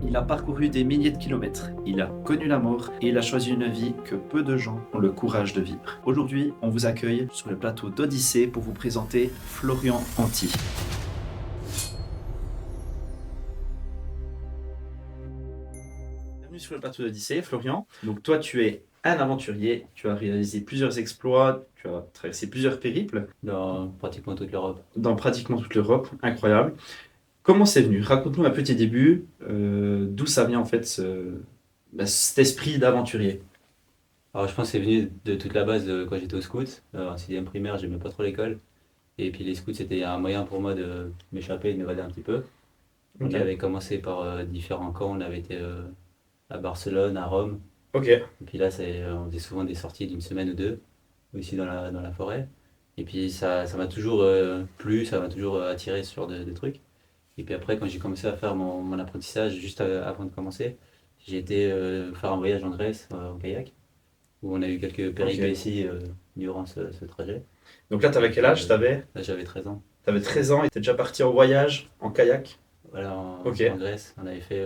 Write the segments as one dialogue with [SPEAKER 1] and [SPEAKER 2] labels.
[SPEAKER 1] Il a parcouru des milliers de kilomètres, il a connu la mort et il a choisi une vie que peu de gens ont le courage de vivre. Aujourd'hui, on vous accueille sur le plateau d'Odyssée pour vous présenter Florian Anti. Bienvenue sur le plateau d'Odyssée, Florian. Donc toi, tu es un aventurier, tu as réalisé plusieurs exploits, tu as traversé plusieurs périples
[SPEAKER 2] Dans pratiquement toute l'Europe.
[SPEAKER 1] dans pratiquement toute l'Europe, incroyable. Comment c'est venu? Raconte-nous un petit début, d'où ça vient en fait cet esprit d'aventurier.
[SPEAKER 2] Alors je pense que c'est venu de toute la base de quand j'étais au scout. En sixième primaire, j'aimais pas trop l'école. Et puis les scouts, c'était un moyen pour moi de m'échapper et de m'évader un petit peu. On
[SPEAKER 1] Ok,
[SPEAKER 2] avait commencé par différents camps. On avait été à Barcelone, à Rome.
[SPEAKER 1] ok,
[SPEAKER 2] Et puis là, on faisait souvent des sorties d'une semaine ou deux, aussi dans la forêt. Et puis ça m'a toujours plu, ça m'a toujours attiré ce genre de trucs. Et puis après, quand j'ai commencé à faire mon apprentissage, juste avant de commencer, j'ai été faire un voyage en Grèce en kayak, où on a eu quelques
[SPEAKER 1] ok.
[SPEAKER 2] péripéties durant ce trajet.
[SPEAKER 1] Donc là,
[SPEAKER 2] Et
[SPEAKER 1] t'avais quel
[SPEAKER 2] puis
[SPEAKER 1] âge? T'avais,
[SPEAKER 2] là, j'avais 13 ans.
[SPEAKER 1] t'avais 13 ans et t'es déjà parti en voyage, en kayak?
[SPEAKER 2] Voilà,
[SPEAKER 1] Ok,
[SPEAKER 2] en Grèce, on avait fait,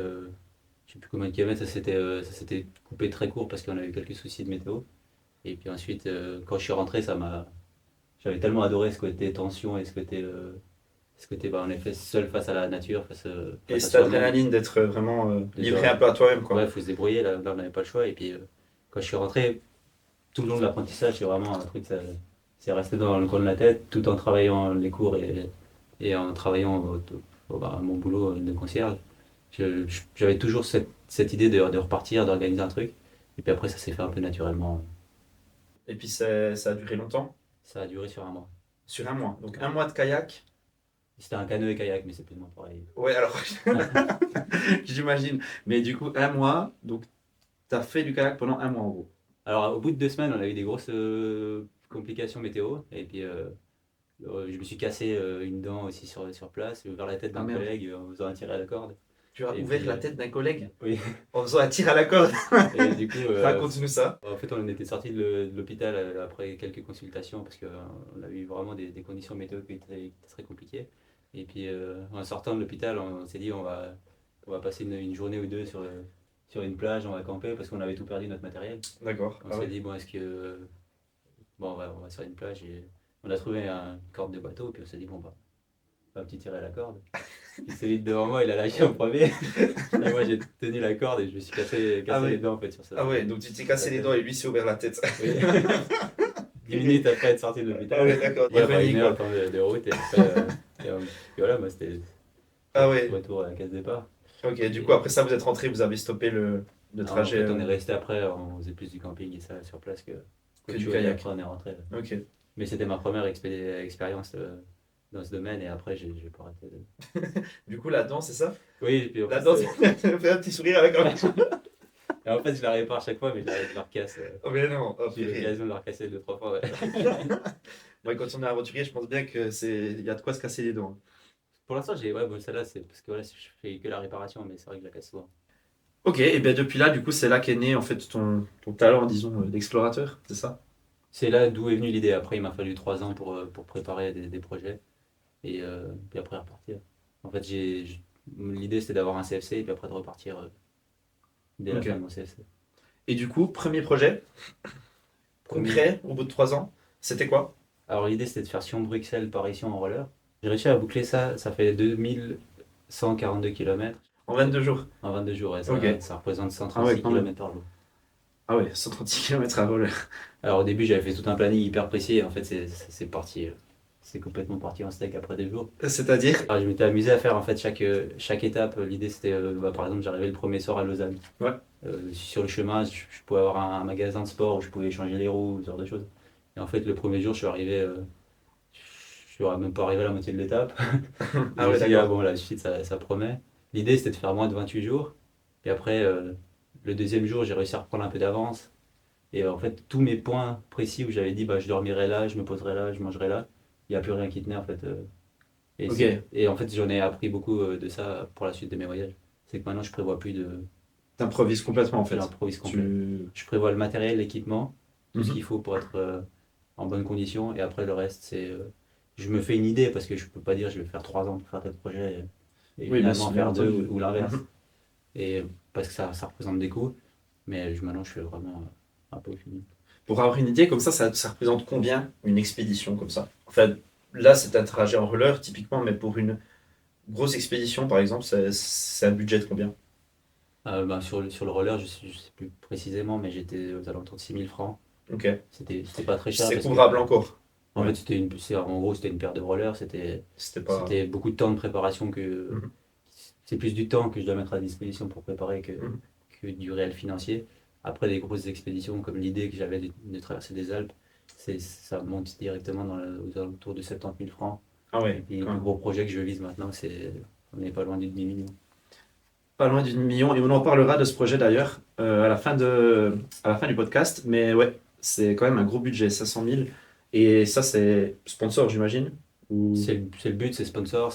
[SPEAKER 2] je sais plus combien de kilomètres, ça s'était coupé très court parce qu'on a eu quelques soucis de météo. Et puis ensuite, quand je suis rentré, j'avais tellement adoré ce côté tension et ce côté, en effet, seul face à la nature,
[SPEAKER 1] et
[SPEAKER 2] face à
[SPEAKER 1] cette
[SPEAKER 2] soi-même.
[SPEAKER 1] adrénaline d'être vraiment
[SPEAKER 2] De
[SPEAKER 1] livré
[SPEAKER 2] dire,
[SPEAKER 1] un peu à toi-même, quoi.
[SPEAKER 2] ouais, faut se débrouiller, là on n'avait pas le choix. Et puis quand je suis rentré, tout le long de l'apprentissage, c'est vraiment un truc, c'est resté dans le coin de la tête, tout en travaillant les cours et en travaillant mon boulot de concierge. J'avais toujours cette idée de repartir, d'organiser un truc. Et puis après, ça s'est fait un peu naturellement.
[SPEAKER 1] Et puis ça a duré longtemps?
[SPEAKER 2] Ça a duré sur un mois.
[SPEAKER 1] Sur un mois. Donc un
[SPEAKER 2] Ouais.
[SPEAKER 1] mois de kayak.
[SPEAKER 2] C'était un canoë-kayak, mais c'est plus ou moins pareil.
[SPEAKER 1] Ouais, alors, j'imagine. Mais du coup, un mois, donc t'as fait du kayak pendant un mois en gros.
[SPEAKER 2] Alors, au bout de 2 semaines, on a eu des grosses complications météo. Et puis, je me suis cassé une dent aussi sur place. J'ai ouvert la tête
[SPEAKER 1] Ah
[SPEAKER 2] d'un
[SPEAKER 1] merde.
[SPEAKER 2] collègue en faisant un tir à la corde.
[SPEAKER 1] Tu as
[SPEAKER 2] Et
[SPEAKER 1] ouvert
[SPEAKER 2] puis,
[SPEAKER 1] la tête d'un collègue
[SPEAKER 2] oui.
[SPEAKER 1] en faisant un tir à la corde.
[SPEAKER 2] Et du coup,
[SPEAKER 1] Raconte-nous ça.
[SPEAKER 2] en fait, on était sorti de l'hôpital après quelques consultations parce qu'on a eu vraiment des conditions météo qui étaient très compliquées. Et puis, en sortant de l'hôpital, on s'est dit on va passer une journée ou deux sur une plage, on va camper parce qu'on avait tout perdu notre matériel.
[SPEAKER 1] D'accord.
[SPEAKER 2] On
[SPEAKER 1] Ah
[SPEAKER 2] s'est
[SPEAKER 1] ouais.
[SPEAKER 2] dit, bon, est-ce que. Bon, on va sur une plage et on a trouvé une corde de bateau, puis on s'est dit, bon, bah, un petit tirer à la corde. Puis celui de devant moi, il a lâché en premier. Et moi, j'ai tenu la corde et je me suis cassé,
[SPEAKER 1] Ah
[SPEAKER 2] cassé les
[SPEAKER 1] ouais.
[SPEAKER 2] dents en fait sur
[SPEAKER 1] Ah
[SPEAKER 2] ça.
[SPEAKER 1] ouais. Donc tu t'es
[SPEAKER 2] Sur sa
[SPEAKER 1] cassé les dents
[SPEAKER 2] tête.
[SPEAKER 1] et lui s'est ouvert la tête.
[SPEAKER 2] Oui. 10 minutes après être sorti de
[SPEAKER 1] Ah
[SPEAKER 2] l'hôpital.
[SPEAKER 1] ouais, d'accord.
[SPEAKER 2] Ouais, enfin,
[SPEAKER 1] Ironie
[SPEAKER 2] une heure
[SPEAKER 1] quoi.
[SPEAKER 2] le temps de route et après. Et voilà, moi, c'était
[SPEAKER 1] Ah ouais.
[SPEAKER 2] retour à la case départ.
[SPEAKER 1] Ok. Du coup,
[SPEAKER 2] Et
[SPEAKER 1] après ça, vous êtes rentré, vous avez stoppé le
[SPEAKER 2] en
[SPEAKER 1] trajet
[SPEAKER 2] fait, on est resté après, on faisait plus du camping et ça sur place
[SPEAKER 1] que
[SPEAKER 2] qu'autre
[SPEAKER 1] du
[SPEAKER 2] chose. Et
[SPEAKER 1] kayak.
[SPEAKER 2] après, on est rentré.
[SPEAKER 1] Ok.
[SPEAKER 2] Mais c'était ma première expérience dans ce domaine et après, j'ai pas arrêté de.
[SPEAKER 1] Du coup, la dent, c'est ça?
[SPEAKER 2] Oui, et puis en
[SPEAKER 1] La
[SPEAKER 2] plus,
[SPEAKER 1] dent, fait un petit sourire avec un.
[SPEAKER 2] et en fait, je la répare chaque fois, mais je la recasse.
[SPEAKER 1] Oh mais non. Oh
[SPEAKER 2] J'ai eu
[SPEAKER 1] purée.
[SPEAKER 2] l'occasion de la recasser deux, trois fois. Ouais.
[SPEAKER 1] Ouais, quand on est aventurier, je pense bien que il y a de quoi se casser les dents.
[SPEAKER 2] Pour l'instant, ouais, bon, celle-là, c'est parce que voilà, je fais que la réparation, mais c'est vrai que je la casse souvent.
[SPEAKER 1] Ok, et bien depuis là, du coup, c'est là qu'est né en fait ton talent, disons, d'explorateur, c'est ça?
[SPEAKER 2] C'est là d'où est venue l'idée. Après, il m'a fallu 3 ans pour préparer des projets et puis après repartir. En fait, l'idée c'était d'avoir un CFC et puis après de repartir dès la fin
[SPEAKER 1] Ok.
[SPEAKER 2] de mon CFC.
[SPEAKER 1] Et du coup, premier projet
[SPEAKER 2] Premier.
[SPEAKER 1] concret au bout de 3 ans, c'était quoi?
[SPEAKER 2] Alors, l'idée c'était de faire Sion-Bruxelles-Paris-Sion en roller. J'ai réussi à boucler ça, ça fait 2142 km
[SPEAKER 1] En 22 jours.
[SPEAKER 2] en 22 jours et ça,
[SPEAKER 1] Ok.
[SPEAKER 2] ça représente
[SPEAKER 1] Ah ouais,
[SPEAKER 2] 136
[SPEAKER 1] quand même.
[SPEAKER 2] km par jour.
[SPEAKER 1] Ah ouais, 136 km à roller.
[SPEAKER 2] Alors, au début, j'avais fait tout un planning hyper précis et en fait, c'est parti. C'est complètement parti en steak après 2 jours.
[SPEAKER 1] C'est-à-dire?
[SPEAKER 2] Alors, je m'étais amusé à faire en fait chaque étape. L'idée c'était, bah, par exemple, j'arrivais le premier soir à Lausanne.
[SPEAKER 1] Ouais.
[SPEAKER 2] Sur le chemin, je pouvais avoir un magasin de sport où je pouvais changer les roues, ce genre de choses. Et en fait, le premier jour, je suis même pas arrivé à la moitié de l'étape. Et je
[SPEAKER 1] Ah
[SPEAKER 2] me
[SPEAKER 1] ouais,
[SPEAKER 2] suis dit, ah
[SPEAKER 1] d'accord.
[SPEAKER 2] bon, la suite, ça promet. L'idée c'était de faire moins de 28 jours. Et après, le deuxième jour, j'ai réussi à reprendre un peu d'avance. Et en fait, tous mes points précis où j'avais dit, bah, je dormirai là, je me poserai là, je mangerai là, il n'y a plus rien qui tenait en fait.
[SPEAKER 1] Ok.
[SPEAKER 2] Et en fait, j'en ai appris beaucoup de ça pour la suite de mes voyages. C'est que maintenant, je prévois plus de.
[SPEAKER 1] T'improvises complètement en fait.
[SPEAKER 2] J'improvise complet.
[SPEAKER 1] Tu.
[SPEAKER 2] Je prévois le matériel, l'équipement, tout ce
[SPEAKER 1] Mhm.
[SPEAKER 2] qu'il faut pour être en bonne condition. Et après, le reste, je me fais une idée parce que je peux pas dire je vais faire 3 ans pour faire tel projet et
[SPEAKER 1] Oui, bien
[SPEAKER 2] finalement
[SPEAKER 1] sûr, bien
[SPEAKER 2] faire deux
[SPEAKER 1] entendu.
[SPEAKER 2] ou l'inverse.
[SPEAKER 1] Mhm.
[SPEAKER 2] et parce que ça représente des coûts. Mais maintenant, je fais vraiment un peu au feeling.
[SPEAKER 1] Pour avoir une idée, comme ça représente combien une expédition comme ça? Enfin, là, c'est un trajet en roller typiquement, mais pour une grosse expédition, par exemple, c'est un budget de combien?
[SPEAKER 2] Sur le roller, je sais plus précisément, mais j'étais aux alentours de 6 000 francs.
[SPEAKER 1] Ok.
[SPEAKER 2] C'était pas très cher
[SPEAKER 1] C'est
[SPEAKER 2] parce que,
[SPEAKER 1] couvrable encore.
[SPEAKER 2] en
[SPEAKER 1] Ouais.
[SPEAKER 2] fait, en gros, c'était une paire de rollers.
[SPEAKER 1] C'était pas.
[SPEAKER 2] C'était beaucoup de temps de préparation que.
[SPEAKER 1] Mhm.
[SPEAKER 2] C'est plus du temps que je dois mettre à disposition pour préparer
[SPEAKER 1] Mhm.
[SPEAKER 2] que du réel financier. Après, des grosses expéditions comme l'idée que j'avais de traverser des Alpes, ça monte directement aux alentours de 70 000 francs.
[SPEAKER 1] Ah
[SPEAKER 2] Et
[SPEAKER 1] ouais,
[SPEAKER 2] puis,
[SPEAKER 1] quand
[SPEAKER 2] le
[SPEAKER 1] même.
[SPEAKER 2] gros projet que je vise maintenant, on n'est pas loin du demi-million.
[SPEAKER 1] Pas loin d'une million. Et on en parlera de ce projet d'ailleurs à la fin du podcast. Mais ouais, c'est quand même un gros budget, 500 000. Et ça, c'est sponsor, j'imagine? Ou...
[SPEAKER 2] C'est le but, c'est sponsor,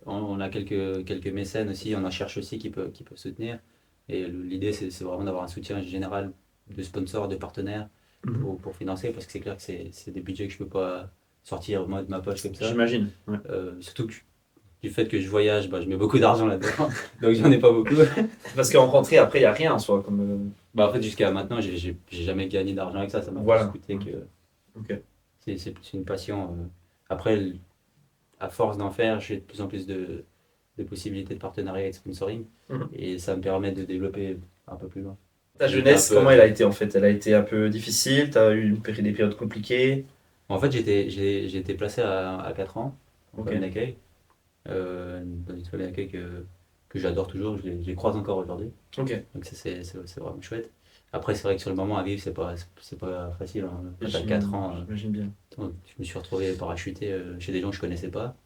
[SPEAKER 2] on a quelques mécènes aussi, on en cherche aussi qui peuvent soutenir. Et l'idée, c'est vraiment d'avoir un soutien général de sponsors, de partenaires
[SPEAKER 1] Mhm.
[SPEAKER 2] pour financer, parce que c'est clair que c'est des budgets que je peux pas sortir moi de ma poche comme ça.
[SPEAKER 1] J'imagine. Ouais.
[SPEAKER 2] Surtout du fait que je voyage, je mets beaucoup d'argent là-dedans, donc j'en ai pas beaucoup.
[SPEAKER 1] Parce qu'en rentrée, après, il n'y a rien en soi. Comme,
[SPEAKER 2] En fait, jusqu'à maintenant, j'ai jamais gagné d'argent avec ça m'a
[SPEAKER 1] Voilà.
[SPEAKER 2] plus coûté que
[SPEAKER 1] Ok.
[SPEAKER 2] c'est plus une passion. Après, à force d'en faire, j'ai de plus en plus de possibilités de partenariat et de sponsoring.
[SPEAKER 1] Mhm.
[SPEAKER 2] Et ça me permet de développer un peu plus loin.
[SPEAKER 1] Ta
[SPEAKER 2] J'étais un
[SPEAKER 1] jeunesse,
[SPEAKER 2] peu-
[SPEAKER 1] comment elle a été en fait? Elle a été un peu difficile? Tu as eu des périodes compliquées?
[SPEAKER 2] En fait, j'ai été placé à 4 ans en
[SPEAKER 1] Ok.
[SPEAKER 2] famille d'accueil, dans une famille d'accueil que j'adore toujours, je les croise encore aujourd'hui.
[SPEAKER 1] Ok.
[SPEAKER 2] Donc ça, c'est vraiment chouette. Après, c'est vrai que sur le moment à vivre, c'est pas facile, hein. Quand t'as 4 ans,
[SPEAKER 1] J'imagine bien.
[SPEAKER 2] je me suis retrouvé parachuté chez des gens que je connaissais pas.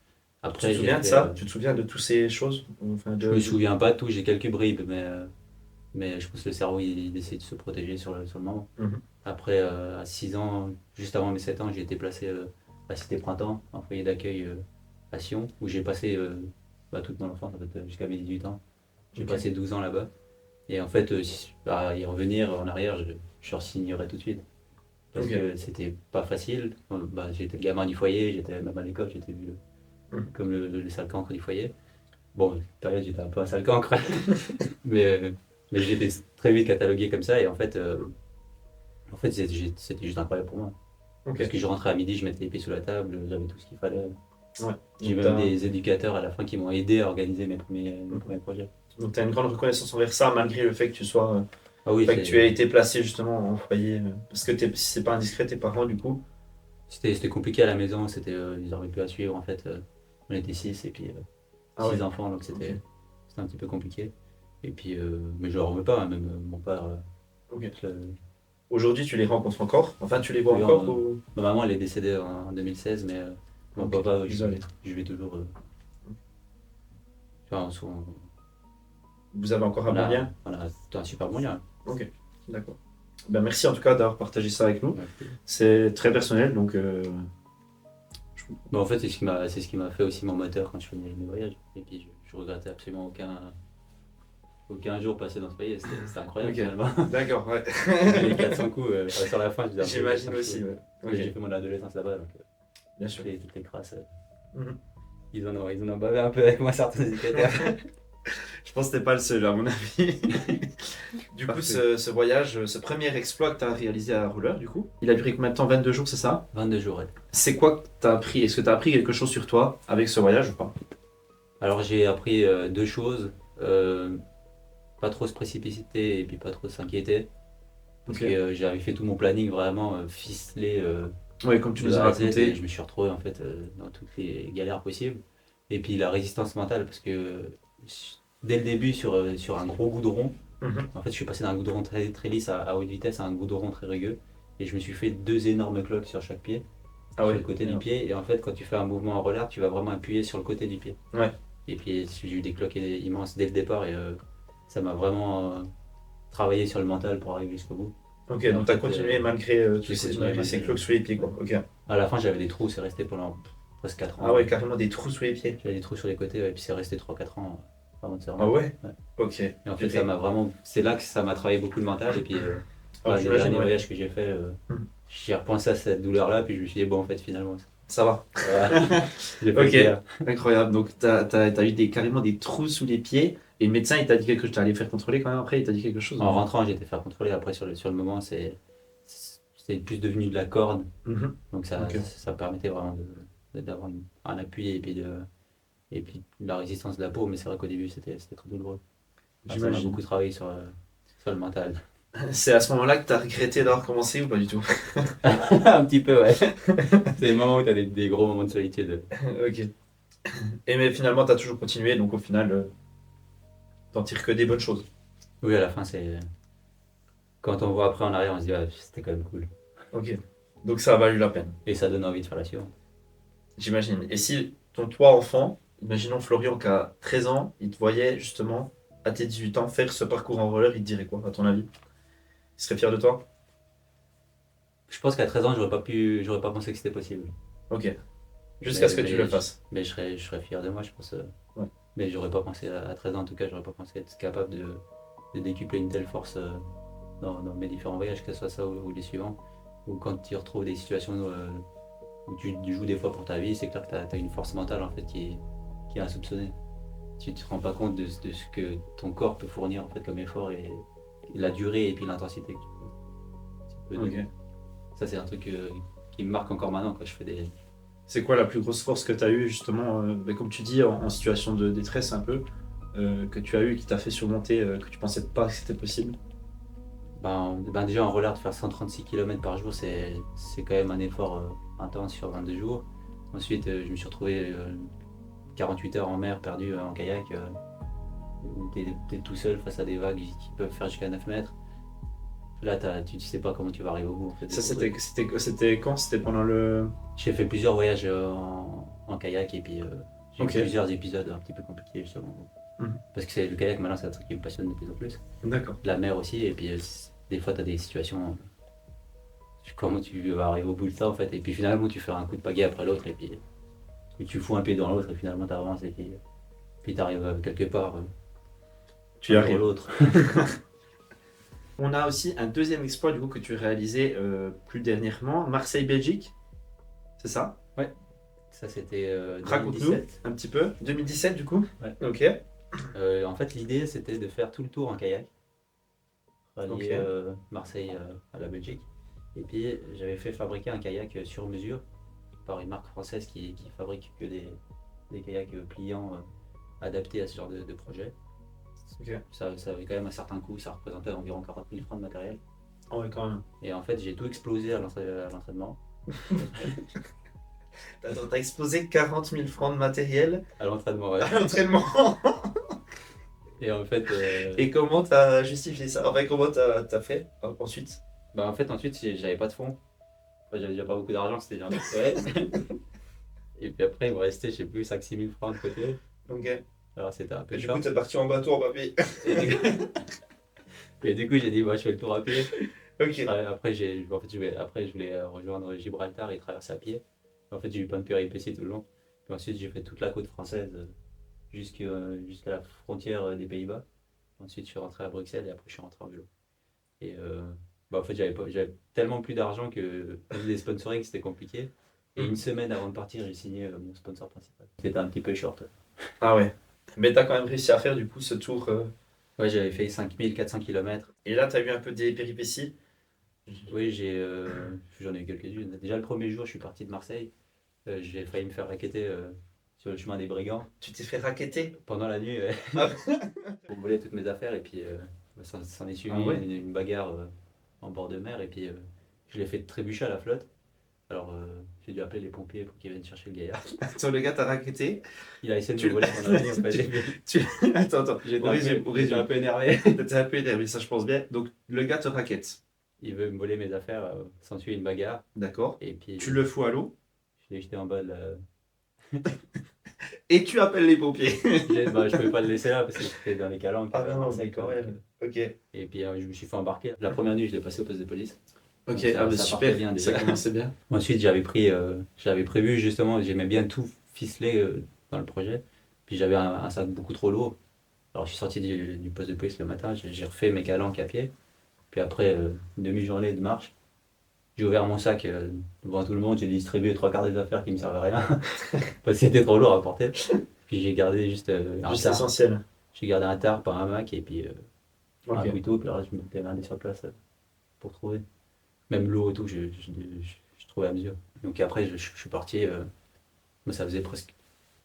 [SPEAKER 1] Tu te
[SPEAKER 2] Après, j'ai
[SPEAKER 1] souviens de
[SPEAKER 2] fait,
[SPEAKER 1] ça? Tu te souviens de toutes ces choses? Enfin,
[SPEAKER 2] je me souviens pas de tout, j'ai quelques bribes, mais je pense que le cerveau il essaie de se protéger sur le moment.
[SPEAKER 1] Mhm.
[SPEAKER 2] Après, à 6 ans, juste avant mes 7 ans, j'ai été placé à Cité Printemps, un foyer d'accueil à Sion, où j'ai passé toute mon enfance, en fait, jusqu'à mes 18 ans. J'ai
[SPEAKER 1] Ok.
[SPEAKER 2] passé 12 ans là-bas. Et en fait, y revenir en arrière, je re-signerais tout de suite. Parce
[SPEAKER 1] Ok.
[SPEAKER 2] que c'était pas facile. J'étais le gamin du foyer, j'étais même à l'école, j'étais vu
[SPEAKER 1] Mhm.
[SPEAKER 2] comme le sale cancre du foyer. Bon, une période, j'étais un peu un sale cancre. mais, euh, mais j'étais très vite catalogué comme ça. Et en fait c'était juste incroyable pour moi.
[SPEAKER 1] Ok.
[SPEAKER 2] Parce que je rentrais à midi, je mettais les pieds sous la table, j'avais tout ce qu'il fallait.
[SPEAKER 1] Ouais.
[SPEAKER 2] J'ai
[SPEAKER 1] Donc,
[SPEAKER 2] même des éducateurs à la fin qui m'ont aidé à organiser mes
[SPEAKER 1] Mhm.
[SPEAKER 2] premiers projets.
[SPEAKER 1] donc, t'as une grande reconnaissance envers ça, malgré le fait que tu sois,
[SPEAKER 2] Ah oui,
[SPEAKER 1] enfin, que tu aies été placé justement en foyer. Parce que si c'est pas indiscret, tes parents, du coup.
[SPEAKER 2] c'était compliqué à la maison, ils n'arrivaient plus à suivre en fait. On était 6 et puis
[SPEAKER 1] Ah
[SPEAKER 2] 6
[SPEAKER 1] ouais.
[SPEAKER 2] enfants, donc
[SPEAKER 1] Ok.
[SPEAKER 2] c'était un petit peu compliqué. Et puis, mais je leur en veux pas, hein, même mon père.
[SPEAKER 1] Ok.
[SPEAKER 2] je-
[SPEAKER 1] Aujourd'hui, tu les rencontres encore? Enfin, tu les vois
[SPEAKER 2] Oui,
[SPEAKER 1] encore ou...
[SPEAKER 2] ma maman elle est décédée en 2016, mais mon
[SPEAKER 1] Ok,
[SPEAKER 2] papa,
[SPEAKER 1] désolé.
[SPEAKER 2] je vais toujours. Enfin,
[SPEAKER 1] Vous avez encore un bon lien?
[SPEAKER 2] on a un super bon lien.
[SPEAKER 1] Ok, d'accord. Ben, merci en tout cas d'avoir partagé ça avec nous.
[SPEAKER 2] Ouais.
[SPEAKER 1] C'est très personnel, donc
[SPEAKER 2] Mais en fait, c'est ce qui m'a fait aussi mon moteur quand je faisais mes voyages. Et puis, je regrettais absolument aucun jour passé dans ce pays. C'était incroyable
[SPEAKER 1] Ok.
[SPEAKER 2] finalement.
[SPEAKER 1] d'accord, ouais.
[SPEAKER 2] Les 400 coups sur la fin, je disais,
[SPEAKER 1] J'imagine aussi, ouais.
[SPEAKER 2] Parce que
[SPEAKER 1] Ok,
[SPEAKER 2] j'ai fait mon adolescence là-bas, donc
[SPEAKER 1] bien sûr.
[SPEAKER 2] toutes les crasses,
[SPEAKER 1] Mhm.
[SPEAKER 2] ils en ont bavé un peu avec moi, certains éducateurs.
[SPEAKER 1] Je pense que t'es pas le seul, à mon avis. Du coup,
[SPEAKER 2] Parfait.
[SPEAKER 1] ce voyage, ce premier exploit que tu as réalisé à Roller, du coup, il a duré combien de temps? 22 jours, c'est ça?
[SPEAKER 2] 22 jours, ouais.
[SPEAKER 1] C'est quoi que tu as appris? Est-ce que tu as appris quelque chose sur toi avec ce voyage ou pas?
[SPEAKER 2] Alors j'ai appris deux choses. Pas trop se précipiter et puis pas trop s'inquiéter. Parce
[SPEAKER 1] Ok.
[SPEAKER 2] que j'avais fait tout mon planning vraiment ficelé
[SPEAKER 1] Ouais, comme tu
[SPEAKER 2] de
[SPEAKER 1] nous as
[SPEAKER 2] A à Z, et
[SPEAKER 1] raconté.
[SPEAKER 2] je me suis retrouvé en fait dans toutes les galères possibles. Et puis la résistance mentale, parce que dès le début sur un gros goudron,
[SPEAKER 1] Mhm.
[SPEAKER 2] en fait je suis passé d'un goudron très lisse à haute vitesse à un goudron très rugueux. Et je me suis fait deux énormes cloques sur chaque pied,
[SPEAKER 1] Ah
[SPEAKER 2] sur
[SPEAKER 1] ouais.
[SPEAKER 2] le côté du pied. Et en fait quand tu fais un mouvement en roller, tu vas vraiment appuyer sur le côté du pied.
[SPEAKER 1] Ouais.
[SPEAKER 2] Et puis j'ai eu des cloques immenses dès le départ et ça m'a vraiment travaillé sur le mental pour arriver jusqu'au bout.
[SPEAKER 1] Ok,
[SPEAKER 2] Et en
[SPEAKER 1] donc tu as
[SPEAKER 2] fait,
[SPEAKER 1] continué
[SPEAKER 2] j'ai continué
[SPEAKER 1] malgré ces
[SPEAKER 2] malgré-
[SPEAKER 1] cloques sous les pieds, quoi. Ok.
[SPEAKER 2] À la fin, j'avais des trous, c'est resté pendant presque 4 ans.
[SPEAKER 1] Ah ouais, carrément des trous sous les pieds.
[SPEAKER 2] J'avais des trous sur les côtés, ouais, et puis c'est resté 3 4 ans avant de se
[SPEAKER 1] Ah
[SPEAKER 2] remettre.
[SPEAKER 1] ouais?
[SPEAKER 2] Ouais.
[SPEAKER 1] Ok.
[SPEAKER 2] Et en fait,
[SPEAKER 1] Purée.
[SPEAKER 2] c'est là que ça m'a travaillé beaucoup le mental. Et puis,
[SPEAKER 1] Ah,
[SPEAKER 2] les
[SPEAKER 1] j'imagine,
[SPEAKER 2] derniers
[SPEAKER 1] ouais.
[SPEAKER 2] voyages que j'ai fait,
[SPEAKER 1] Mhm.
[SPEAKER 2] j'ai repensé à cette douleur-là, puis je me suis dit, bon, en fait, finalement,
[SPEAKER 1] Ça va.
[SPEAKER 2] Voilà. J'ai pas
[SPEAKER 1] Ok,
[SPEAKER 2] le faire.
[SPEAKER 1] incroyable. Donc, t'as eu carrément des trous sous les pieds. Et le médecin, il t'a dit quelque chose. T'es allé faire contrôler quand même après, il t'a dit quelque chose ou
[SPEAKER 2] En
[SPEAKER 1] non?
[SPEAKER 2] rentrant, j'ai été faire contrôler. Après, sur le moment, c'est plus devenu de la corde.
[SPEAKER 1] Mhm.
[SPEAKER 2] Donc
[SPEAKER 1] Ok,
[SPEAKER 2] ça permettait vraiment d'avoir un appui et puis la résistance de la peau. Mais c'est vrai qu'au début, c'était très douloureux. Enfin, ça m'a
[SPEAKER 1] j'imagine.
[SPEAKER 2] beaucoup travaillé sur le mental.
[SPEAKER 1] C'est à ce moment-là que t'as regretté d'avoir commencé ou pas du tout?
[SPEAKER 2] Un petit peu, ouais. C'est les moments où tu as des gros moments de solitude.
[SPEAKER 1] Ok. Et mais finalement, t'as toujours continué, donc au final, t'en tires que des bonnes choses.
[SPEAKER 2] Oui, à la fin, c'est. Quand on voit après en arrière, on se dit, ah, c'était quand même cool.
[SPEAKER 1] Ok. Donc ça a valu la peine,
[SPEAKER 2] Et ça donne envie de faire la suivante.
[SPEAKER 1] j'imagine. Et si ton toi enfant, imaginons Florian qui a 13 ans, il te voyait justement à tes 18 ans faire ce parcours en roller, il te dirait quoi, à ton avis? Il serait fier de toi?
[SPEAKER 2] Je pense qu'à 13 ans, j'aurais pas pensé que c'était possible.
[SPEAKER 1] Ok. Jusqu'à
[SPEAKER 2] Mais,
[SPEAKER 1] ce que tu le
[SPEAKER 2] mais, je,
[SPEAKER 1] fasses.
[SPEAKER 2] mais je serais fier de moi, je pense.
[SPEAKER 1] Ouais.
[SPEAKER 2] Mais j'aurais pas pensé, à 13 ans en tout cas, j'aurais pas pensé être capable de décupler une telle force dans mes différents voyages, que ce soit ça ou les suivants. Ou quand tu retrouves des situations où tu joues des fois pour ta vie, c'est clair que tu as une force mentale en fait qui est insoupçonnée. Tu te rends pas compte de ce que ton corps peut fournir en fait comme effort et la durée et puis l'intensité que tu peux donner.
[SPEAKER 1] Ok.
[SPEAKER 2] Ça, c'est un truc qui me marque encore maintenant quand je fais des.
[SPEAKER 1] C'est quoi la plus grosse force que tu as eue justement, ben, comme tu dis, en situation de détresse un peu, que tu as eu, qui t'a fait surmonter, que tu pensais pas que c'était possible?
[SPEAKER 2] Ben déjà, en roller, de faire 136 km par jour, c'est quand même un effort intense sur 22 jours. Ensuite, je me suis retrouvé 48 heures en mer, perdu en kayak, où t'es tout seul face à des vagues qui peuvent faire jusqu'à 9 mètres. Là, tu sais pas comment tu vas arriver au bout en fait, de
[SPEAKER 1] Ça,
[SPEAKER 2] ton truc.
[SPEAKER 1] c'était quand? C'était pendant le.
[SPEAKER 2] J'ai fait plusieurs voyages en kayak et puis j'ai eu
[SPEAKER 1] Ok.
[SPEAKER 2] plusieurs épisodes un petit peu compliqués justement.
[SPEAKER 1] Mhm.
[SPEAKER 2] Parce que le kayak maintenant c'est un truc qui me passionne de plus en plus.
[SPEAKER 1] D'accord.
[SPEAKER 2] La mer aussi et puis des fois tu as des situations, comment tu vas arriver au bout de ça en fait. Et puis finalement tu fais un coup de pagaie après l'autre et puis tu fous un pied dans l'autre et finalement tu avances et puis tu arrives quelque part
[SPEAKER 1] Tu y
[SPEAKER 2] un jour ou
[SPEAKER 1] arrives.
[SPEAKER 2] l'autre.
[SPEAKER 1] On a aussi un deuxième exploit du coup que tu as réalisé plus dernièrement, Marseille-Belgique, c'est ça?
[SPEAKER 2] Ouais, ça c'était
[SPEAKER 1] Raconte-nous
[SPEAKER 2] 2017.
[SPEAKER 1] un petit peu. 2017 du coup?
[SPEAKER 2] Ouais.
[SPEAKER 1] Ok.
[SPEAKER 2] En fait l'idée c'était de faire tout le tour en kayak, rallier
[SPEAKER 1] Ok.
[SPEAKER 2] Marseille à la Belgique. Et puis j'avais fait fabriquer un kayak sur mesure par une marque française qui fabrique que des kayaks pliants adaptés à ce genre de projet.
[SPEAKER 1] Ok.
[SPEAKER 2] Ça avait quand même un certain coût, ça représentait environ 40 000 francs de matériel.
[SPEAKER 1] Ah ouais, quand même.
[SPEAKER 2] Et en fait, j'ai tout explosé à l'entraînement.
[SPEAKER 1] Attends, t'as exposé 40 000 francs de matériel
[SPEAKER 2] À l'entraînement, ouais.
[SPEAKER 1] à l'entraînement.
[SPEAKER 2] Et en fait,
[SPEAKER 1] Et comment t'as justifié ça? Enfin, comment t'as fait ensuite?
[SPEAKER 2] ensuite, j'avais pas de fonds. Enfin, j'avais déjà pas beaucoup d'argent, c'était déjà un peu ouais. Et puis après, il me restait, je sais plus, 5 6 000 francs de côté.
[SPEAKER 1] Ok.
[SPEAKER 2] Alors c'était un peu
[SPEAKER 1] Et du coup,
[SPEAKER 2] short.
[SPEAKER 1] t'es parti en bateau en papier.
[SPEAKER 2] Et du, et du coup, j'ai dit, bah, je fais le tour à pied.
[SPEAKER 1] Ok.
[SPEAKER 2] Après, je voulais rejoindre Gibraltar et traverser à pied. En fait, j'ai eu plein de péripéties tout le long. Puis ensuite, j'ai fait toute la côte française jusqu'à la frontière des Pays-Bas. Ensuite, je suis rentré à Bruxelles et après, je suis rentré en vélo. Et en fait, j'avais tellement plus d'argent que même des sponsoring, c'était compliqué. Et une semaine avant de partir, j'ai signé mon sponsor principal. C'était un petit peu short.
[SPEAKER 1] Ah ouais. Mais t'as quand même réussi à faire du coup ce tour.
[SPEAKER 2] Ouais, j'avais fait 5 400 km.
[SPEAKER 1] Et là, t'as eu un peu des péripéties.
[SPEAKER 2] Oui, j'en ai eu quelques-unes. Déjà, le premier jour, je suis parti de Marseille. J'ai failli me faire racketter sur le chemin des brigands.
[SPEAKER 1] Tu t'es fait racketter.
[SPEAKER 2] Pendant la nuit, ouais.
[SPEAKER 1] Ah,
[SPEAKER 2] Pour voler toutes mes affaires et puis ça s'en est
[SPEAKER 1] ah
[SPEAKER 2] suivi
[SPEAKER 1] ouais.
[SPEAKER 2] une bagarre en bord de mer et puis je l'ai fait trébucher à la flotte. Alors j'ai dû appeler les pompiers pour qu'ils viennent chercher le gaillard.
[SPEAKER 1] Attends, le gars t'a racketté.
[SPEAKER 2] Il a essayé de
[SPEAKER 1] Tu
[SPEAKER 2] me voler pendant la nuit en fait.
[SPEAKER 1] tu- Attends.
[SPEAKER 2] J'étais
[SPEAKER 1] On
[SPEAKER 2] un
[SPEAKER 1] résume,
[SPEAKER 2] peu,
[SPEAKER 1] on
[SPEAKER 2] j'étais un
[SPEAKER 1] résume.
[SPEAKER 2] peu énervé.
[SPEAKER 1] T'étais un peu énervé, ça je pense bien. Donc, le gars te rackette.
[SPEAKER 2] Il veut me voler mes affaires, s'en suit une bagarre
[SPEAKER 1] D'accord.
[SPEAKER 2] et puis
[SPEAKER 1] Tu le fous à l'eau.
[SPEAKER 2] je l'ai jeté en bas de la.
[SPEAKER 1] Et tu appelles les pompiers.
[SPEAKER 2] Je pouvais pas le laisser là parce que c'était dans les calanques
[SPEAKER 1] Ah
[SPEAKER 2] à
[SPEAKER 1] non, mais
[SPEAKER 2] Marseille.
[SPEAKER 1] quand
[SPEAKER 2] Quoi, donc,
[SPEAKER 1] même. Ok.
[SPEAKER 2] et puis je me suis fait embarquer. La première nuit, je l'ai passé au poste de police.
[SPEAKER 1] Ok,
[SPEAKER 2] Donc
[SPEAKER 1] ah bah
[SPEAKER 2] ça partait
[SPEAKER 1] super.
[SPEAKER 2] bien
[SPEAKER 1] Ça
[SPEAKER 2] déjà.
[SPEAKER 1] commençait bien.
[SPEAKER 2] Ensuite, j'avais prévu justement, j'aimais bien tout ficeler dans le projet. Puis j'avais un sac beaucoup trop lourd. Alors je suis sorti du poste de police le matin, j'ai refait mes calanques à pied. Puis après une demi-journée de marche, J'ai ouvert mon sac devant tout le monde, j'ai distribué 3 quarts des affaires qui me servaient à rien, parce que c'était trop lourd à porter. Puis j'ai gardé juste un
[SPEAKER 1] Juste
[SPEAKER 2] tard.
[SPEAKER 1] essentiel.
[SPEAKER 2] J'ai gardé un tard, pas un Mac, et puis un
[SPEAKER 1] Ok.
[SPEAKER 2] couteau, puis le reste, je me démerdais sur place pour trouver. Même l'eau et tout, je trouvais à mesure. Donc après, je suis parti, moi, ça faisait presque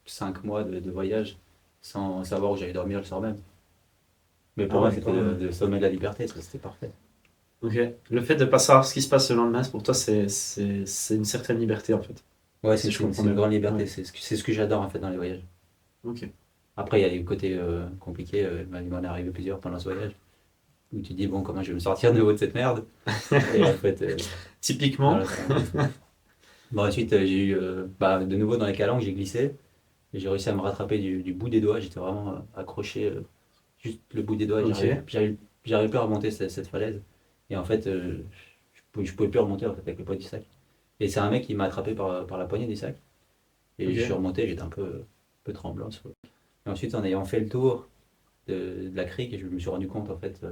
[SPEAKER 2] 5 mois de voyage, sans savoir où j'allais dormir le soir même. Mais
[SPEAKER 1] Ah
[SPEAKER 2] pour moi,
[SPEAKER 1] ouais,
[SPEAKER 2] c'était
[SPEAKER 1] quand même.
[SPEAKER 2] le sommet de la liberté, ça, c'était parfait.
[SPEAKER 1] Ok. Le fait de pas savoir ce qui se passe le lendemain, pour toi, c'est une certaine liberté, en fait.
[SPEAKER 2] Ouais,
[SPEAKER 1] Si je
[SPEAKER 2] c'est
[SPEAKER 1] comprends
[SPEAKER 2] une
[SPEAKER 1] bien.
[SPEAKER 2] grande liberté,
[SPEAKER 1] Ouais.
[SPEAKER 2] c'est ce que j'adore en fait dans les voyages.
[SPEAKER 1] Ok.
[SPEAKER 2] Après, il y a les côtés compliqués, il m'en est arrivé plusieurs pendant ce voyage, où tu te dis, bon, comment je vais me sortir de haut de cette merde? Et en fait,
[SPEAKER 1] Typiquement.
[SPEAKER 2] voilà, ça. Bon, ensuite, j'ai eu, de nouveau dans les calanques, j'ai glissé, et j'ai réussi à me rattraper du bout des doigts, j'étais vraiment accroché, juste le bout des doigts, et
[SPEAKER 1] Ok.
[SPEAKER 2] j'arrivais plus à remonter cette falaise. Et en fait, je pouvais plus remonter en fait, avec le poids du sac. Et c'est un mec qui m'a attrapé par la poignée du sac. Et je suis
[SPEAKER 1] Ok.
[SPEAKER 2] remonté, j'étais un peu tremblant. Et ensuite, en ayant fait le tour de la crique, je me suis rendu compte en fait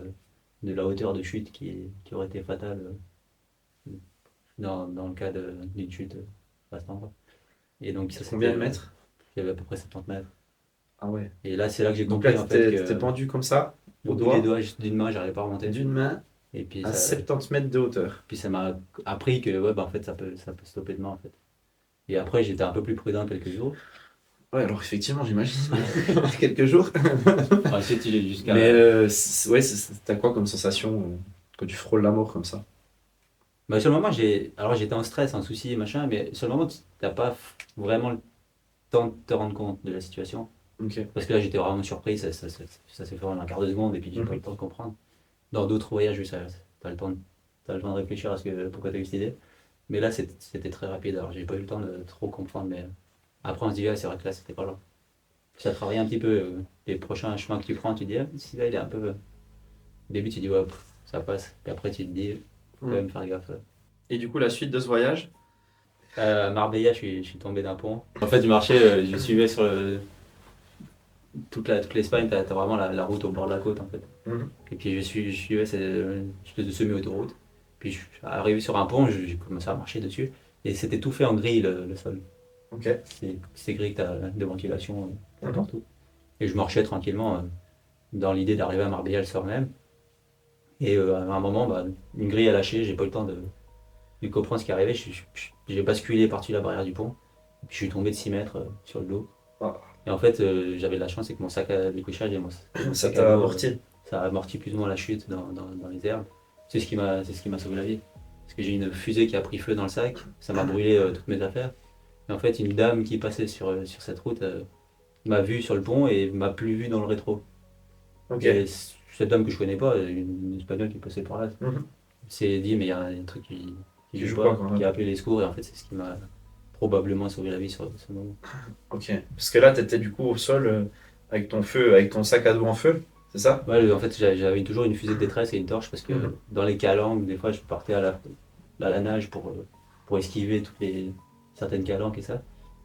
[SPEAKER 2] de la hauteur de chute qui aurait été fatale dans le cas d'une chute à cet endroit. Et donc ça
[SPEAKER 1] Combien
[SPEAKER 2] c'était,
[SPEAKER 1] de mètres?
[SPEAKER 2] il y avait à peu près 70 mètres.
[SPEAKER 1] Ah ouais.
[SPEAKER 2] Et là c'est là que j'ai
[SPEAKER 1] Donc là,
[SPEAKER 2] compris en fait
[SPEAKER 1] t'étais
[SPEAKER 2] que
[SPEAKER 1] pendu comme ça,
[SPEAKER 2] le
[SPEAKER 1] au
[SPEAKER 2] bout des
[SPEAKER 1] doigt,
[SPEAKER 2] doigts juste d'une main, j'arrivais pas à remonter.
[SPEAKER 1] d'une main
[SPEAKER 2] Et puis
[SPEAKER 1] à
[SPEAKER 2] ça,
[SPEAKER 1] 70 mètres de hauteur.
[SPEAKER 2] puis ça m'a appris que ouais, en fait ça peut stopper demain en fait. Et après j'étais un peu plus prudent quelques jours.
[SPEAKER 1] Ouais, alors effectivement, j'imagine. Quelques jours.
[SPEAKER 2] Ensuite j'ai
[SPEAKER 1] Mais
[SPEAKER 2] jusqu'à
[SPEAKER 1] ouais, t'as quoi comme sensation quand tu frôles la mort comme ça?
[SPEAKER 2] Bah, sur le moment, alors j'étais en stress, en souci, machin, mais sur le moment, tu n'as pas vraiment le temps de te rendre compte de la situation.
[SPEAKER 1] Ok.
[SPEAKER 2] Parce que là, j'étais vraiment surpris, ça s'est fait en un quart de seconde, et puis j'ai pas eu
[SPEAKER 1] Mhm.
[SPEAKER 2] le temps de comprendre. Dans d'autres voyages, oui, t'as le temps de réfléchir à pourquoi tu as eu cette idée. Mais là, c'était très rapide, alors j'ai pas eu le temps de trop comprendre, mais après, on se dit, ah, c'est vrai que là, c'était pas là. Ça travaille un petit peu les prochains chemins que tu prends, tu te dis, ah, si là, il est un peu. Au début, tu dis, ouais, ça passe, puis après, tu te dis, faut quand
[SPEAKER 1] Mhm.
[SPEAKER 2] même faire gaffe.
[SPEAKER 1] Et du coup, la suite de ce voyage?
[SPEAKER 2] À Marbella, je suis tombé d'un pont. En fait, je marchais, je suivais sur toute l'Espagne, t'as vraiment la route au bord de la côte en fait.
[SPEAKER 1] Mhm.
[SPEAKER 2] Et puis je suivais cette espèce de semi-autoroute. Puis je suis arrivé sur un pont, j'ai commencé à marcher dessus. Et c'était tout fait en grille le sol.
[SPEAKER 1] Ok.
[SPEAKER 2] C'est gris que t'as de ventilation
[SPEAKER 1] Mhm.
[SPEAKER 2] partout. Et je marchais tranquillement dans l'idée d'arriver à Marbella le soir même. Et à un moment, une grille a lâché, j'ai pas eu le temps de comprendre ce qui arrivait. J'ai basculé par-dessus la barrière du pont. Et puis je suis tombé de 6 mètres sur le dos.
[SPEAKER 1] Ah,
[SPEAKER 2] Et en fait, j'avais de la chance, c'est que mon sac à découchage et mon
[SPEAKER 1] ça
[SPEAKER 2] sac à
[SPEAKER 1] t'a
[SPEAKER 2] dos,
[SPEAKER 1] amorti.
[SPEAKER 2] ça a amorti plus ou moins la chute dans les herbes. C'est ce qui m'a sauvé la vie. Parce que j'ai une fusée qui a pris feu dans le sac, ça m'a brûlé toutes mes affaires. Et en fait, une dame qui passait sur cette route m'a vu sur le pont et m'a plus vu dans le rétro.
[SPEAKER 1] Ok.
[SPEAKER 2] Et cette dame que je connais pas, une espagnole qui passait par là,
[SPEAKER 1] Mhm.
[SPEAKER 2] s'est dit, mais il y a un truc qui
[SPEAKER 1] Tu
[SPEAKER 2] joue
[SPEAKER 1] joues pas
[SPEAKER 2] pas,
[SPEAKER 1] quand
[SPEAKER 2] qui a
[SPEAKER 1] même.
[SPEAKER 2] appelé les secours, et en fait, c'est ce qui m'a probablement sauvé la vie sur ce moment.
[SPEAKER 1] Ok. Parce que là, t'étais du coup au sol avec ton feu, avec ton sac à dos en feu, c'est ça?
[SPEAKER 2] Ouais, en fait, j'avais toujours une fusée de détresse et une torche parce que
[SPEAKER 1] Mhm.
[SPEAKER 2] dans les calanques, des fois, je partais à la nage pour esquiver certaines calanques et ça.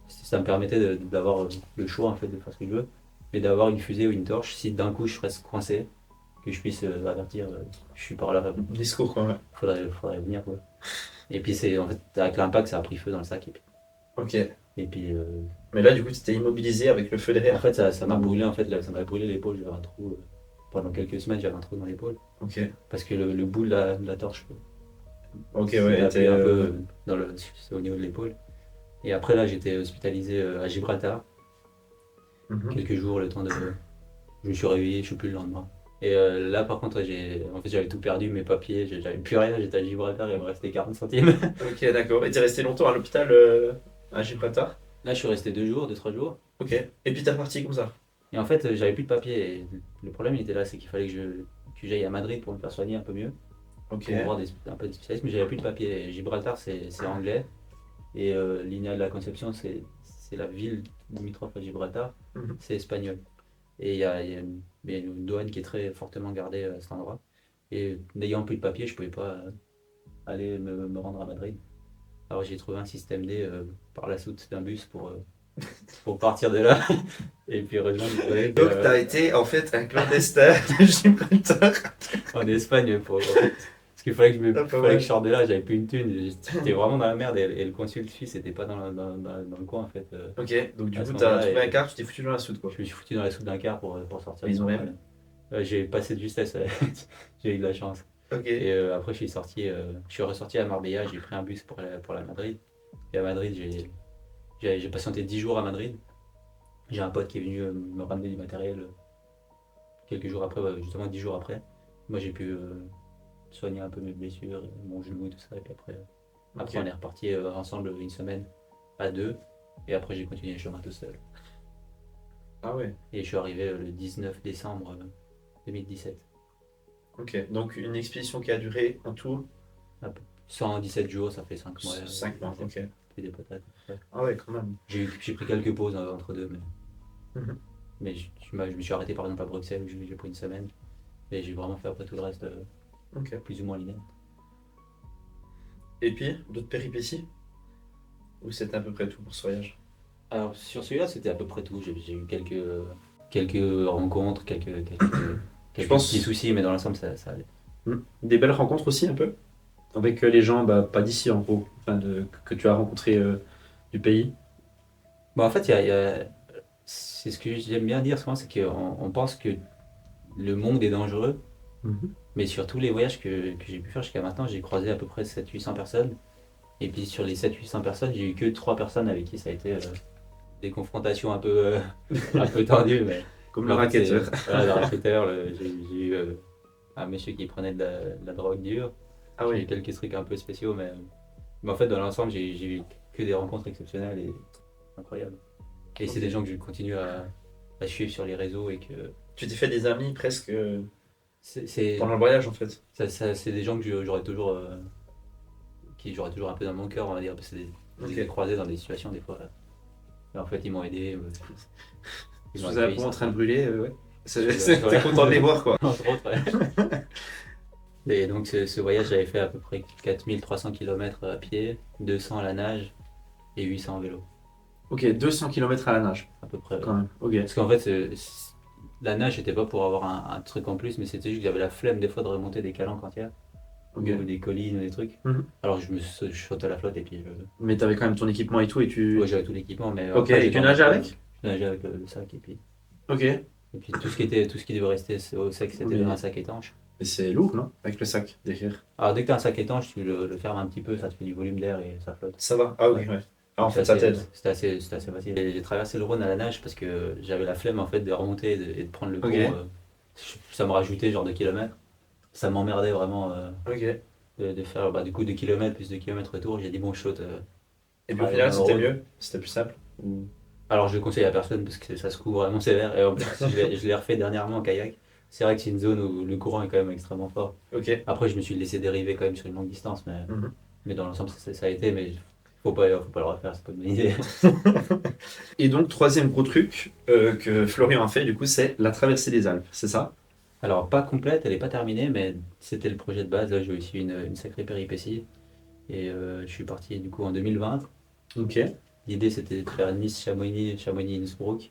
[SPEAKER 2] Ça me permettait d'avoir le choix en fait de faire ce que je veux, mais d'avoir une fusée ou une torche si d'un coup je reste coincé, que je puisse avertir, je suis par là,
[SPEAKER 1] Discours quoi, ouais.
[SPEAKER 2] faudrait venir quoi. Et puis c'est en fait avec l'impact ça a pris feu dans le sac
[SPEAKER 1] Ok.
[SPEAKER 2] et puis
[SPEAKER 1] Mais là, du coup, t'étais immobilisé avec le feu
[SPEAKER 2] en
[SPEAKER 1] derrière.
[SPEAKER 2] fait ça m'a
[SPEAKER 1] Ou-
[SPEAKER 2] brûlé en fait là, ça m'a brûlé l'épaule, j'avais un trou pendant quelques semaines j'avais un trou dans l'épaule
[SPEAKER 1] Ok.
[SPEAKER 2] parce que le bout de la torche
[SPEAKER 1] Ok,
[SPEAKER 2] s'est
[SPEAKER 1] ouais.
[SPEAKER 2] appuyé un peu au niveau de l'épaule. Et après là j'étais hospitalisé à Gibraltar
[SPEAKER 1] Mhm.
[SPEAKER 2] quelques jours le temps de. Je me suis réveillé, je suis plus le lendemain. Et là par contre en fait j'avais tout perdu, mes papiers, j'avais plus rien, j'étais à Gibraltar, il me restait 40 centimes.
[SPEAKER 1] Ok, d'accord. Et t'es resté longtemps à l'hôpital à Gibraltar?
[SPEAKER 2] Là je suis resté 2 jours, 3 jours.
[SPEAKER 1] Ok. Et puis t'es reparti comme ça.
[SPEAKER 2] Et en fait j'avais plus de papiers. Et le problème il était là, c'est qu'il fallait que j'aille à Madrid pour me faire soigner un peu mieux,
[SPEAKER 1] Ok.
[SPEAKER 2] pour voir un peu des spécialistes, mais j'avais plus de papiers. Et Gibraltar c'est anglais. Et l'INA de la Conception c'est la ville limitrophe à Gibraltar,
[SPEAKER 1] Mhm.
[SPEAKER 2] c'est espagnol. Et il y a une douane qui est très fortement gardée à cet endroit. Et n'ayant plus de papier, je ne pouvais pas aller me rendre à Madrid. Alors j'ai trouvé un système D par la soute d'un bus pour partir de là et puis rejoindre Madrid
[SPEAKER 1] Donc t'as été en fait un clandestin de Gibraltar.
[SPEAKER 2] en Espagne. Parce qu'il fallait que
[SPEAKER 1] Ah, pas
[SPEAKER 2] fallait que
[SPEAKER 1] mal.
[SPEAKER 2] je sorte de là, j'avais plus une thune, j'étais vraiment dans la merde et le consul suisse n'était pas dans le coin en fait
[SPEAKER 1] Ok, donc du
[SPEAKER 2] à
[SPEAKER 1] coup,
[SPEAKER 2] ce
[SPEAKER 1] t'as
[SPEAKER 2] moment-là
[SPEAKER 1] trouvé un
[SPEAKER 2] et
[SPEAKER 1] quart, tu t'es foutu dans la soude, quoi.
[SPEAKER 2] je me suis foutu dans la soupe d'un quart pour sortir du
[SPEAKER 1] Ils ont
[SPEAKER 2] contrôle.
[SPEAKER 1] même.
[SPEAKER 2] J'ai passé de justesse, j'ai eu de la chance. Et
[SPEAKER 1] Ok.
[SPEAKER 2] après, je suis ressorti à Marbella, j'ai pris un bus pour la Madrid. Et à Madrid, j'ai patienté 10 jours à Madrid. J'ai un pote qui est venu me ramener du matériel quelques jours après, justement 10 jours après. Moi, j'ai pu soigner un peu mes blessures, mon genou et tout ça. Et puis après on
[SPEAKER 1] Ok.
[SPEAKER 2] est reparti ensemble une semaine à deux. Et après, j'ai continué le chemin tout seul.
[SPEAKER 1] Ah ouais.
[SPEAKER 2] Et je suis arrivé le 19 décembre 2017.
[SPEAKER 1] Ok. Donc une expédition qui a duré en tout
[SPEAKER 2] Un peu. 117 jours, ça fait 5 mois.
[SPEAKER 1] 5 mois. Ok.
[SPEAKER 2] Fait des patates. Ouais.
[SPEAKER 1] Ah ouais, quand même.
[SPEAKER 2] J'ai pris quelques pauses entre deux,
[SPEAKER 1] Mhm.
[SPEAKER 2] mais je me suis arrêté par exemple à Bruxelles où j'ai pris une semaine. Et j'ai vraiment fait après tout le reste
[SPEAKER 1] Ok.
[SPEAKER 2] plus ou moins linéaire.
[SPEAKER 1] Et puis, d'autres péripéties? Ou c'était à peu près tout pour ce voyage?
[SPEAKER 2] Alors sur celui-là, c'était à peu près tout. J'ai eu quelques rencontres,
[SPEAKER 1] Je
[SPEAKER 2] quelques petits
[SPEAKER 1] pense
[SPEAKER 2] soucis, mais dans l'ensemble, ça allait.
[SPEAKER 1] des belles rencontres aussi, un peu? Avec les gens, bah, pas d'ici en gros, enfin, que tu as rencontrés du pays.
[SPEAKER 2] Bon, en fait, c'est ce que j'aime bien dire souvent, c'est qu'on pense que le monde est dangereux,
[SPEAKER 1] Mhm.
[SPEAKER 2] mais sur tous les voyages que j'ai pu faire jusqu'à maintenant, j'ai croisé à peu près 700-800 personnes. Et puis sur les 700-800 personnes, j'ai eu que 3 personnes avec qui ça a été des confrontations un peu tendues.
[SPEAKER 1] Comme
[SPEAKER 2] Mais
[SPEAKER 1] le
[SPEAKER 2] en fait,
[SPEAKER 1] racketteur.
[SPEAKER 2] c'est voilà, le racketteur, j'ai eu un monsieur qui prenait de la drogue dure.
[SPEAKER 1] Ah
[SPEAKER 2] J'ai eu
[SPEAKER 1] oui.
[SPEAKER 2] quelques trucs un peu spéciaux, mais en fait, dans l'ensemble, j'ai eu que des rencontres exceptionnelles et incroyables. Et c'est des
[SPEAKER 1] Ok.
[SPEAKER 2] gens que je continue à suivre sur les réseaux et que
[SPEAKER 1] Tu t'es fait des amis presque
[SPEAKER 2] c'est
[SPEAKER 1] pendant le voyage en fait.
[SPEAKER 2] c'est des gens que j'aurais toujours, qui j'aurais toujours un peu dans mon cœur, on va dire, parce que je les ai
[SPEAKER 1] Ok.
[SPEAKER 2] croisés dans des situations des fois. Et en fait, ils m'ont aidé, ils m'ont
[SPEAKER 1] Sous un
[SPEAKER 2] accueilli
[SPEAKER 1] pont en train de
[SPEAKER 2] sympa.
[SPEAKER 1] brûler, ouais. T'es
[SPEAKER 2] Voilà.
[SPEAKER 1] content de les voir quoi.
[SPEAKER 2] Entre autres, ouais. Et donc ce voyage, j'avais fait à peu près 4300 km à pied, 200 à la nage et 800 en vélo,
[SPEAKER 1] Ok, 200 kilomètres à la nage,
[SPEAKER 2] à peu près.
[SPEAKER 1] quand même. Ok.
[SPEAKER 2] Parce qu'en fait, la nage, c'était pas pour avoir un truc en plus, mais c'était juste que j'avais la flemme des fois de remonter des calanques entières,
[SPEAKER 1] Ok.
[SPEAKER 2] ou des collines, ou des trucs.
[SPEAKER 1] Mhm.
[SPEAKER 2] Alors je saute à la flotte et puis
[SPEAKER 1] Mais t'avais quand même ton équipement et tout et
[SPEAKER 2] ouais,
[SPEAKER 1] tu.
[SPEAKER 2] j'avais tout l'équipement, mais
[SPEAKER 1] Ok,
[SPEAKER 2] après
[SPEAKER 1] et
[SPEAKER 2] j'étais
[SPEAKER 1] tu
[SPEAKER 2] en mode
[SPEAKER 1] nageais avec?
[SPEAKER 2] je nageais avec le sac
[SPEAKER 1] Ok.
[SPEAKER 2] et puis tout ce qui devait rester au sec, c'était un
[SPEAKER 1] Mais
[SPEAKER 2] sac étanche.
[SPEAKER 1] mais c'est lourd, non? Avec le sac derrière.
[SPEAKER 2] Alors dès que tu as un sac étanche, tu le fermes un petit peu, ça te fait du volume d'air et ça flotte.
[SPEAKER 1] Ça va? Ah ok,
[SPEAKER 2] Ouais.
[SPEAKER 1] ouais. Ah, en
[SPEAKER 2] Donc
[SPEAKER 1] fait, ça t'aide.
[SPEAKER 2] c'était assez facile. Et j'ai traversé le Rhône à la nage parce que j'avais la flemme en fait de remonter et de prendre le pont.
[SPEAKER 1] Ok.
[SPEAKER 2] Ça me rajoutait genre 2 kilomètres. Ça m'emmerdait vraiment
[SPEAKER 1] Ok.
[SPEAKER 2] de faire du coup 2 kilomètres plus 2 kilomètres retour. J'ai dit bon je saute
[SPEAKER 1] Et puis au
[SPEAKER 2] traverser
[SPEAKER 1] final,
[SPEAKER 2] dans le
[SPEAKER 1] c'était
[SPEAKER 2] Rhône.
[SPEAKER 1] mieux? C'était plus simple?
[SPEAKER 2] Alors je le conseille à personne parce que ça se couvre vraiment sévère. Et en plus je l'ai refait dernièrement en kayak. C'est vrai que c'est une zone où le courant est quand même extrêmement fort.
[SPEAKER 1] Ok.
[SPEAKER 2] Après je me suis laissé dériver quand même sur une longue distance.
[SPEAKER 1] Mhm.
[SPEAKER 2] Mais dans l'ensemble ça a été. Mais faut pas le refaire, c'est pas une bonne idée.
[SPEAKER 1] Et donc, troisième gros truc que Florian a fait, du coup, c'est la traversée des Alpes, c'est ça?
[SPEAKER 2] Alors, pas complète, elle n'est pas terminée, mais c'était le projet de base. Là, j'ai aussi une sacrée péripétie. Et je suis parti du coup en 2020.
[SPEAKER 1] Ok.
[SPEAKER 2] L'idée, c'était de faire Nice, Chamonix, Chamonix, Innsbruck,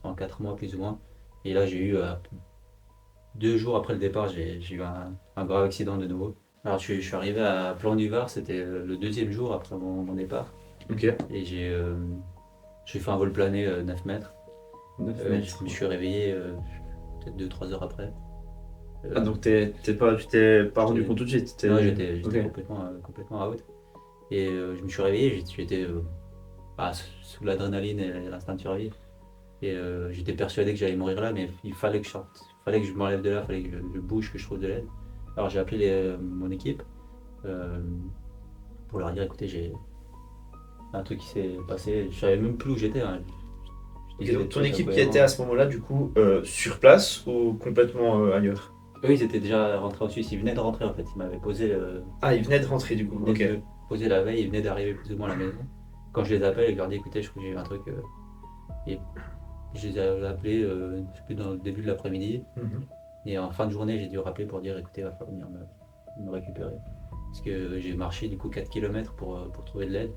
[SPEAKER 2] en 4 mois plus ou moins. Et là, j'ai eu 2 jours après le départ, j'ai eu un grave accident de nouveau. Alors, je suis arrivé à Plan du Var, c'était le deuxième jour après mon départ.
[SPEAKER 1] Ok.
[SPEAKER 2] Et j'ai fait un vol plané 9 mètres.
[SPEAKER 1] 9
[SPEAKER 2] Je
[SPEAKER 1] mètres.
[SPEAKER 2] me suis réveillé peut-être 2-3 heures après.
[SPEAKER 1] Ah,
[SPEAKER 2] Euh,
[SPEAKER 1] donc tu t'es pas rendu compte tout de suite.
[SPEAKER 2] Non,
[SPEAKER 1] Ok.
[SPEAKER 2] j'étais complètement out. Et je me suis réveillé, j'étais sous l'adrénaline et l'instinct de survie. Et j'étais persuadé que j'allais mourir là, mais il fallait que je sorte. Il fallait que je m'enlève de là, il fallait que je bouge, que je trouve de l'aide. Alors j'ai appelé mon équipe euh, pour leur dire écoutez, j'ai un truc qui s'est passé. Je savais même plus où j'étais, hein. Je
[SPEAKER 1] Ok,
[SPEAKER 2] disais
[SPEAKER 1] donc
[SPEAKER 2] des
[SPEAKER 1] ton
[SPEAKER 2] trucs
[SPEAKER 1] équipe qui était à
[SPEAKER 2] incohérents.
[SPEAKER 1] ce moment-là, du coup, sur place ou complètement ailleurs?
[SPEAKER 2] Eux, ils étaient déjà rentrés en Suisse, ils venaient de rentrer en fait. Ils m'avaient posé
[SPEAKER 1] Ah, ils venaient de rentrer, du
[SPEAKER 2] Ils
[SPEAKER 1] coup.
[SPEAKER 2] venaient
[SPEAKER 1] Ok.
[SPEAKER 2] de me poser la veille, ils venaient d'arriver plus ou moins à la maison. Quand je les appelle, je leur dis écoutez, je crois que j'ai eu un truc. Et je les ai appelés, je sais plus, dans le début de l'après-midi.
[SPEAKER 1] Mhm.
[SPEAKER 2] Et en fin de journée, j'ai dû rappeler pour dire écoutez, il va falloir venir me récupérer. Parce que j'ai marché du coup 4 kilomètres pour trouver de l'aide.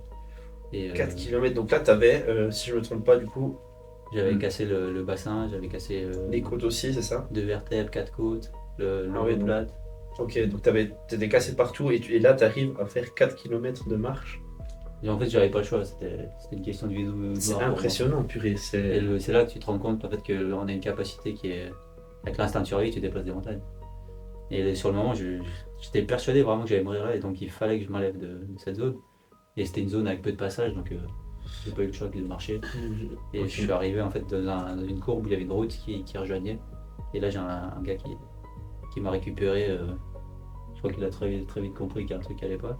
[SPEAKER 2] Et
[SPEAKER 1] 4 km, donc là, t'avais, si je me trompe pas, du coup,
[SPEAKER 2] j'avais cassé le bassin, j'avais cassé
[SPEAKER 1] les côtes aussi, c'est ça?
[SPEAKER 2] 2 vertèbres, 4 côtes,
[SPEAKER 1] Ah ouais, donc
[SPEAKER 2] l'omoplate.
[SPEAKER 1] Ok, donc t'étais cassé partout et là, t'arrives à faire 4 kilomètres de marche.
[SPEAKER 2] Et en fait, j'avais pas le choix, c'était une question de vie ou de
[SPEAKER 1] C'est
[SPEAKER 2] mort pour moi.
[SPEAKER 1] impressionnant, purée.
[SPEAKER 2] Et c'est là que tu te rends compte en fait qu'on a une capacité qui est. Avec l'instinct de survie, tu déplaces des montagnes. Et sur le moment, j'étais persuadé vraiment que j'allais mourir là, et donc il fallait que je m'enlève de cette zone. Et c'était une zone avec peu de passage, donc j'ai pas eu le choix que de marcher. Et
[SPEAKER 1] Ok.
[SPEAKER 2] je suis arrivé en fait dans une courbe où il y avait une route qui rejoignait. Et là, j'ai un gars qui m'a récupéré. Je crois qu'il a très vite compris qu'il y a un truc qui allait pas.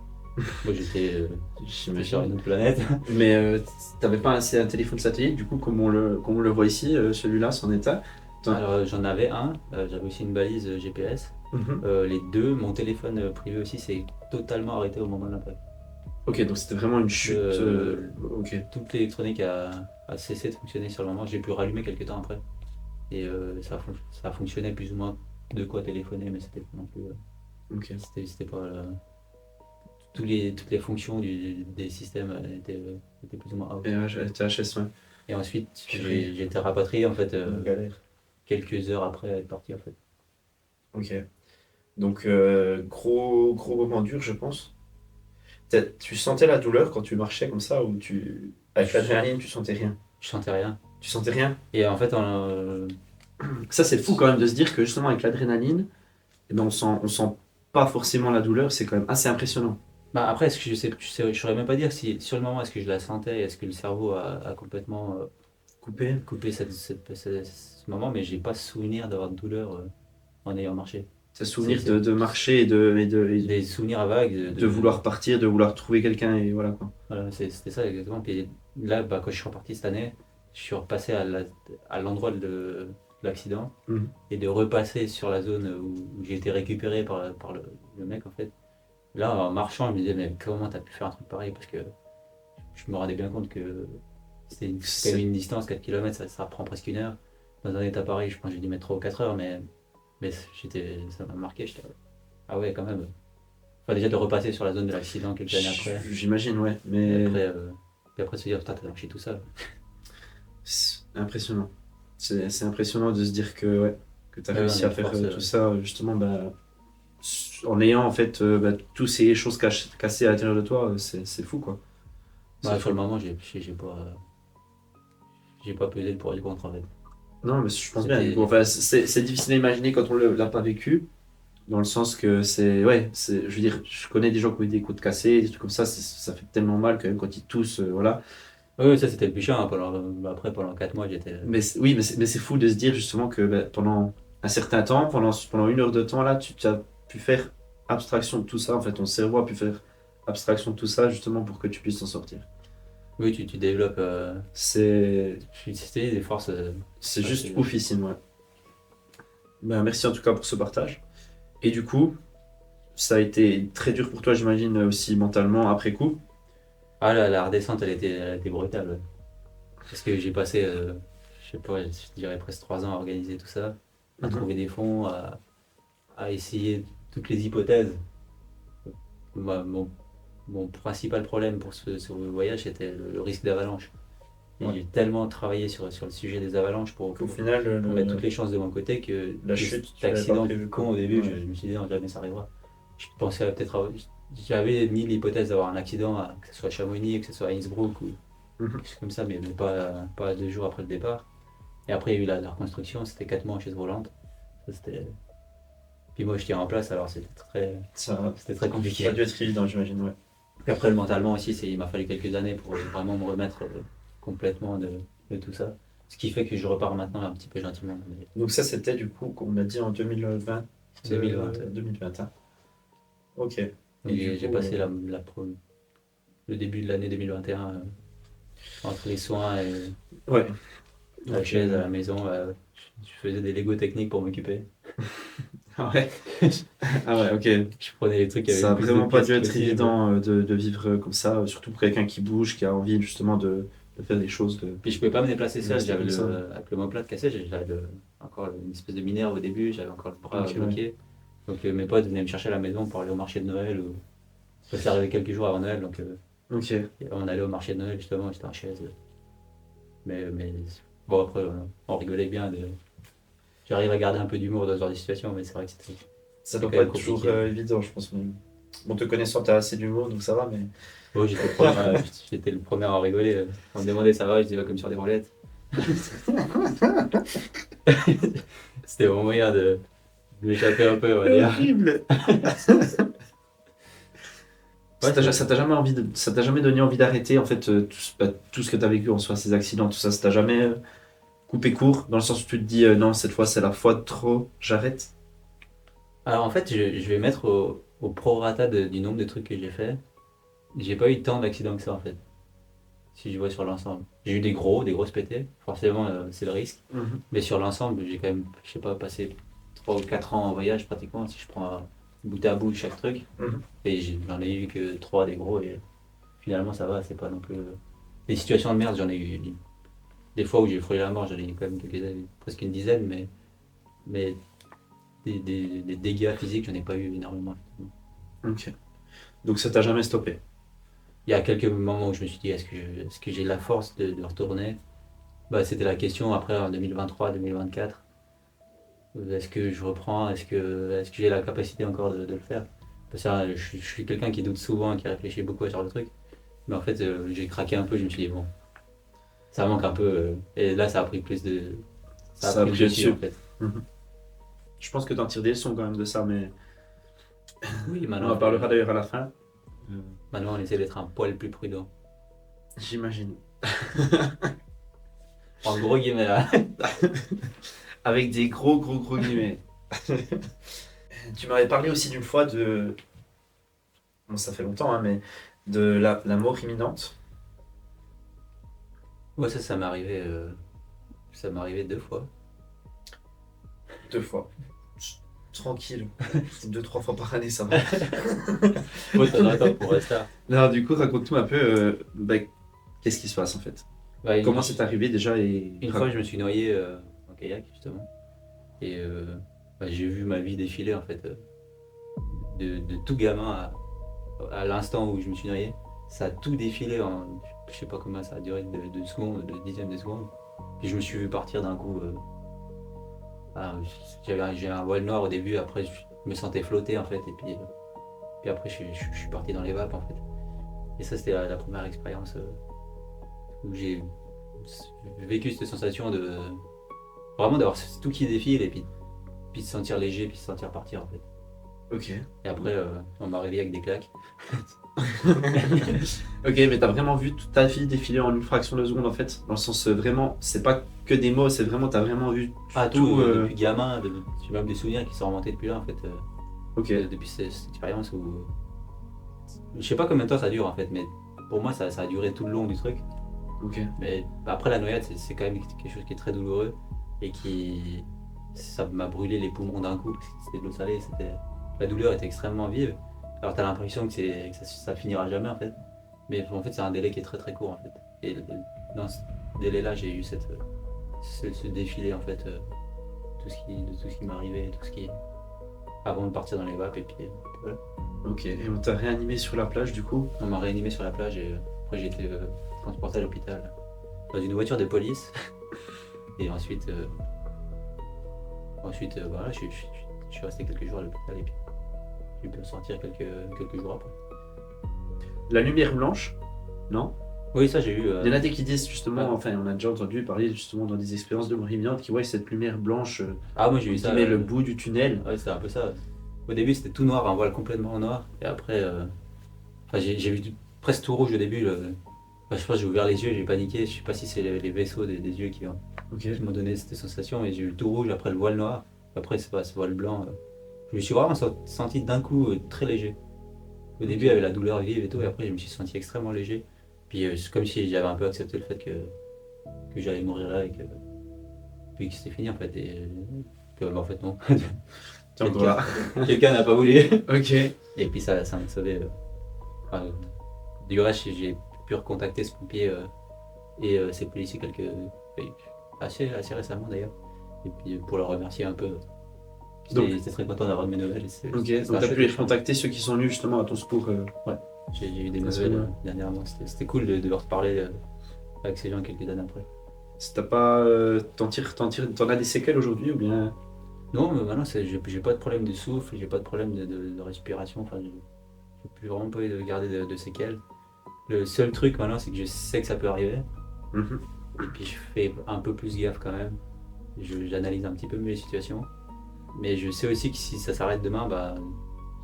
[SPEAKER 2] Moi, j'étais sur une
[SPEAKER 1] J'imagine.
[SPEAKER 2] autre planète.
[SPEAKER 1] Mais t'avais pas un téléphone satellite, du coup, comme on le voit ici, celui-là, son état.
[SPEAKER 2] Alors, j'en avais un, j'avais aussi une balise GPS.
[SPEAKER 1] Mhm.
[SPEAKER 2] Les deux, mon téléphone privé aussi s'est totalement arrêté au moment de l'impact.
[SPEAKER 1] Ok, donc c'était vraiment une chute. Ok.
[SPEAKER 2] Toute l'électronique a cessé de fonctionner sur le moment. J'ai pu rallumer quelques temps après. Et ça fonctionnait plus ou moins de quoi téléphoner, mais c'était pas non plus.
[SPEAKER 1] Ok.
[SPEAKER 2] C'était pas. Toutes les fonctions des systèmes étaient plus ou moins out.
[SPEAKER 1] Et ouais, j'avais THS, ouais.
[SPEAKER 2] Et ensuite,
[SPEAKER 1] Purée.
[SPEAKER 2] j'ai été rapatrié en fait
[SPEAKER 1] Galère.
[SPEAKER 2] quelques heures après être parti en fait.
[SPEAKER 1] Ok. Donc, gros moment dur, je pense. Tu sentais la douleur quand tu marchais comme ça ou avec l'adrénaline, tu sentais rien?
[SPEAKER 2] Je sentais rien.
[SPEAKER 1] Tu sentais rien?
[SPEAKER 2] Et en fait,
[SPEAKER 1] Ça, c'est fou quand même de se dire que justement, avec l'adrénaline, eh ben, on sent pas forcément la douleur, c'est quand même assez impressionnant.
[SPEAKER 2] bah après, est-ce que je saurais même pas dire si sur le moment est-ce que je la sentais, est-ce que le cerveau a complètement
[SPEAKER 1] Coupé.
[SPEAKER 2] coupé ce moment, mais j'ai pas souvenir d'avoir de douleur en ayant marché.
[SPEAKER 1] Ce
[SPEAKER 2] C'est
[SPEAKER 1] souvenir de marcher et
[SPEAKER 2] des souvenirs à vagues
[SPEAKER 1] de vouloir partir, de vouloir trouver quelqu'un et voilà quoi.
[SPEAKER 2] voilà, c'était ça exactement. Puis là, bah, quand je suis reparti cette année, je suis repassé à l'endroit de l'accident
[SPEAKER 1] Mhm.
[SPEAKER 2] et de repasser sur la zone où j'ai été récupéré par le mec en fait. Là, en marchant, je me disais, mais comment t'as pu faire un truc pareil? Parce que je me rendais bien compte que c'est quand même
[SPEAKER 1] C'est
[SPEAKER 2] une distance, 4 km, ça prend presque une heure. Dans un état pareil, je pense que j'ai dû mettre 3 ou 4 heures, mais ça m'a marqué. Ah ouais, quand même. Enfin, déjà de repasser sur la zone de l'accident quelques années après,
[SPEAKER 1] J'imagine, ouais,
[SPEAKER 2] et
[SPEAKER 1] mais
[SPEAKER 2] après se dire, putain, t'as marché tout ça.
[SPEAKER 1] c'est impressionnant. C'est impressionnant de se dire que, ouais, que tu as
[SPEAKER 2] Ouais, on
[SPEAKER 1] réussi
[SPEAKER 2] a
[SPEAKER 1] à
[SPEAKER 2] une
[SPEAKER 1] faire
[SPEAKER 2] force.
[SPEAKER 1] tout ça justement bah, en ayant en fait toutes ces choses cassées à l'intérieur de toi, c'est fou quoi. C'est
[SPEAKER 2] Bah, sur le
[SPEAKER 1] fou.
[SPEAKER 2] moment, j'ai pas pesé le pour et le contre en fait.
[SPEAKER 1] Non, mais je pense bien, du coup.
[SPEAKER 2] C'était.
[SPEAKER 1] Enfin, c'est difficile à imaginer quand on l'a pas vécu, dans le sens que c'est. Ouais, je veux dire, je connais des gens qui ont eu des côtes cassées, des trucs comme ça, ça fait tellement mal quand même quand ils toussent, voilà.
[SPEAKER 2] Oui, ça c'était le plus chiant, hein, après, pendant 4 mois, j'étais.
[SPEAKER 1] Mais oui, mais c'est fou de se dire justement que bah, pendant un certain temps, pendant 1 heure de temps, là, tu as pu faire abstraction de tout ça. En fait, ton cerveau a pu faire abstraction de tout ça justement pour que tu puisses t'en sortir.
[SPEAKER 2] Oui, tu développes.
[SPEAKER 1] C'est
[SPEAKER 2] C'était des forces.
[SPEAKER 1] c'est juste
[SPEAKER 2] Assez.
[SPEAKER 1] oufissime, ouais. Ben, merci en tout cas pour ce partage. Et du coup, ça a été très dur pour toi, j'imagine, aussi mentalement après coup.
[SPEAKER 2] Ah, la redescente, elle était brutale. Ouais. Parce que j'ai passé, je sais pas, je dirais presque 3 ans à organiser tout ça, à
[SPEAKER 1] Mhm.
[SPEAKER 2] trouver des fonds, à essayer toutes les hypothèses. Moi, mon principal problème pour ce voyage, c'était le risque d'avalanche. Et
[SPEAKER 1] Ouais.
[SPEAKER 2] j'ai tellement travaillé sur le sujet des avalanches
[SPEAKER 1] Au final,
[SPEAKER 2] pour mettre toutes les chances de mon côté
[SPEAKER 1] la
[SPEAKER 2] que cet
[SPEAKER 1] chute, tu l'avais pas
[SPEAKER 2] accident
[SPEAKER 1] prévu quoi.
[SPEAKER 2] con au début,
[SPEAKER 1] Ouais.
[SPEAKER 2] je me suis dit non, jamais ça arrivera. Je pensais j'avais mis l'hypothèse d'avoir un accident, que ce soit à Chamonix, que ce soit à Innsbruck ou
[SPEAKER 1] Mhm.
[SPEAKER 2] quelque chose comme ça, mais pas 2 jours après le départ. Et après, il y a eu la reconstruction, c'était 4 mois en chaise volante. Ça, Puis moi, je tiens en place, alors
[SPEAKER 1] Ça
[SPEAKER 2] c'était très
[SPEAKER 1] ça a
[SPEAKER 2] compliqué.
[SPEAKER 1] dû être évident, j'imagine, ouais.
[SPEAKER 2] Puis après, mentalement aussi, il m'a fallu quelques années pour vraiment me remettre complètement de tout ça. Ce qui fait que je repars maintenant un petit peu gentiment.
[SPEAKER 1] Donc ça, c'était du coup, comme on a dit, en 2020,
[SPEAKER 2] 2020.
[SPEAKER 1] 2020, hein. Ok. Et du
[SPEAKER 2] Et j'ai
[SPEAKER 1] coup,
[SPEAKER 2] passé le début de l'année 2021 entre les soins et
[SPEAKER 1] ouais.
[SPEAKER 2] la
[SPEAKER 1] Donc,
[SPEAKER 2] chaise à la maison. Je faisais des Lego techniques pour m'occuper.
[SPEAKER 1] ah ouais. Ah ouais, ok.
[SPEAKER 2] Je prenais les trucs qui avaient
[SPEAKER 1] Ça a
[SPEAKER 2] le plus de
[SPEAKER 1] vraiment pas
[SPEAKER 2] pièces
[SPEAKER 1] dû être
[SPEAKER 2] possible.
[SPEAKER 1] évident de vivre comme ça, surtout pour quelqu'un qui bouge, qui a envie justement de faire des choses,
[SPEAKER 2] Puis je pouvais pas me déplacer
[SPEAKER 1] de
[SPEAKER 2] seul.
[SPEAKER 1] rester comme ça.
[SPEAKER 2] Avec le mot-plat cassé, j'avais encore une espèce de minerve au début. J'avais encore le bras
[SPEAKER 1] Ok, ouais.
[SPEAKER 2] bloqué. Donc mes potes venaient me chercher à la maison pour aller au marché de Noël. Ça s'est arrivé quelques jours avant Noël. Donc
[SPEAKER 1] Ok.
[SPEAKER 2] on allait au marché de Noël justement. J'étais en chaise. Mais bon, après, on rigolait bien. J'arrive à garder un peu d'humour dans ce genre de situation. Mais c'est vrai que c'était.
[SPEAKER 1] Ça
[SPEAKER 2] c'est
[SPEAKER 1] doit
[SPEAKER 2] quand
[SPEAKER 1] pas
[SPEAKER 2] même
[SPEAKER 1] être toujours
[SPEAKER 2] compliqué.
[SPEAKER 1] évident, je pense. Mais... Bon, te connaissant, t'as assez d'humour, donc ça va, mais...
[SPEAKER 2] Bon, j'étais le premier à en rigoler. On me demandait ça va, je disais ouais, comme sur des roulettes. C'était mon moyen de m'échapper un peu, on va
[SPEAKER 1] C'est
[SPEAKER 2] dire.
[SPEAKER 1] horrible.
[SPEAKER 2] Ouais, c'est
[SPEAKER 1] Ça t'a jamais ça t'a jamais donné envie d'arrêter, en fait, tout ce que t'as vécu en soi, ces accidents, tout ça, ça t'a jamais coupé court, dans le sens où tu te dis, non, cette fois, c'est la fois de trop, j'arrête.
[SPEAKER 2] Alors en fait, je vais mettre au prorata du nombre de trucs que j'ai fait. J'ai pas eu tant d'accidents que ça en fait, si je vois sur l'ensemble. J'ai eu des grosses pétées, forcément c'est le risque.
[SPEAKER 1] Mhm.
[SPEAKER 2] Mais sur l'ensemble, j'ai quand même, je sais pas, passé 3 ou 4 ans en voyage pratiquement, si je prends bout à bout chaque truc.
[SPEAKER 1] Mhm.
[SPEAKER 2] Et j'en ai eu que 3 des gros et finalement ça va, c'est pas non plus. Les situations de merde, j'en ai eu des fois où j'ai frôlé la mort, j'en ai eu quand même presque une dizaine, mais des dégâts physiques, j'en ai pas eu énormément.
[SPEAKER 1] Ok. Donc ça t'a jamais stoppé.
[SPEAKER 2] Il y a quelques moments où je me suis dit, est-ce que j'ai la force de retourner? Bah, c'était la question après en 2023-2024. Est-ce que je reprends? Est-ce que j'ai la capacité encore de le faire? Parce que je suis quelqu'un qui doute souvent, qui réfléchit beaucoup à ce genre de truc. Mais en fait, j'ai craqué un peu, je me suis dit, bon, ça manque un peu. Et là, ça a pris plus de. Ça a
[SPEAKER 1] Ça a
[SPEAKER 2] pris le
[SPEAKER 1] pris le
[SPEAKER 2] dessus en
[SPEAKER 1] dessus.
[SPEAKER 2] fait.
[SPEAKER 1] Mhm. Je pense que t'en tires des leçons quand même de ça, mais
[SPEAKER 2] Oui,
[SPEAKER 1] on en parlera d'ailleurs à la fin. Euh,
[SPEAKER 2] maintenant on essaie d'être un poil plus prudent.
[SPEAKER 1] J'imagine.
[SPEAKER 2] En gros guillemets là.
[SPEAKER 1] Avec des gros guillemets. Tu m'avais parlé aussi d'une fois de... Bon, ça fait longtemps, hein, mais de la mort imminente.
[SPEAKER 2] Ouais, ça m'est arrivé. Ça m'est arrivé 2 fois.
[SPEAKER 1] 2 fois. Tranquille. 2, 3 fois par année, ça va.
[SPEAKER 2] Ouais, ça doit attendre pour ça.
[SPEAKER 1] Non, du coup, raconte-nous un peu bah, qu'est-ce qui se passe en fait.
[SPEAKER 2] Bah,
[SPEAKER 1] Comment c'est arrivé déjà et...
[SPEAKER 2] une fois, je me suis noyé en kayak, justement. Et bah, j'ai vu ma vie défiler, en fait. De tout gamin à l'instant où je me suis noyé. Ça a tout défilé en. Je sais pas comment ça a duré, de secondes, de dizaines de secondes. Puis je me suis vu partir d'un coup. Ah, j'ai un voile noir au début, après, je me sentais flotter, en fait. Et puis après, je suis parti dans les vapes, en fait. Et ça, c'était la première expérience où j'ai vécu cette sensation de. Vraiment d'avoir tout qui défile et puis de se sentir léger, puis de se sentir partir en fait.
[SPEAKER 1] Ok.
[SPEAKER 2] Et après, on m'a réveillé avec des claques.
[SPEAKER 1] Ok, mais t'as vraiment vu toute ta vie défiler en une fraction de seconde en fait. Dans le sens vraiment, c'est pas que des mots, c'est vraiment, t'as vraiment vu
[SPEAKER 2] Ah,
[SPEAKER 1] tout.
[SPEAKER 2] depuis gamin, j'ai même des souvenirs qui sont remontés depuis là en fait.
[SPEAKER 1] Ok.
[SPEAKER 2] Depuis cette expérience où. Je sais pas combien de temps ça dure en fait, mais pour moi, ça a duré tout le long du truc.
[SPEAKER 1] Ok.
[SPEAKER 2] Mais après, la noyade, c'est quand même quelque chose qui est très douloureux et qui. Ça m'a brûlé les poumons d'un coup parce que c'était de l'eau salée, la douleur était extrêmement vive. Alors, t'as l'impression que ça finira jamais en fait. Mais en fait, c'est un délai qui est très très court en fait. Et dans ce délai-là, j'ai eu ce défilé en fait, de tout ce qui m'arrivait, tout ce qui. Avant de partir dans les vapes, et puis voilà.
[SPEAKER 1] Ok. Et on t'a réanimé sur la plage du coup.
[SPEAKER 2] On m'a réanimé sur la plage et après j'ai été transporté à l'hôpital dans une voiture de police. Et ensuite voilà, je suis resté quelques jours à l'hôpital et puis j'ai pu me sortir quelques jours après.
[SPEAKER 1] La lumière blanche, non?
[SPEAKER 2] Oui, ça j'ai eu.
[SPEAKER 1] Il y en a des qui disent justement,
[SPEAKER 2] Ouais.
[SPEAKER 1] enfin, on a déjà entendu parler justement dans des expériences de mort imminente qui voient cette lumière blanche,
[SPEAKER 2] Ah, moi j'ai eu
[SPEAKER 1] qui
[SPEAKER 2] ça.
[SPEAKER 1] met le bout du tunnel.
[SPEAKER 2] Ouais, c'était un peu ça. Au début c'était tout noir, un voile complètement noir. Et après, enfin, j'ai vu presque tout rouge au début. Enfin, je pense que j'ai ouvert les yeux, j'ai paniqué. Je sais pas si c'est les vaisseaux des yeux
[SPEAKER 1] Ok.
[SPEAKER 2] qui m'ont donné cette sensation, mais j'ai eu tout rouge après le voile noir. Après, c'est pas ce voile blanc. Je me suis vraiment senti d'un coup très léger. Au début, il y avait la douleur vive et tout, et après, je me suis senti extrêmement léger. Puis c'est comme si j'avais un peu accepté le fait que j'allais mourir là et puis que c'était fini en fait. Et que, bah, en fait, non.
[SPEAKER 1] Tiens, encore là.
[SPEAKER 2] Quelqu'un n'a pas voulu.
[SPEAKER 1] Ok.
[SPEAKER 2] Et puis ça m'a sauvé. Enfin, du reste, j'ai pu recontacter ce pompier et ces policiers assez récemment d'ailleurs. Et puis pour le remercier un peu.
[SPEAKER 1] Donc-
[SPEAKER 2] J'étais très content d'avoir de mes nouvelles.
[SPEAKER 1] Ok.
[SPEAKER 2] C'est
[SPEAKER 1] Donc
[SPEAKER 2] un
[SPEAKER 1] t'as
[SPEAKER 2] chouette
[SPEAKER 1] pu les
[SPEAKER 2] échange.
[SPEAKER 1] contacter ceux qui sont venus justement à ton secours.
[SPEAKER 2] Ouais, j'ai eu des
[SPEAKER 1] À ce
[SPEAKER 2] nouvelles
[SPEAKER 1] moment-là.
[SPEAKER 2] dernièrement. C'était cool de leur parler avec ces gens quelques années après.
[SPEAKER 1] Si t'as pas, t'en as des séquelles aujourd'hui ou bien?
[SPEAKER 2] Non, mais maintenant, j'ai pas de problème de souffle, j'ai pas de problème de respiration. Enfin, j'ai plus vraiment pas de garder de séquelles. Le seul truc maintenant, c'est que je sais que ça peut arriver.
[SPEAKER 1] Mhm.
[SPEAKER 2] Et puis je fais un peu plus gaffe quand même. J'analyse un petit peu mieux les situations. Mais je sais aussi que si ça s'arrête demain, bah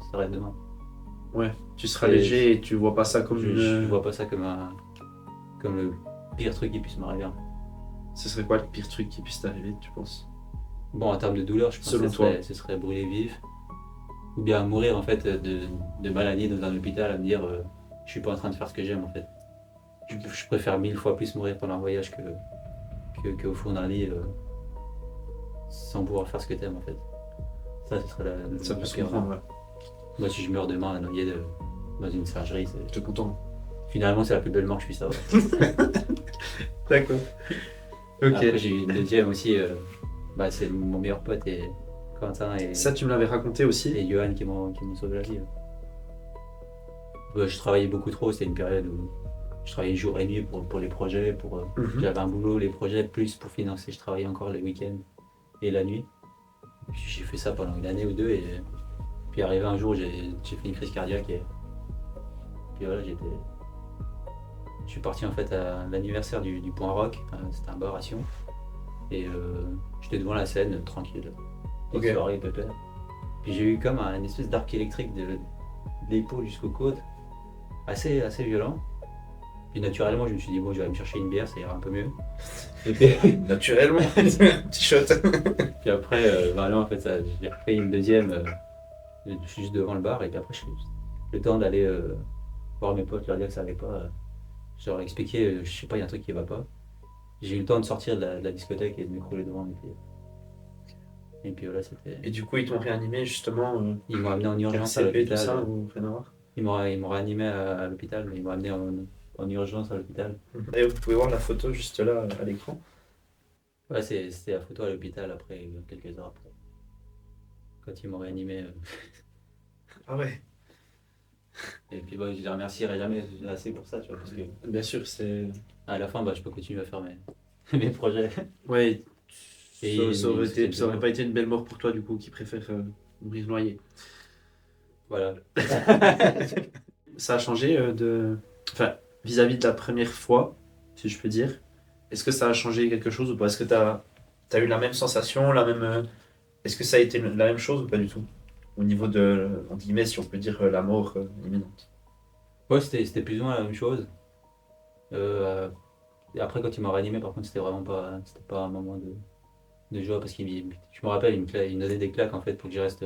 [SPEAKER 2] ça s'arrête demain.
[SPEAKER 1] Ouais, tu seras
[SPEAKER 2] C'est-
[SPEAKER 1] léger et tu vois pas ça comme
[SPEAKER 2] je
[SPEAKER 1] une.
[SPEAKER 2] vois pas ça comme le pire truc qui puisse m'arriver.
[SPEAKER 1] Ce serait quoi le pire truc qui puisse t'arriver, tu penses?
[SPEAKER 2] Bon, en termes de douleur, je pense que
[SPEAKER 1] Selon toi.
[SPEAKER 2] ce serait brûler vif. Ou bien mourir en fait de maladie dans un hôpital à me dire je suis pas en train de faire ce que j'aime en fait. Je préfère 1000 fois plus mourir pendant un voyage qu'au fond d'un lit sans pouvoir faire ce que t'aimes en fait. Ça, ce serait
[SPEAKER 1] Ça
[SPEAKER 2] la
[SPEAKER 1] peut se
[SPEAKER 2] pire.
[SPEAKER 1] comprendre, ouais.
[SPEAKER 2] Moi, si je meurs demain noyé dans une singerie,
[SPEAKER 1] Je te content.
[SPEAKER 2] finalement, c'est la plus belle mort que je puisse avoir.
[SPEAKER 1] D'accord. Ok.
[SPEAKER 2] Après, j'ai eu une deuxième aussi. C'est mon meilleur pote et Quentin
[SPEAKER 1] Ça, tu me l'avais raconté aussi.
[SPEAKER 2] et Johan qui m'ont sauvé la vie. Je travaillais beaucoup trop. C'était une période où je travaillais jour et nuit pour les projets.
[SPEAKER 1] Mhm.
[SPEAKER 2] J'avais un boulot, les projets, plus pour financer. Je travaillais encore les week-ends et la nuit. Puis j'ai fait ça pendant une année ou deux. Et puis arrivé un jour, j'ai fait une crise cardiaque. Et puis voilà, je suis parti en fait à l'anniversaire du Point Rock. C'était un bar à Sion. Et j'étais devant la scène, tranquille. Une
[SPEAKER 1] Ok.
[SPEAKER 2] soirée pépère. Puis j'ai eu comme une espèce d'arc électrique de l'épaule jusqu'aux côtes, assez violent. Puis naturellement, je me suis dit, bon, je vais aller me chercher une bière, ça ira un peu mieux. Et puis,
[SPEAKER 1] Naturellement. Petit shot.
[SPEAKER 2] puis après, là, en fait, j'ai refait une deuxième juste devant le bar. Et puis après, j'ai eu le temps d'aller voir mes potes, leur dire que ça allait pas. Je leur ai expliqué, je sais pas, il y a un truc qui va pas. J'ai eu le temps de sortir de la discothèque et de m'écrouler devant. Et puis voilà, c'était.
[SPEAKER 1] Et du coup, ils t'ont réanimé justement,
[SPEAKER 2] Ils m'ont amené en urgence à
[SPEAKER 1] RCP, tout ça,
[SPEAKER 2] l'hôpital.
[SPEAKER 1] ou rien à voir?
[SPEAKER 2] Ils m'ont réanimé à l'hôpital, mais ils m'ont amené en urgence à l'hôpital.
[SPEAKER 1] Et vous pouvez voir la photo juste là à l'écran.
[SPEAKER 2] Ouais, c'était la photo à l'hôpital après, quelques heures après. Quand ils m'ont réanimé.
[SPEAKER 1] Ah ouais.
[SPEAKER 2] Et puis je les remercierai jamais assez pour ça, tu vois, parce que
[SPEAKER 1] Bien sûr, c'est.
[SPEAKER 2] à la fin, je peux continuer à faire mes projets.
[SPEAKER 1] Ouais,
[SPEAKER 2] Et
[SPEAKER 1] ça aurait
[SPEAKER 2] c'était
[SPEAKER 1] été,
[SPEAKER 2] une
[SPEAKER 1] ça aurait
[SPEAKER 2] seconde.
[SPEAKER 1] pas été une belle mort pour toi, du coup, qui préfère mourir noyé.
[SPEAKER 2] Voilà.
[SPEAKER 1] Ça a changé Enfin, vis-à-vis de la première fois, si je peux dire. Est-ce que ça a changé quelque chose ou pas? Est-ce que t'as eu la même sensation, la même. Est-ce que ça a été la même chose ou pas du tout? Au niveau de, entre guillemets, si on peut dire la mort imminente.
[SPEAKER 2] Ouais, c'était plus ou moins la même chose. Euh, et après, quand ils m'ont réanimé, par contre, c'était pas un moment de joie parce je me rappelle, il me donnait des claques en fait pour que je reste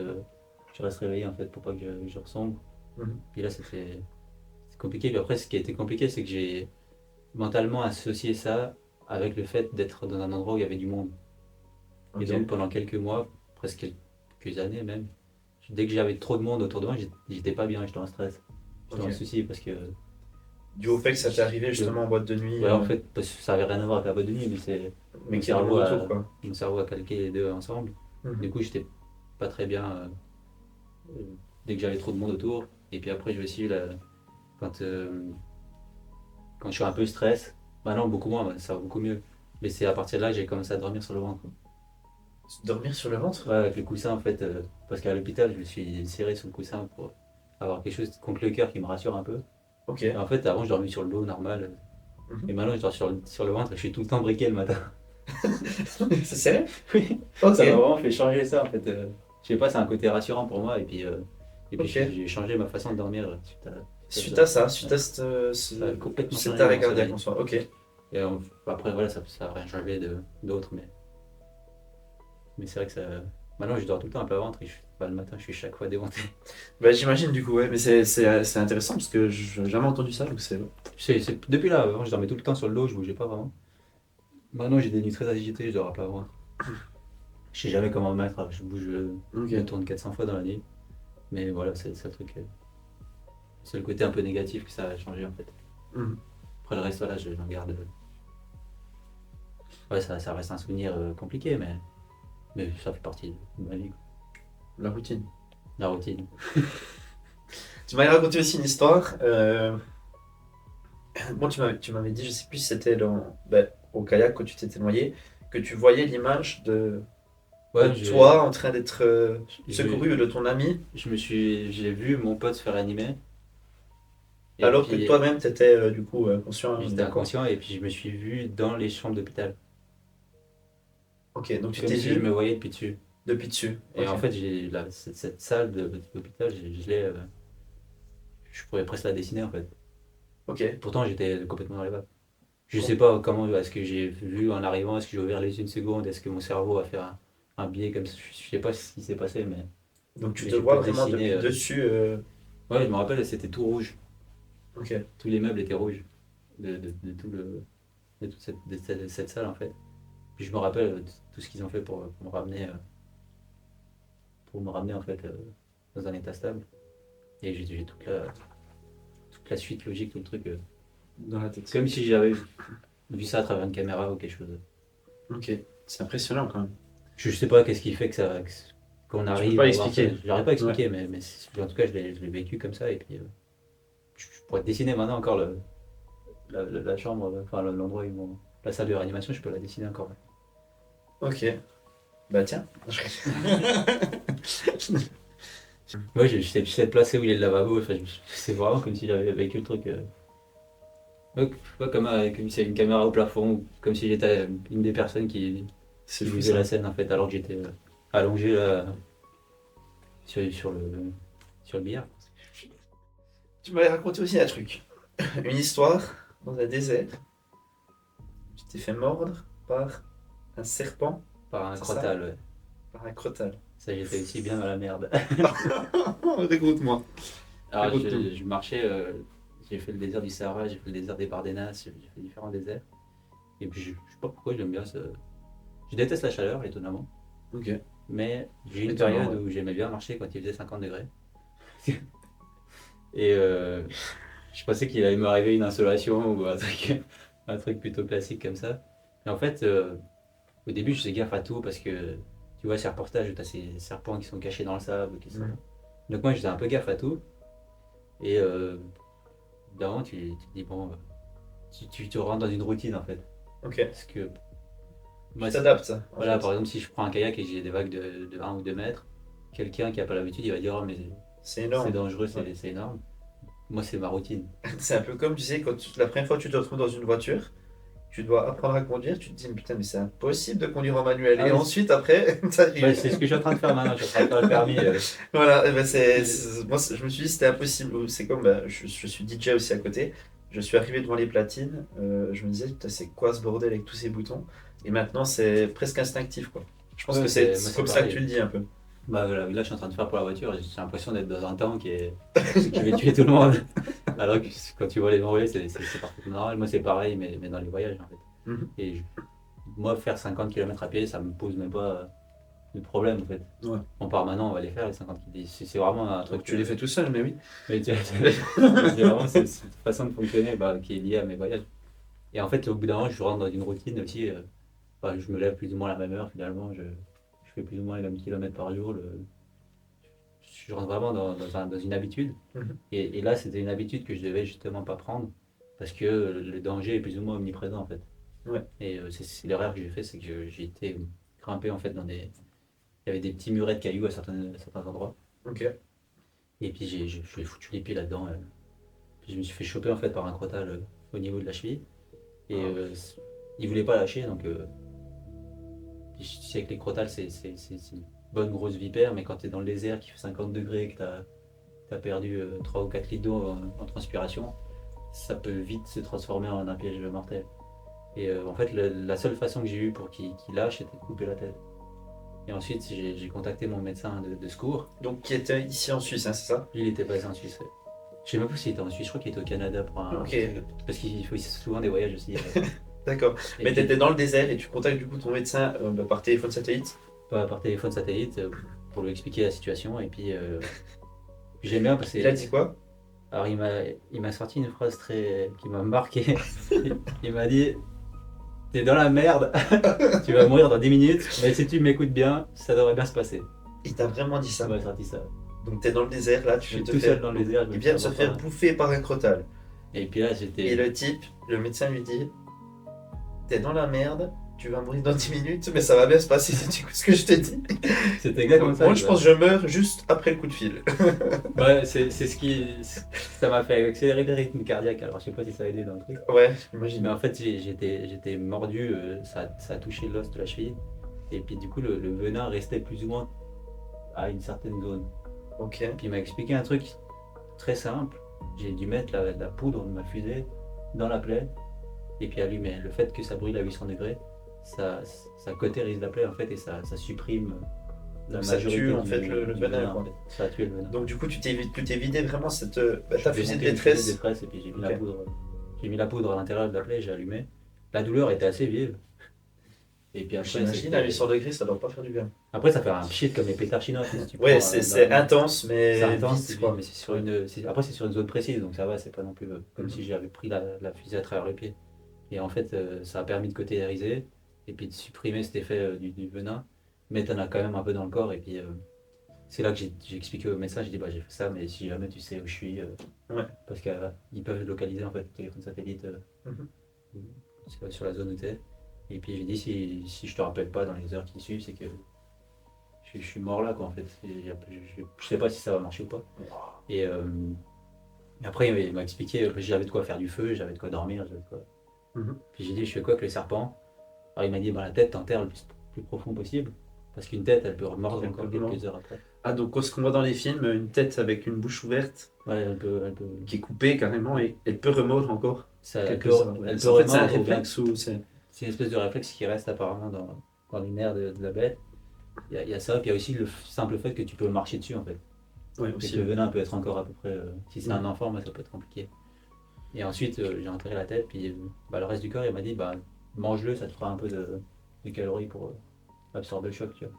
[SPEAKER 2] réveillé en fait pour pas que je ressemble.
[SPEAKER 1] Mhm.
[SPEAKER 2] Puis là, c'est compliqué. Puis après, ce qui a été compliqué, c'est que j'ai mentalement associé ça avec le fait d'être dans un endroit où il y avait du monde. Et
[SPEAKER 1] Ok.
[SPEAKER 2] donc, pendant quelques mois, presque quelques années même, dès que j'avais trop de monde autour de moi, j'étais pas bien, j'étais en stress. J'étais
[SPEAKER 1] Ok.
[SPEAKER 2] en souci parce que.
[SPEAKER 1] Dû au fait que ça t'est arrivé
[SPEAKER 2] le-
[SPEAKER 1] justement en boîte de nuit,
[SPEAKER 2] Ouais, en fait, parce que ça avait rien à voir avec la boîte de nuit, mais
[SPEAKER 1] mais
[SPEAKER 2] mon
[SPEAKER 1] qu'il y a du
[SPEAKER 2] cerveau
[SPEAKER 1] monde
[SPEAKER 2] a,
[SPEAKER 1] autour, quoi.
[SPEAKER 2] mon cerveau a calqué les deux ensemble. Du
[SPEAKER 1] Mhm.
[SPEAKER 2] coup, j'étais pas très bien euh, dès que j'avais trop de monde autour. Et puis après, j'ai aussi eu quand, euh, quand je suis un peu stress, maintenant beaucoup moins, ça va beaucoup mieux. Mais c'est à partir de là que j'ai commencé à dormir sur le ventre.
[SPEAKER 1] Dormir sur le ventre?
[SPEAKER 2] Ouais, avec le coussin en fait, parce qu'à l'hôpital, je me suis serré sur le coussin pour avoir quelque chose contre le cœur qui me rassure un peu.
[SPEAKER 1] Ok.
[SPEAKER 2] Et en fait, avant, je dormais sur le dos normal. Et
[SPEAKER 1] Mhm.
[SPEAKER 2] maintenant, je dors sur le ventre et je suis tout le temps briqué le matin.
[SPEAKER 1] C'est sérieux?
[SPEAKER 2] Oui,
[SPEAKER 1] Ok.
[SPEAKER 2] ça m'a vraiment fait changer ça en fait. Je sais pas, c'est un côté rassurant pour moi. Et puis
[SPEAKER 1] Ok.
[SPEAKER 2] j'ai changé ma façon de dormir
[SPEAKER 1] Suite à ça,
[SPEAKER 2] Ouais.
[SPEAKER 1] suite à
[SPEAKER 2] Ça a complètement
[SPEAKER 1] cet
[SPEAKER 2] changé
[SPEAKER 1] arrêt
[SPEAKER 2] mon
[SPEAKER 1] cardiaque
[SPEAKER 2] sommeil.
[SPEAKER 1] en soi. Ok.
[SPEAKER 2] Et après, voilà, ça a rien changé d'autre. Mais c'est vrai que ça. Maintenant, je dors tout le temps un peu à ventre et le matin, je suis chaque fois démonté.
[SPEAKER 1] Bah, j'imagine du coup, ouais, mais c'est intéressant parce que j'ai jamais entendu ça, donc c'est.
[SPEAKER 2] Depuis là, avant, je dormais tout le temps sur le dos, je bougeais pas vraiment. Maintenant, j'ai des nuits très agitées, je dors à plat ventre. Je sais jamais comment me mettre, je bouge, je me
[SPEAKER 1] Ok.
[SPEAKER 2] tourne 400 fois dans la nuit. Mais voilà, c'est le truc. C'est le côté un peu négatif que ça a changé en fait.
[SPEAKER 1] Mhm.
[SPEAKER 2] Après le reste, voilà, j'en garde. Ouais, ça reste un souvenir compliqué, mais ça fait partie de ma vie, quoi.
[SPEAKER 1] La routine.
[SPEAKER 2] La routine.
[SPEAKER 1] Tu m'avais raconté aussi une histoire. Bon, tu m'avais dit, je sais plus si c'était au kayak quand tu t'étais noyé, que tu voyais l'image de
[SPEAKER 2] Ouais,
[SPEAKER 1] de toi en train d'être
[SPEAKER 2] je,
[SPEAKER 1] secouru ou de ton ami,
[SPEAKER 2] j'ai vu mon pote se faire animer. Et
[SPEAKER 1] alors que
[SPEAKER 2] puis,
[SPEAKER 1] toi-même, tu étais du coup conscient, on est
[SPEAKER 2] j'étais
[SPEAKER 1] d'accord.
[SPEAKER 2] inconscient et puis je me suis vu dans les chambres d'hôpital.
[SPEAKER 1] Ok, donc tu
[SPEAKER 2] Comme
[SPEAKER 1] t'es
[SPEAKER 2] si je me
[SPEAKER 1] vu
[SPEAKER 2] voyais depuis dessus.
[SPEAKER 1] depuis dessus.
[SPEAKER 2] Et
[SPEAKER 1] Ok.
[SPEAKER 2] en fait, cette salle d'hôpital, je l'ai. Je pourrais presque la dessiner en fait.
[SPEAKER 1] Ok.
[SPEAKER 2] Pourtant, j'étais complètement dans les vapes. Je sais
[SPEAKER 1] Com-
[SPEAKER 2] pas comment, est-ce que j'ai vu en arrivant, est-ce que j'ai ouvert les yeux une seconde, est-ce que mon cerveau a fait un biais comme ça. Je sais pas ce qui s'est passé,
[SPEAKER 1] Donc tu
[SPEAKER 2] mais
[SPEAKER 1] te
[SPEAKER 2] j'ai pu
[SPEAKER 1] vois
[SPEAKER 2] le
[SPEAKER 1] vraiment
[SPEAKER 2] dessiner.
[SPEAKER 1] depuis dessus.
[SPEAKER 2] Ouais, je me rappelle, c'était tout rouge.
[SPEAKER 1] Ok.
[SPEAKER 2] Tous les meubles étaient rouges de tout de toute cette salle en fait. Puis je me rappelle de tout ce qu'ils ont fait pour me ramener en fait dans un état stable. Et j'ai toute la suite logique, tout le truc.
[SPEAKER 1] Dans la tête.
[SPEAKER 2] Comme si j'avais vu ça à travers une caméra ou quelque chose.
[SPEAKER 1] Ok. C'est impressionnant quand même.
[SPEAKER 2] Je sais pas qu'est-ce qui fait qu'on
[SPEAKER 1] Tu peux
[SPEAKER 2] arrive
[SPEAKER 1] pas
[SPEAKER 2] à voir ça.
[SPEAKER 1] expliquer.
[SPEAKER 2] Je n'arrive pas à
[SPEAKER 1] Ouais.
[SPEAKER 2] expliquer, en tout cas, je l'ai vécu comme ça. Et puis, je pourrais dessiner maintenant encore la chambre, enfin l'endroit où la salle de réanimation, je peux la dessiner encore.
[SPEAKER 1] Ok. Bah tiens.
[SPEAKER 2] Ouais, je sais placer où il est le lavabo. Enfin, c'est vraiment comme si j'avais vécu le truc. Ouais, pas comme s'il y avait une caméra au plafond, ou comme si j'étais une des personnes
[SPEAKER 1] C'est
[SPEAKER 2] qui
[SPEAKER 1] fou
[SPEAKER 2] vivait
[SPEAKER 1] ça.
[SPEAKER 2] la scène en fait, alors que j'étais allongé là, sur le billard.
[SPEAKER 1] Tu m'avais raconté aussi un truc. Une histoire dans un désert. Tu t'es fait mordre par un serpent,
[SPEAKER 2] Par un
[SPEAKER 1] c'est ça?
[SPEAKER 2] crotal, ouais.
[SPEAKER 1] Par un crotale.
[SPEAKER 2] Ça, j'étais aussi bien dans la merde.
[SPEAKER 1] Dégoûte-moi.
[SPEAKER 2] Alors,
[SPEAKER 1] Dégoûte-nous.
[SPEAKER 2] je marchais, j'ai fait le désert du Sahara, j'ai fait le désert des Bardenas, j'ai fait différents déserts. Et puis, je sais pas pourquoi j'aime bien ça. Je déteste la chaleur, étonnamment.
[SPEAKER 1] Ok.
[SPEAKER 2] Mais j'ai eu une
[SPEAKER 1] Étonnant,
[SPEAKER 2] période
[SPEAKER 1] ouais.
[SPEAKER 2] où j'aimais bien marcher quand il faisait 50 degrés. Et je pensais qu'il allait m'arriver une insolation ou un truc plutôt classique comme ça. Et en fait, au début, je faisais gaffe à tout parce que tu vois ces reportages où tu as ces serpents qui sont cachés dans le sable.
[SPEAKER 1] Mhm.
[SPEAKER 2] Donc moi, je faisais un peu gaffe à tout. Et d'avant, tu te dis, bon, tu te rentres dans une routine en fait.
[SPEAKER 1] Ok.
[SPEAKER 2] Parce que
[SPEAKER 1] Tu
[SPEAKER 2] moi,
[SPEAKER 1] t'adaptes, en
[SPEAKER 2] voilà, par
[SPEAKER 1] fait.
[SPEAKER 2] exemple, si je prends un kayak et que j'ai des vagues de 1 ou 2 mètres, quelqu'un qui n'a pas l'habitude, il va dire, oh, mais
[SPEAKER 1] C'est
[SPEAKER 2] c'est
[SPEAKER 1] énorme.
[SPEAKER 2] dangereux,
[SPEAKER 1] Ouais.
[SPEAKER 2] c'est énorme. Moi, c'est ma routine.
[SPEAKER 1] C'est un peu comme, tu sais, la première fois que tu te retrouves dans une voiture, tu dois apprendre à conduire, tu te dis, mais putain, mais c'est impossible de conduire en manuel.
[SPEAKER 2] Ah
[SPEAKER 1] Et
[SPEAKER 2] oui,
[SPEAKER 1] ensuite, après,
[SPEAKER 2] bah,
[SPEAKER 1] t'arrives.
[SPEAKER 2] c'est ce que je suis en train de faire maintenant. Je suis en train de faire le permis.
[SPEAKER 1] Voilà, et ben
[SPEAKER 2] Et-
[SPEAKER 1] moi, je me suis dit, c'était impossible. C'est comme, bah, je suis DJ aussi à côté. Je suis arrivé devant les platines, je me disais, putain, c'est quoi ce bordel avec tous ces boutons? Et maintenant, c'est presque instinctif, quoi. Je pense que
[SPEAKER 2] ouais,
[SPEAKER 1] c'est
[SPEAKER 2] moi, c'est
[SPEAKER 1] comme ça que tu
[SPEAKER 2] pareil.
[SPEAKER 1] le dis un peu.
[SPEAKER 2] Bah, voilà, là, je suis en train de faire pour la voiture. J'ai l'impression d'être dans un tank et qui va tuer tout le monde. Alors que quand tu vois les envoyer, c'est parfaitement normal. Moi, c'est pareil, mais dans les voyages, en fait.
[SPEAKER 1] Mhm.
[SPEAKER 2] Et moi, faire 50 km à pied, ça me pose même pas de problème, en fait.
[SPEAKER 1] Ouais.
[SPEAKER 2] On part maintenant, on va les faire, les 50 km. C'est vraiment un
[SPEAKER 1] Donc
[SPEAKER 2] truc.
[SPEAKER 1] tu les fais tout seul, mais oui.
[SPEAKER 2] Mais c'est vraiment cette façon de fonctionner bah, qui est liée à mes voyages. Et en fait, au bout d'un moment, je rentre dans une routine aussi. Bah, je me lève plus ou moins à la même heure, finalement. Je fais plus ou moins les mêmes kilomètres par jour. Je rentre vraiment dans une habitude.
[SPEAKER 1] Mhm.
[SPEAKER 2] Et là, c'était une habitude que je devais justement pas prendre parce que le danger est plus ou moins omniprésent en fait.
[SPEAKER 1] Ouais.
[SPEAKER 2] Et c'est l'erreur que j'ai fait, c'est que j'ai été grimpé en fait dans des. Il y avait des petits murets de cailloux à certains endroits.
[SPEAKER 1] Ok.
[SPEAKER 2] Et puis je lui ai foutu les pieds là-dedans. Puis je me suis fait choper en fait par un crotal au niveau de la cheville. Et
[SPEAKER 1] Ah.
[SPEAKER 2] il voulait pas lâcher, donc puis tu sais que les crotales c'est une bonne grosse vipère, mais quand tu es dans le désert qui fait 50 degrés, que tu as perdu 3 ou 4 litres d'eau en transpiration, ça peut vite se transformer en un piège mortel. Et en fait, la seule façon que j'ai eue pour qu'il lâche, c'était de couper la tête. Et ensuite, j'ai contacté mon médecin de secours.
[SPEAKER 1] Donc qui était ici en Suisse, hein, c'est ça?
[SPEAKER 2] Lui, il était basé en Suisse. Ouais. Je sais même pas s'il était en Suisse, je crois qu'il était au Canada pour un.
[SPEAKER 1] Ok.
[SPEAKER 2] Parce qu'il fait souvent des voyages aussi.
[SPEAKER 1] D'accord.
[SPEAKER 2] Et
[SPEAKER 1] Mais tu
[SPEAKER 2] puis,
[SPEAKER 1] étais dans le désert et tu contactes du coup ton médecin bah, par téléphone satellite.
[SPEAKER 2] par téléphone satellite pour lui expliquer la situation. Et puis, j'aime bien parce que.
[SPEAKER 1] Il a dit quoi?
[SPEAKER 2] Alors, il m'a sorti une phrase qui m'a marqué. Il m'a dit: t'es dans la merde, tu vas mourir dans 10 minutes, mais si tu m'écoutes bien, ça devrait bien se passer.
[SPEAKER 1] Il t'a vraiment dit
[SPEAKER 2] Il
[SPEAKER 1] ça.
[SPEAKER 2] m'a sorti ça.
[SPEAKER 1] Donc t'es dans le désert, là,
[SPEAKER 2] Je
[SPEAKER 1] tu viens
[SPEAKER 2] suis
[SPEAKER 1] de te
[SPEAKER 2] tout
[SPEAKER 1] faire.
[SPEAKER 2] seul dans le désert.
[SPEAKER 1] Il vient de se faire bouffer par un crotal.
[SPEAKER 2] Et puis là,
[SPEAKER 1] Et
[SPEAKER 2] j'étais.
[SPEAKER 1] le type, le médecin lui dit, t'es dans la merde, tu vas mourir dans 10 minutes, mais ça va bien se passer si tu écoutes ce que je t'ai dit.
[SPEAKER 2] C'était exactement ça.
[SPEAKER 1] Moi, je pense que je meurs juste après le coup de fil.
[SPEAKER 2] Ouais, c'est ce qui. Ça m'a fait accélérer le rythme cardiaque. Alors, je sais pas si ça a aidé dans le truc.
[SPEAKER 1] Ouais,
[SPEAKER 2] Mais
[SPEAKER 1] j'imagine.
[SPEAKER 2] en fait, j'étais mordu, ça a touché l'os de la cheville. Et puis, du coup, le venin restait plus ou moins à une certaine zone.
[SPEAKER 1] Ok.
[SPEAKER 2] Puis, il m'a expliqué un truc très simple. J'ai dû mettre la poudre de ma fusée dans la plaie et puis allumer. Le fait que ça brûle à 800 degrés, ça cautérise la plaie en fait et ça supprime la
[SPEAKER 1] Donc ça
[SPEAKER 2] majorité
[SPEAKER 1] tue en fait
[SPEAKER 2] du
[SPEAKER 1] le venin,
[SPEAKER 2] en
[SPEAKER 1] quoi.
[SPEAKER 2] fait. Ça a tué le venin.
[SPEAKER 1] Donc du coup, tu t'es vidé vraiment ta
[SPEAKER 2] J'ai
[SPEAKER 1] fusée de
[SPEAKER 2] monté une fusée de
[SPEAKER 1] détresse.
[SPEAKER 2] détresse et puis j'ai mis
[SPEAKER 1] Ok.
[SPEAKER 2] la poudre. J'ai mis la poudre à l'intérieur de la plaie, j'ai allumé. La douleur était assez vive. Et puis après,
[SPEAKER 1] J'imagine, à 800 degrés, ça doit pas faire du bien.
[SPEAKER 2] après ça fait un pchit comme les pétards chinois. Si tu
[SPEAKER 1] Ouais,
[SPEAKER 2] prends, dans
[SPEAKER 1] c'est
[SPEAKER 2] la main.
[SPEAKER 1] intense,
[SPEAKER 2] C'est
[SPEAKER 1] mais
[SPEAKER 2] intense,
[SPEAKER 1] vite,
[SPEAKER 2] c'est
[SPEAKER 1] quoi.
[SPEAKER 2] mais c'est sur une, après c'est sur une zone précise, donc ça va, c'est pas non plus comme
[SPEAKER 1] Mhm.
[SPEAKER 2] si j'avais pris la fusée à travers le pied. Et en fait, ça a permis de cautériser et puis de supprimer cet effet du venin, mais t'en as quand même un peu dans le corps. Et puis c'est là que j'ai expliqué au médecin, j'ai dit bah j'ai fait ça, mais si jamais tu sais où je suis,
[SPEAKER 1] Ouais.
[SPEAKER 2] parce qu'ils peuvent localiser en fait le téléphone satellite
[SPEAKER 1] Mhm.
[SPEAKER 2] sur la zone où t'es. Et puis j'ai dit si je te rappelle pas dans les heures qui suivent, c'est que je suis mort là quoi en fait. Je sais pas si ça va marcher ou pas. Et après, il m'a expliqué que j'avais de quoi faire du feu, j'avais de quoi dormir, j'avais de quoi.
[SPEAKER 1] Mhm.
[SPEAKER 2] Puis j'ai dit, je fais quoi avec le serpent? Alors il m'a dit, bah, la tête, t'enterres le plus profond possible, parce qu'une tête, elle peut mordre encore quelques heures après.
[SPEAKER 1] Ah, donc ce qu'on voit dans les films, une tête avec une bouche ouverte,
[SPEAKER 2] Ouais, elle peut,
[SPEAKER 1] qui est coupée carrément, et elle peut remordre encore
[SPEAKER 2] elle
[SPEAKER 1] quelques
[SPEAKER 2] peut,
[SPEAKER 1] heures. Ouais.
[SPEAKER 2] elle peut
[SPEAKER 1] En fait, c'est un
[SPEAKER 2] remordre ou bien.
[SPEAKER 1] réflexe ou c'est.
[SPEAKER 2] C'est une espèce de réflexe qui reste apparemment dans les nerfs de la bête. Il y a ça, puis il y a aussi le simple fait que tu peux marcher dessus en fait.
[SPEAKER 1] Ouais,
[SPEAKER 2] Et
[SPEAKER 1] aussi.
[SPEAKER 2] que le venin peut être encore à peu près. Si c'est un
[SPEAKER 1] Mhm.
[SPEAKER 2] enfant, bah, ça peut être compliqué. Et ensuite, j'ai enterré la tête, puis bah, le reste du corps, il m'a dit, bah, mange-le, ça te fera un peu de calories pour absorber le choc, tu vois.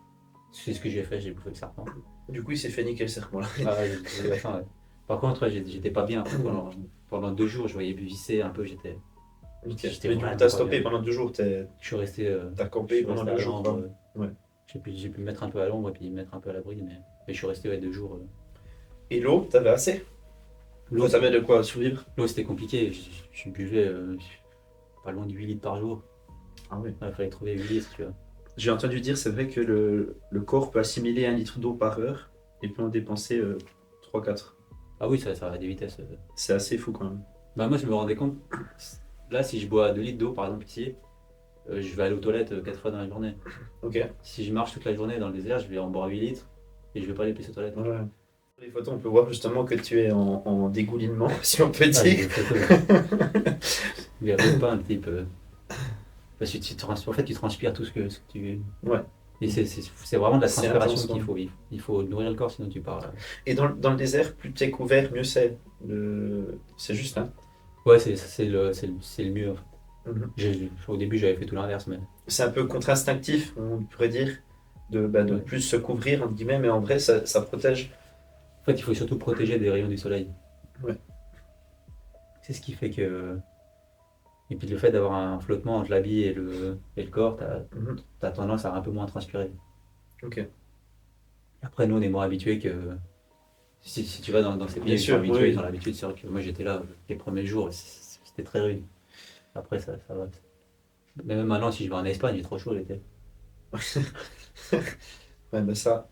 [SPEAKER 2] C'est ce que j'ai fait, j'ai bouffé le serpent.
[SPEAKER 1] Du coup, il s'est fait niquer le serpent là.
[SPEAKER 2] Ah ouais, j'ai eu la faim, ouais. Par contre, ouais, j'étais pas bien. Pendant 2 jours, je voyais visser un peu, j'étais
[SPEAKER 1] Ok.
[SPEAKER 2] j'étais
[SPEAKER 1] Mais du coup,
[SPEAKER 2] vraiment
[SPEAKER 1] t'as
[SPEAKER 2] pas
[SPEAKER 1] stoppé
[SPEAKER 2] bien.
[SPEAKER 1] pendant 2 jours,
[SPEAKER 2] Je suis resté,
[SPEAKER 1] t'as
[SPEAKER 2] je
[SPEAKER 1] campé
[SPEAKER 2] suis
[SPEAKER 1] pendant
[SPEAKER 2] resté
[SPEAKER 1] deux
[SPEAKER 2] à
[SPEAKER 1] jours,
[SPEAKER 2] l'ombre.
[SPEAKER 1] quoi. Ouais.
[SPEAKER 2] J'ai pu me mettre un peu à l'ombre et puis me mettre un peu à l'abri, mais je suis resté ouais, 2 jours.
[SPEAKER 1] Et l'eau, t'avais assez?
[SPEAKER 2] L'eau,
[SPEAKER 1] T'avais de quoi survivre?
[SPEAKER 2] l'eau, c'était compliqué. Je buvais pas loin de 8 litres par jour.
[SPEAKER 1] Ah oui.
[SPEAKER 2] Il fallait trouver 8 litres, tu vois.
[SPEAKER 1] J'ai entendu dire, c'est vrai que le corps peut assimiler 1 litre d'eau par heure et peut en dépenser 3-4.
[SPEAKER 2] Ah oui, ça va à des vitesses.
[SPEAKER 1] C'est assez fou quand même.
[SPEAKER 2] Bah moi je me rendais compte, là si je bois 2 litres d'eau par exemple ici, je vais aller aux toilettes 4 fois dans la journée.
[SPEAKER 1] Ok.
[SPEAKER 2] Si je marche toute la journée dans le désert, je vais en boire 8 litres et je vais pas aller plus aux toilettes.
[SPEAKER 1] Ouais. Sur les photos, on peut voir justement que tu es en dégoulinement, si on peut
[SPEAKER 2] Ah, j'ai
[SPEAKER 1] dire.
[SPEAKER 2] des photos, il y a pas un type. Parce que en fait tu transpires tout ce que tu.
[SPEAKER 1] Ouais.
[SPEAKER 2] Et c'est vraiment de la
[SPEAKER 1] C'est
[SPEAKER 2] transpiration
[SPEAKER 1] intense,
[SPEAKER 2] qu'il
[SPEAKER 1] quoi.
[SPEAKER 2] faut vivre. Il faut nourrir le corps sinon tu pars.
[SPEAKER 1] Et dans le désert, plus t'es couvert, mieux c'est. C'est juste, hein.
[SPEAKER 2] Ouais, c'est le mieux. En fait.
[SPEAKER 1] Mhm.
[SPEAKER 2] Au début j'avais fait tout l'inverse, mais.
[SPEAKER 1] C'est un peu contre-instinctif, on pourrait dire, de
[SPEAKER 2] Ouais.
[SPEAKER 1] plus se couvrir, entre guillemets, mais en vrai, ça protège.
[SPEAKER 2] En fait il faut surtout protéger des rayons du soleil.
[SPEAKER 1] Ouais.
[SPEAKER 2] C'est ce qui fait que. Et puis le fait d'avoir un flottement entre l'habit et le corps,
[SPEAKER 1] Mhm.
[SPEAKER 2] t'as tendance à un peu moins transpirer.
[SPEAKER 1] Ok.
[SPEAKER 2] Après, nous, on est moins habitués que. Si tu vas dans ces pays,
[SPEAKER 1] Bien
[SPEAKER 2] ils sont
[SPEAKER 1] sûr,
[SPEAKER 2] habitués,
[SPEAKER 1] oui.
[SPEAKER 2] ils ont l'habitude. C'est vrai que moi, j'étais là les premiers jours, c'était très rude. Après, ça va. Mais même maintenant, si je vais en Espagne, il est trop chaud l'été.
[SPEAKER 1] Ouais, bah ça.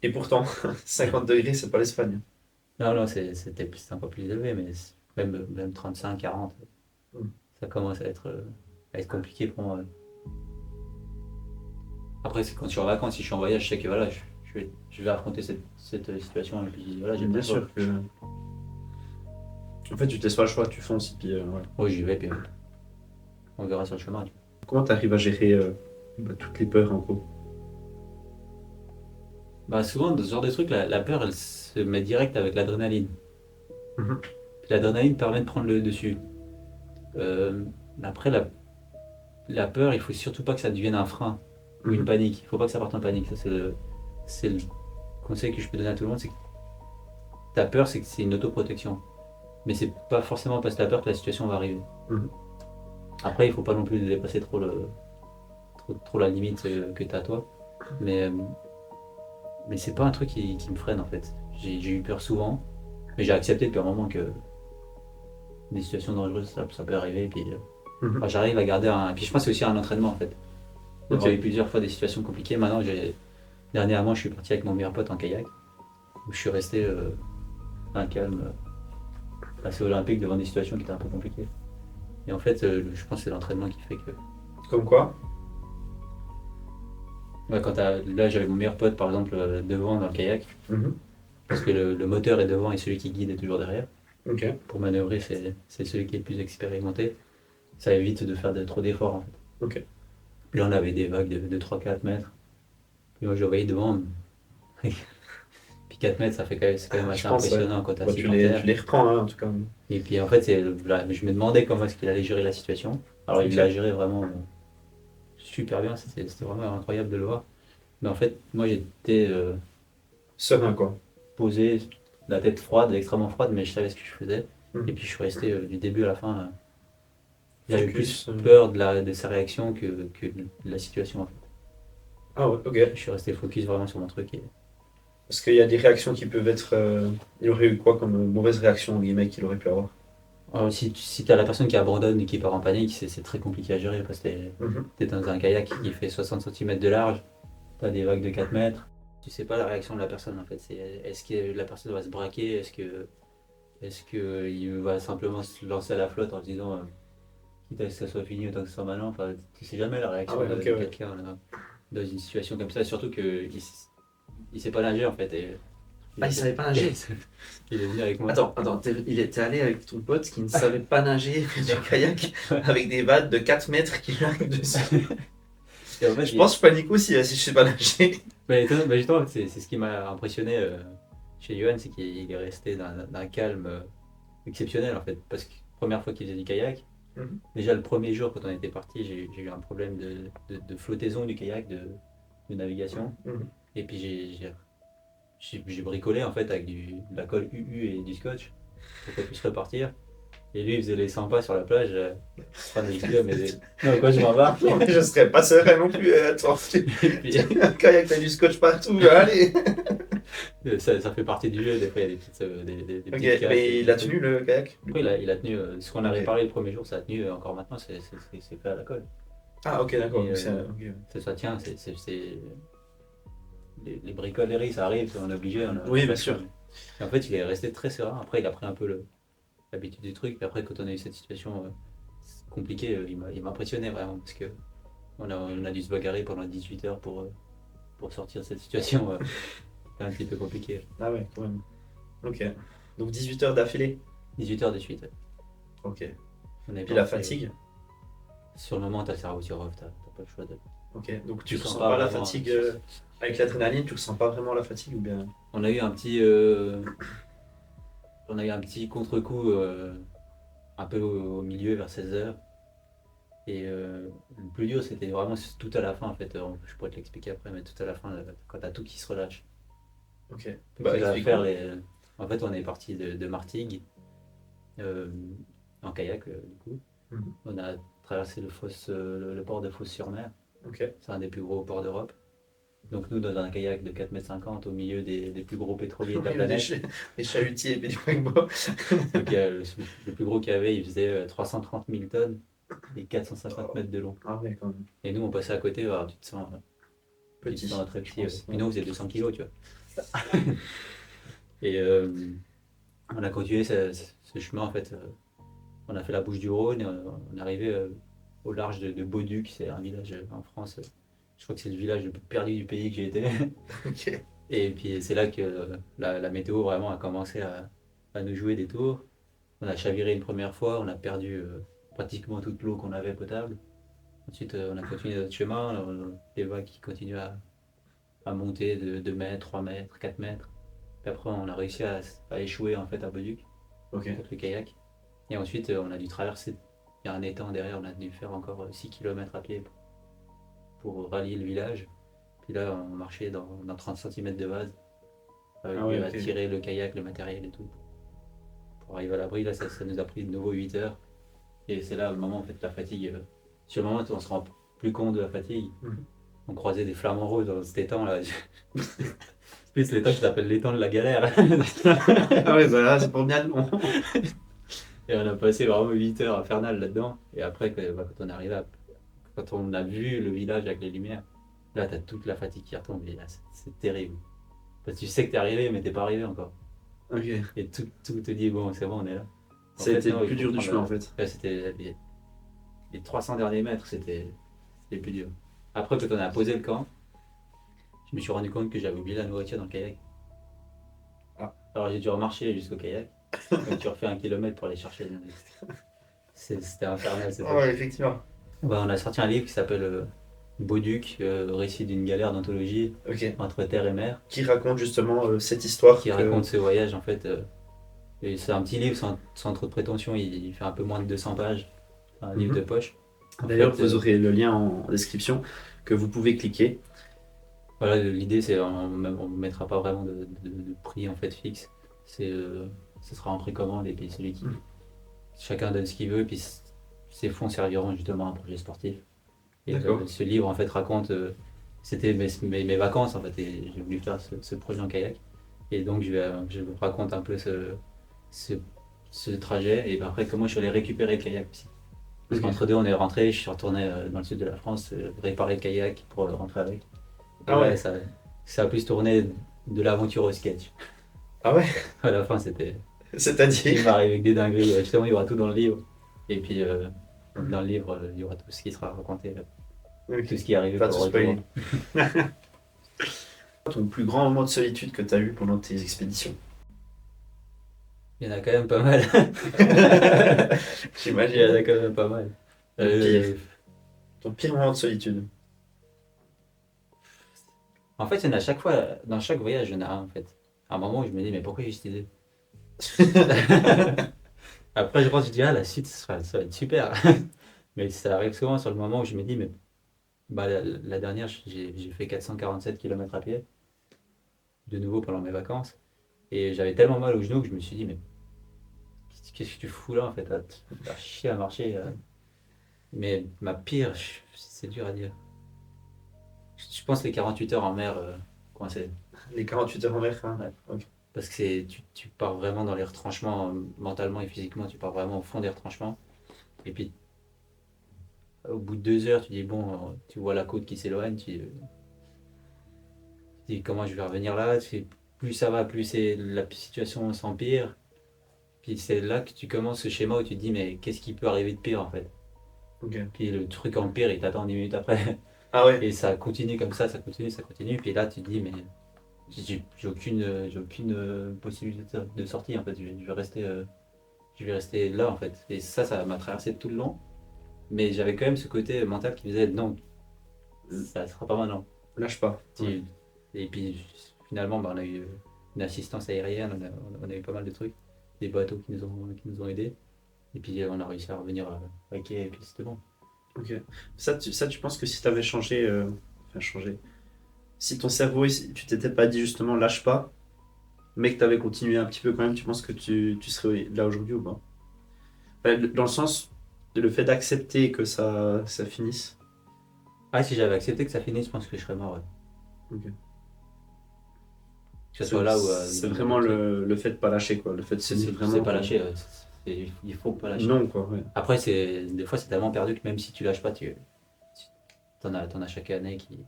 [SPEAKER 1] Et pourtant, 50 degrés, c'est pas l'Espagne.
[SPEAKER 2] Non, non, c'était un peu plus élevé, mais même 35, 40,
[SPEAKER 1] Mm.
[SPEAKER 2] ça commence à être compliqué pour moi. Après, c'est quand je suis en vacances, si je suis en voyage, je sais que voilà, je vais affronter cette situation et puis voilà, j'ai pas
[SPEAKER 1] Bien
[SPEAKER 2] le choix.
[SPEAKER 1] sûr que. En fait, tu te laisses pas le choix, tu fonces, et puis ouais.
[SPEAKER 2] Oui, j'y vais, puis on verra sur le chemin.
[SPEAKER 1] Comment t'arrives à gérer toutes les peurs, en gros?
[SPEAKER 2] Bah souvent, dans ce genre de truc, la peur, elle se met direct avec l'adrénaline.
[SPEAKER 1] Mhm.
[SPEAKER 2] Puis l'adrénaline permet de prendre le dessus. Euh, Après, la peur, il faut surtout pas que ça devienne un frein ou une
[SPEAKER 1] Mhm.
[SPEAKER 2] panique. Il faut pas que ça parte en panique. Ça, c'est le conseil que je peux donner à tout le monde, c'est que ta peur, c'est une autoprotection. Mais c'est pas forcément parce que t'as peur que la situation va arriver.
[SPEAKER 1] Mhm.
[SPEAKER 2] Après, il faut pas non plus dépasser trop la limite que t'as toi. Mais, euh, mais c'est pas un truc qui me freine en fait. J'ai eu peur souvent, mais j'ai accepté depuis un moment que des situations dangereuses, ça peut arriver. Et puis
[SPEAKER 1] Mhm.
[SPEAKER 2] Enfin, j'arrive à garder un. Et puis je pense que c'est aussi un entraînement en fait.
[SPEAKER 1] Ok.
[SPEAKER 2] J'ai eu plusieurs fois des situations compliquées. Maintenant, dernièrement, je suis parti avec mon meilleur pote en kayak, où je suis resté un calme, assez olympique devant des situations qui étaient un peu compliquées. Et en fait, je pense que c'est l'entraînement qui fait que.
[SPEAKER 1] Comme quoi?
[SPEAKER 2] Ouais, là, j'avais mon meilleur pote par exemple devant dans le kayak,
[SPEAKER 1] Mhm.
[SPEAKER 2] parce que le moteur est devant et celui qui guide est toujours derrière.
[SPEAKER 1] Ok.
[SPEAKER 2] Pour manœuvrer, c'est celui qui est le plus expérimenté. Ça évite de faire trop d'efforts en fait.
[SPEAKER 1] Ok.
[SPEAKER 2] Puis là, on avait des vagues de 3-4 mètres. Puis moi, je le voyais devant. Puis 4 mètres, c'est quand même
[SPEAKER 1] Je
[SPEAKER 2] assez
[SPEAKER 1] pense, ouais.
[SPEAKER 2] impressionnant quand t'es
[SPEAKER 1] Bah,
[SPEAKER 2] assis par terre.
[SPEAKER 1] tu les reprends, hein, en tout cas.
[SPEAKER 2] Et puis en fait, là, je me demandais comment est-ce qu'il allait gérer la situation. Alors il l'a
[SPEAKER 1] Ok.
[SPEAKER 2] géré vraiment super bien, c'était vraiment incroyable de le voir. Mais en fait, moi j'étais
[SPEAKER 1] Serein, quoi.
[SPEAKER 2] posé, la tête froide, extrêmement froide, mais je savais ce que je faisais. Et
[SPEAKER 1] Mhm.
[SPEAKER 2] puis je suis resté du début à la fin. J'avais plus
[SPEAKER 1] Focus.
[SPEAKER 2] peur de sa réaction que de la situation en fait.
[SPEAKER 1] Ah ouais, ok.
[SPEAKER 2] Je suis resté focus vraiment sur mon truc.
[SPEAKER 1] Parce qu'il y a des réactions qui peuvent être. Il aurait eu quoi comme mauvaise réaction, entre guillemets, qu'il aurait pu avoir?
[SPEAKER 2] Alors, si tu as la personne qui abandonne et qui part en panique, c'est très compliqué à gérer parce que
[SPEAKER 1] Mhm.
[SPEAKER 2] tu es dans un kayak qui fait 60 cm de large, tu as des vagues de 4 mètres. Tu sais pas la réaction de la personne en fait. Est-ce que la personne va se braquer? Est-ce qu'il va simplement se lancer à la flotte en se disant quitte à ce que ça soit fini autant que ce soit malin. Enfin, tu sais jamais la
[SPEAKER 1] Ah
[SPEAKER 2] réaction
[SPEAKER 1] ouais, ok,
[SPEAKER 2] de
[SPEAKER 1] ouais.
[SPEAKER 2] quelqu'un là, dans une situation comme ça. Surtout il sait pas nager en fait. Et
[SPEAKER 1] Ah, il savait pas nager.
[SPEAKER 2] il est venu avec moi.
[SPEAKER 1] Attends, il était allé avec ton pote qui ne savait pas nager du kayak avec des vagues de 4 mètres qui lui arrivent dessus.
[SPEAKER 2] Et en fait,
[SPEAKER 1] Je pense que je panique aussi si je sais pas nager.
[SPEAKER 2] justement, c'est ce qui m'a impressionné chez Johan, c'est qu'il est resté d'un calme exceptionnel en fait. Parce que première fois qu'il faisait du kayak,
[SPEAKER 1] Mhm.
[SPEAKER 2] déjà le premier jour quand on était parti, j'ai eu un problème de flottaison du kayak, de navigation.
[SPEAKER 1] Mhm.
[SPEAKER 2] Et puis j'ai bricolé en fait avec de la colle UU et du scotch pour qu'on puisse repartir. Et lui il faisait les 100 pas sur la plage, prendre les kilos, mais non, quoi, je m'embarque.
[SPEAKER 1] Non, mais je serais pas serein non plus. Attends,
[SPEAKER 2] Et puis
[SPEAKER 1] un kayak, t'as du scotch partout. Allez.
[SPEAKER 2] ça fait partie du jeu, des fois il y a des
[SPEAKER 1] Ok,
[SPEAKER 2] petites casses,
[SPEAKER 1] mais il
[SPEAKER 2] des
[SPEAKER 1] a
[SPEAKER 2] trucs.
[SPEAKER 1] tenu le kayak du
[SPEAKER 2] Oui,
[SPEAKER 1] coup.
[SPEAKER 2] il a tenu ce qu'on a
[SPEAKER 1] Ok.
[SPEAKER 2] réparé le premier jour, ça a tenu encore maintenant, c'est fait à la colle.
[SPEAKER 1] Ah, ok, d'accord.
[SPEAKER 2] Et
[SPEAKER 1] Donc ok.
[SPEAKER 2] ça tient, les bricoleries, ça arrive, on est obligé, on a
[SPEAKER 1] Oui,
[SPEAKER 2] pas
[SPEAKER 1] bien
[SPEAKER 2] le choix.
[SPEAKER 1] sûr.
[SPEAKER 2] Et en fait, il est resté très serein. Après, il a pris un peu l'habitude du truc. Puis après, quand on a eu cette situation compliquée, il m'a impressionné vraiment parce que on a dû se bagarrer pendant 18 heures pour sortir de cette situation un petit peu compliquée.
[SPEAKER 1] Ah ouais, quand même. Ok. Donc 18 heures d'affilée.
[SPEAKER 2] 18 heures de suite.
[SPEAKER 1] Ok.
[SPEAKER 2] On avait
[SPEAKER 1] Puis
[SPEAKER 2] pas
[SPEAKER 1] la
[SPEAKER 2] repris.
[SPEAKER 1] fatigue.
[SPEAKER 2] Sur le moment, t'as le cerveau sur off, t'as pas le choix de.
[SPEAKER 1] Ok. Donc tu
[SPEAKER 2] Tu sens
[SPEAKER 1] ressens
[SPEAKER 2] pas
[SPEAKER 1] pas la
[SPEAKER 2] vraiment.
[SPEAKER 1] fatigue avec l'adrénaline, tu ressens pas vraiment la fatigue ou bien.
[SPEAKER 2] On a eu un petit, on a eu un petit contre-coup un peu au milieu vers 16 heures. Et le plus dur, c'était vraiment tout à la fin en fait. Je pourrais te l'expliquer après, mais tout à la fin, quand t'as tout qui se relâche.
[SPEAKER 1] Ok.
[SPEAKER 2] Donc,
[SPEAKER 1] Bah
[SPEAKER 2] il va faire
[SPEAKER 1] explique-moi.
[SPEAKER 2] En fait, on est parti de Martigues euh, en kayak du coup.
[SPEAKER 1] Mhm.
[SPEAKER 2] On a traversé le port de Fos-sur-Mer.
[SPEAKER 1] Ok.
[SPEAKER 2] C'est un des plus gros ports d'Europe. Donc nous, dans un kayak de 4,50 m au milieu des plus gros pétroliers de la
[SPEAKER 1] Il y a
[SPEAKER 2] planète.
[SPEAKER 1] des chalutiers et du paquebot.
[SPEAKER 2] Donc le plus gros qu'il y avait, il faisait 330 000 tonnes et 450 mètres de long.
[SPEAKER 1] Ah ouais, quand même.
[SPEAKER 2] Et nous, on passait à côté, alors, tu te
[SPEAKER 1] Petit,
[SPEAKER 2] sens très
[SPEAKER 1] je
[SPEAKER 2] petit.
[SPEAKER 1] pense.
[SPEAKER 2] Puis nous, on faisait 200 kilos, tu vois. Et on a continué ce chemin, en fait. On a fait la bouche du Rhône, et on est arrivé au large de Bauduc, c'est un village en France. Je crois que c'est le village le plus perdu du pays que j'ai été.
[SPEAKER 1] Ok.
[SPEAKER 2] Et puis c'est là que la météo vraiment a commencé à nous jouer des tours. On a chaviré une première fois, on a perdu pratiquement toute l'eau qu'on avait potable. Ensuite, on a continué notre chemin, les vagues qui continuent à monter de 2 mètres, 3 mètres, 4 mètres. Puis après, on a réussi à échouer en fait à Bauduc
[SPEAKER 1] Ok.
[SPEAKER 2] avec le kayak. Et ensuite, on a dû traverser. Il y a un étang derrière, on a dû faire encore 6 km à pied pour rallier le village. Puis là, on marchait dans 30 cm de vase, avec
[SPEAKER 1] Ah ouais,
[SPEAKER 2] à
[SPEAKER 1] ok.
[SPEAKER 2] tirer le kayak, le matériel et tout. Pour arriver à l'abri, là, ça nous a pris de nouveau 8 heures. Et c'est là le moment, en fait, la fatigue. Sur le moment, on se rend plus compte de la fatigue.
[SPEAKER 1] Mhm.
[SPEAKER 2] On croisait des flamants roses dans cet étang là. Plus l'étang, je l'appelle l'étang de la galère.
[SPEAKER 1] Ah ouais, bah là, c'est pour bien long.
[SPEAKER 2] Et on a passé vraiment 8 heures infernales là-dedans. Et après, quand on est arrivé, quand on a vu le village avec les lumières, là, t'as toute la fatigue qui retombe. Et là, c'est terrible. Parce que tu sais que t'es arrivé, mais t'es pas arrivé encore.
[SPEAKER 1] Ok.
[SPEAKER 2] Et tout te dit, bon, c'est bon, on est là. En
[SPEAKER 1] Ça a
[SPEAKER 2] fait,
[SPEAKER 1] été
[SPEAKER 2] non,
[SPEAKER 1] le
[SPEAKER 2] il
[SPEAKER 1] plus
[SPEAKER 2] faut
[SPEAKER 1] dur du
[SPEAKER 2] prendre
[SPEAKER 1] chemin, en fait.
[SPEAKER 2] là, c'était les 300 derniers mètres, c'était le plus dur. Après, quand on a posé le camp, je me suis rendu compte que j'avais oublié la nourriture dans le kayak.
[SPEAKER 1] Ah.
[SPEAKER 2] Alors j'ai dû remarcher jusqu'au kayak. Donc tu refais 1 kilomètre pour aller chercher la nourriture. C'était infernal cette fois.
[SPEAKER 1] Effectivement.
[SPEAKER 2] Ouais, on a sorti un livre qui s'appelle Bauduc, récit d'une galère d'anthologie
[SPEAKER 1] Ok.
[SPEAKER 2] entre terre et mer,
[SPEAKER 1] Qui raconte justement cette histoire
[SPEAKER 2] qui
[SPEAKER 1] que.
[SPEAKER 2] raconte ce voyage en fait. Et c'est un petit livre sans trop de prétention, il fait un peu moins de 200 pages, un livre de
[SPEAKER 1] Mhm.
[SPEAKER 2] poche. En
[SPEAKER 1] D'ailleurs,
[SPEAKER 2] fait,
[SPEAKER 1] vous aurez le lien en description que vous pouvez cliquer.
[SPEAKER 2] voilà, l'idée c'est on ne mettra pas vraiment de prix en fait fixe. Ce sera en précommande et puis celui qui
[SPEAKER 1] Mhm.
[SPEAKER 2] chacun donne ce qu'il veut, puis ces fonds serviront justement à un projet sportif. Et
[SPEAKER 1] D'accord.
[SPEAKER 2] ce livre en fait raconte, c'était mes vacances en fait, et j'ai voulu faire ce projet en kayak. Et donc je vous raconte un peu ce, ce trajet et après comment je suis allé récupérer le kayak aussi. Parce
[SPEAKER 1] Ok.
[SPEAKER 2] qu'entre deux on est rentré, je suis retourné dans le sud de la France réparer le kayak pour rentrer avec. Et
[SPEAKER 1] Ah
[SPEAKER 2] là
[SPEAKER 1] ouais.
[SPEAKER 2] ça a plus tourné de l'aventure au sketch.
[SPEAKER 1] Ah ouais.
[SPEAKER 2] À la fin c'était... Il
[SPEAKER 1] C'est-à-dire.
[SPEAKER 2] m'arrive avec des dingueries, justement il y aura tout dans le livre. Et puis dans le livre il y aura tout ce qui sera raconté,
[SPEAKER 1] Ok.
[SPEAKER 2] tout ce qui est arrivé
[SPEAKER 1] Pas
[SPEAKER 2] pour
[SPEAKER 1] tout
[SPEAKER 2] le retour.
[SPEAKER 1] spoiler. Ton plus grand moment de solitude que tu as eu pendant tes expéditions.
[SPEAKER 2] Il y en a quand même pas mal. Il y en
[SPEAKER 1] J'imagine.
[SPEAKER 2] a quand même pas mal.
[SPEAKER 1] Le pire.
[SPEAKER 2] Euh,
[SPEAKER 1] Ton pire moment de solitude.
[SPEAKER 2] En fait, il y en a à chaque fois, dans chaque voyage, il y en a un en fait. À un moment où je me dis, mais pourquoi j'ai cette idée? Après, je pense, je dis, ah, la suite, ça va être super. Mais ça arrive souvent sur le moment où je me dis, mais bah, la dernière, j'ai fait 447 km à pied, de nouveau pendant mes vacances. Et j'avais tellement mal aux genoux que je me suis dit, mais qu'est-ce que tu fous là en fait? T'as chier à marcher. Mais ma pire, c'est dur à dire. Je pense les 48 heures en mer coincées.
[SPEAKER 1] Les 48 heures en mer. Hein.
[SPEAKER 2] Ouais.
[SPEAKER 1] Ok.
[SPEAKER 2] Parce que tu pars vraiment dans les retranchements, mentalement et physiquement, tu pars vraiment au fond des retranchements. Et puis au bout de 2 heures, tu dis, bon, tu vois la côte qui s'éloigne, tu dis comment je vais revenir là. Plus ça va, plus la situation s'empire. Puis c'est là que tu commences ce schéma où tu te dis, mais qu'est-ce qui peut arriver de pire en fait?
[SPEAKER 1] Ok.
[SPEAKER 2] Puis le truc empire, il t'attend 10 minutes après.
[SPEAKER 1] Ah ouais.
[SPEAKER 2] Et ça continue comme ça continue, ça continue. Puis là, tu te dis, mais j'ai aucune possibilité de sortie en fait. Je vais rester là en fait. Et ça m'a traversé tout le long. Mais j'avais quand même ce côté mental qui me disait non, ça sera pas maintenant.
[SPEAKER 1] Lâche pas. Ouais.
[SPEAKER 2] Et puis finalement, bah, on a eu une assistance aérienne, on a eu pas mal de trucs, des bateaux qui nous ont aidés. Et puis on a réussi à revenir à quai et puis c'était bon.
[SPEAKER 1] Ok. Tu penses que si tu avais changé, enfin changé, si ton cerveau, tu t'étais pas dit justement lâche pas, mais que tu avais continué un petit peu quand même, tu penses que tu serais là aujourd'hui ou pas? Enfin, dans le sens, le fait d'accepter que ça finisse.
[SPEAKER 2] Ah, si j'avais accepté que ça finisse, je pense que je serais mort. Ouais.
[SPEAKER 1] Ok.
[SPEAKER 2] Que ce soit là ou
[SPEAKER 1] C'est
[SPEAKER 2] dans
[SPEAKER 1] vraiment
[SPEAKER 2] d'autres trucs.
[SPEAKER 1] le fait de pas lâcher quoi. Le fait de se dire
[SPEAKER 2] C'est
[SPEAKER 1] vraiment.
[SPEAKER 2] pas lâcher, il faut pas lâcher.
[SPEAKER 1] Non quoi. Ouais.
[SPEAKER 2] Après, des fois, c'est tellement perdu que même si tu lâches pas, t'en as chaque année qui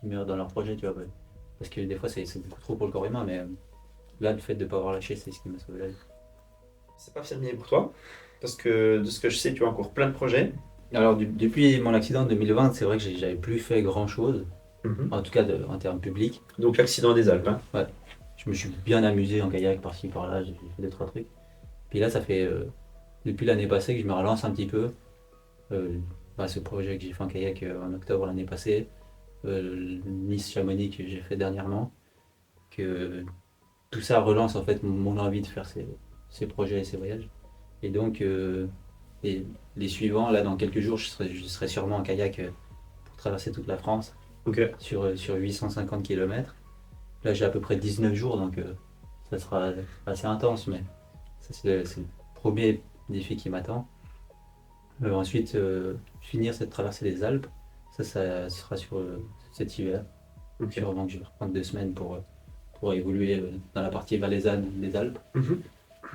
[SPEAKER 2] meurent dans leur projet, tu vois. Ouais. Parce que des fois, c'est beaucoup trop pour le corps humain, mais là, le fait de ne pas avoir lâché, c'est ce qui m'a sauvé la vie.
[SPEAKER 1] C'est pas terminé pour toi, parce que de ce que je sais, tu as encore plein de projets.
[SPEAKER 2] Alors, depuis mon accident de 2020, c'est vrai que j'avais plus fait grand chose,
[SPEAKER 1] Mhm.
[SPEAKER 2] en tout cas en termes publics.
[SPEAKER 1] Donc l'accident des Alpes. Hein.
[SPEAKER 2] Ouais. Je me suis bien amusé en kayak par-ci par-là, j'ai fait deux, trois trucs. Puis là, ça fait depuis l'année passée que je me relance un petit peu. Ce projet que j'ai fait en kayak en octobre l'année passée, Nice-Chamonix que j'ai fait dernièrement, que tout ça relance en fait mon envie de faire ces projets et ces voyages. Et donc, les suivants, là dans quelques jours, je serai sûrement en kayak pour traverser toute la France
[SPEAKER 1] Ok.
[SPEAKER 2] sur 850 km. Là, j'ai à peu près 19 jours, donc ça sera assez intense, mais ça, c'est le premier défi qui m'attend. Ensuite, finir cette traversée des Alpes, ça sera sur cet hiver.
[SPEAKER 1] Ok.
[SPEAKER 2] Sûrement que je vais reprendre 2 semaines pour évoluer dans la partie valaisanne des Alpes.
[SPEAKER 1] Mhm.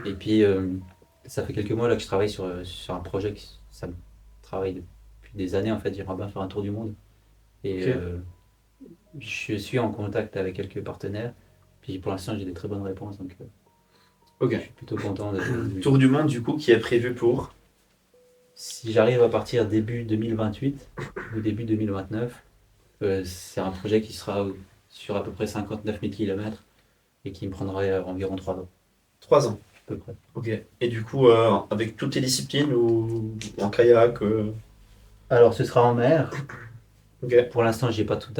[SPEAKER 2] Et puis, Ça fait quelques mois là que je travaille sur un projet ça me travaille depuis des années en fait. J'aimerais bien faire un tour du monde. Et
[SPEAKER 1] Ok.
[SPEAKER 2] je suis en contact avec quelques partenaires. Puis pour l'instant, j'ai des très bonnes réponses. Donc
[SPEAKER 1] Ok.
[SPEAKER 2] je suis plutôt content
[SPEAKER 1] Tour du monde, du coup, qui est prévu pour.
[SPEAKER 2] Si j'arrive à partir début 2028 ou début 2029, c'est un projet qui sera sur à peu près 59 000 km et qui me prendrait environ 3 ans,
[SPEAKER 1] 3 ans.
[SPEAKER 2] à peu près.
[SPEAKER 1] Ok. Et du coup, avec toutes les disciplines ou en kayak
[SPEAKER 2] Alors, ce sera en mer.
[SPEAKER 1] Ok.
[SPEAKER 2] Pour l'instant, j'ai pas tout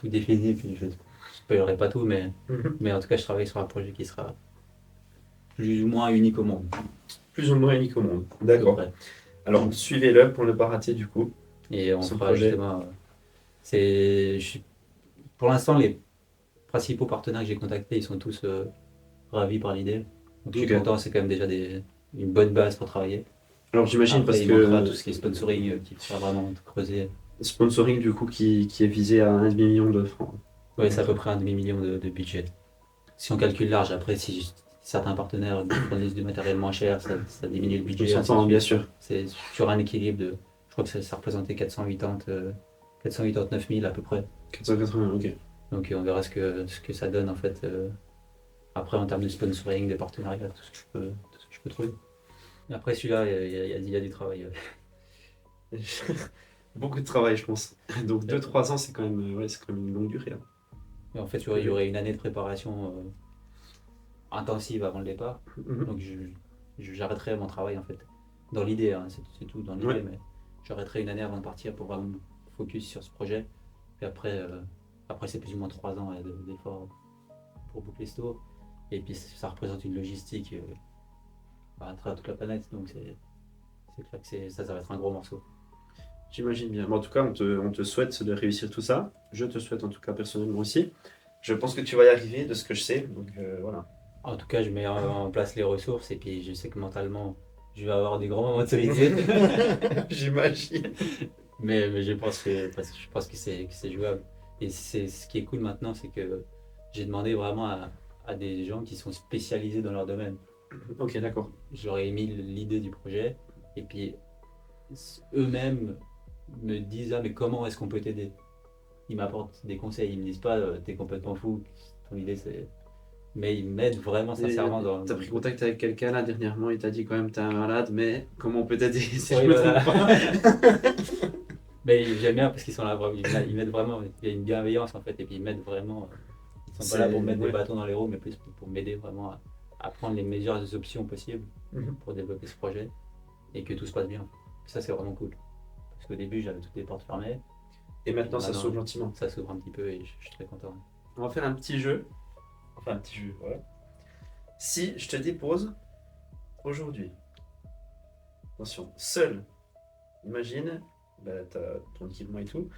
[SPEAKER 2] défini, puis je ne spoilerai pas tout,
[SPEAKER 1] Mhm.
[SPEAKER 2] mais en tout cas, je travaille sur un projet qui sera plus ou moins unique au monde,
[SPEAKER 1] Plus ou moins unique au monde.
[SPEAKER 2] à peu
[SPEAKER 1] D'accord.
[SPEAKER 2] près.
[SPEAKER 1] Alors, suivez-le pour ne pas rater, du coup,
[SPEAKER 2] Et on
[SPEAKER 1] son
[SPEAKER 2] fera
[SPEAKER 1] projet.
[SPEAKER 2] justement. Pour l'instant, les principaux partenaires que j'ai contactés, ils sont tous ravis par l'idée. Donc, je suis
[SPEAKER 1] Ok.
[SPEAKER 2] content, c'est quand même déjà une bonne base pour travailler.
[SPEAKER 1] Alors, j'imagine
[SPEAKER 2] Après,
[SPEAKER 1] parce
[SPEAKER 2] il manquera tout
[SPEAKER 1] que
[SPEAKER 2] ce qui est sponsoring qui fera vraiment creuser.
[SPEAKER 1] sponsoring, du coup, qui est visé à 1,5 million de francs, à
[SPEAKER 2] Ouais,
[SPEAKER 1] peu
[SPEAKER 2] c'est à peu
[SPEAKER 1] près.
[SPEAKER 2] près un demi-million de budget. Si on calcule large, après, si certains partenaires fournissent du matériel moins cher, ça diminue le
[SPEAKER 1] On
[SPEAKER 2] budget, ainsi de
[SPEAKER 1] s'entend, bien
[SPEAKER 2] suite. Enfin,
[SPEAKER 1] sûr.
[SPEAKER 2] c'est sur un équilibre de. Je crois que ça représentait 489 000 à peu près.
[SPEAKER 1] 480, ok.
[SPEAKER 2] Donc on verra ce que ça donne en fait. Après, en termes de sponsoring, de partenariat, tout ce que je peux trouver. Et après, celui-là, il y a du travail.
[SPEAKER 1] Beaucoup de travail, je pense. Donc,
[SPEAKER 2] Euh,
[SPEAKER 1] 2-3 ans, c'est quand même, ouais, c'est quand même une longue durée, hein.
[SPEAKER 2] Mais en fait, il y
[SPEAKER 1] Prévu.
[SPEAKER 2] aurait une année de préparation intensive avant le départ.
[SPEAKER 1] Mhm.
[SPEAKER 2] Donc j'arrêterai mon travail en fait. Dans l'idée, hein, c'est tout dans l'idée,
[SPEAKER 1] Ouais.
[SPEAKER 2] mais j'arrêterai une année avant de partir pour vraiment me focus sur ce projet. Puis après c'est plus ou moins 3 ans d'efforts pour boucler ce tour. Et puis ça représente une logistique à travers toute la planète, donc c'est clair que ça va être un gros morceau.
[SPEAKER 1] J'imagine bien. Bon, en tout cas, on te souhaite de réussir tout ça. Je te souhaite en tout cas personnellement aussi. Je pense que tu vas y arriver de ce que je sais. Donc voilà.
[SPEAKER 2] En tout cas, je mets en place les ressources et puis je sais que mentalement, je vais avoir des grands moments de solitude.
[SPEAKER 1] J'imagine.
[SPEAKER 2] Mais parce que je pense que c'est jouable. Et ce qui est cool maintenant, c'est que j'ai demandé vraiment à des gens qui sont spécialisés dans leur domaine.
[SPEAKER 1] Ok, d'accord.
[SPEAKER 2] J'aurais émis l'idée du projet et puis eux-mêmes me disent: ah, mais comment est-ce qu'on peut t'aider? Ils m'apportent des conseils, ils me disent pas t'es complètement fou, ton idée c'est. Mais ils m'aident vraiment
[SPEAKER 1] Et
[SPEAKER 2] sincèrement
[SPEAKER 1] t'as
[SPEAKER 2] dans le
[SPEAKER 1] pris
[SPEAKER 2] truc.
[SPEAKER 1] contact avec quelqu'un là dernièrement, il t'a dit quand même t'es un malade, mais comment on peut t'aider si je
[SPEAKER 2] Oui,
[SPEAKER 1] me
[SPEAKER 2] voilà.
[SPEAKER 1] trompe pas?
[SPEAKER 2] Mais j'aime bien parce qu'ils sont là, ils m'aident vraiment. Il y a une bienveillance en fait, et puis ils m'aident vraiment. Ils sont pas là pour me
[SPEAKER 1] C'est.
[SPEAKER 2] mettre des
[SPEAKER 1] Ouais.
[SPEAKER 2] bâtons dans les roues, mais plus pour m'aider vraiment à prendre les meilleures options possibles
[SPEAKER 1] Mhm.
[SPEAKER 2] pour développer ce projet et que tout se passe bien. Ça, c'est vraiment cool. Parce qu'au début, j'avais toutes les portes fermées,
[SPEAKER 1] Et
[SPEAKER 2] et
[SPEAKER 1] maintenant ça
[SPEAKER 2] maintenant,
[SPEAKER 1] s'ouvre gentiment.
[SPEAKER 2] ça s'ouvre un petit peu et je suis très content.
[SPEAKER 1] On va faire un petit jeu. Enfin, un petit jeu, voilà. Si je te dépose aujourd'hui, attention, seul, imagine, bah, t'as ton équipement et tout,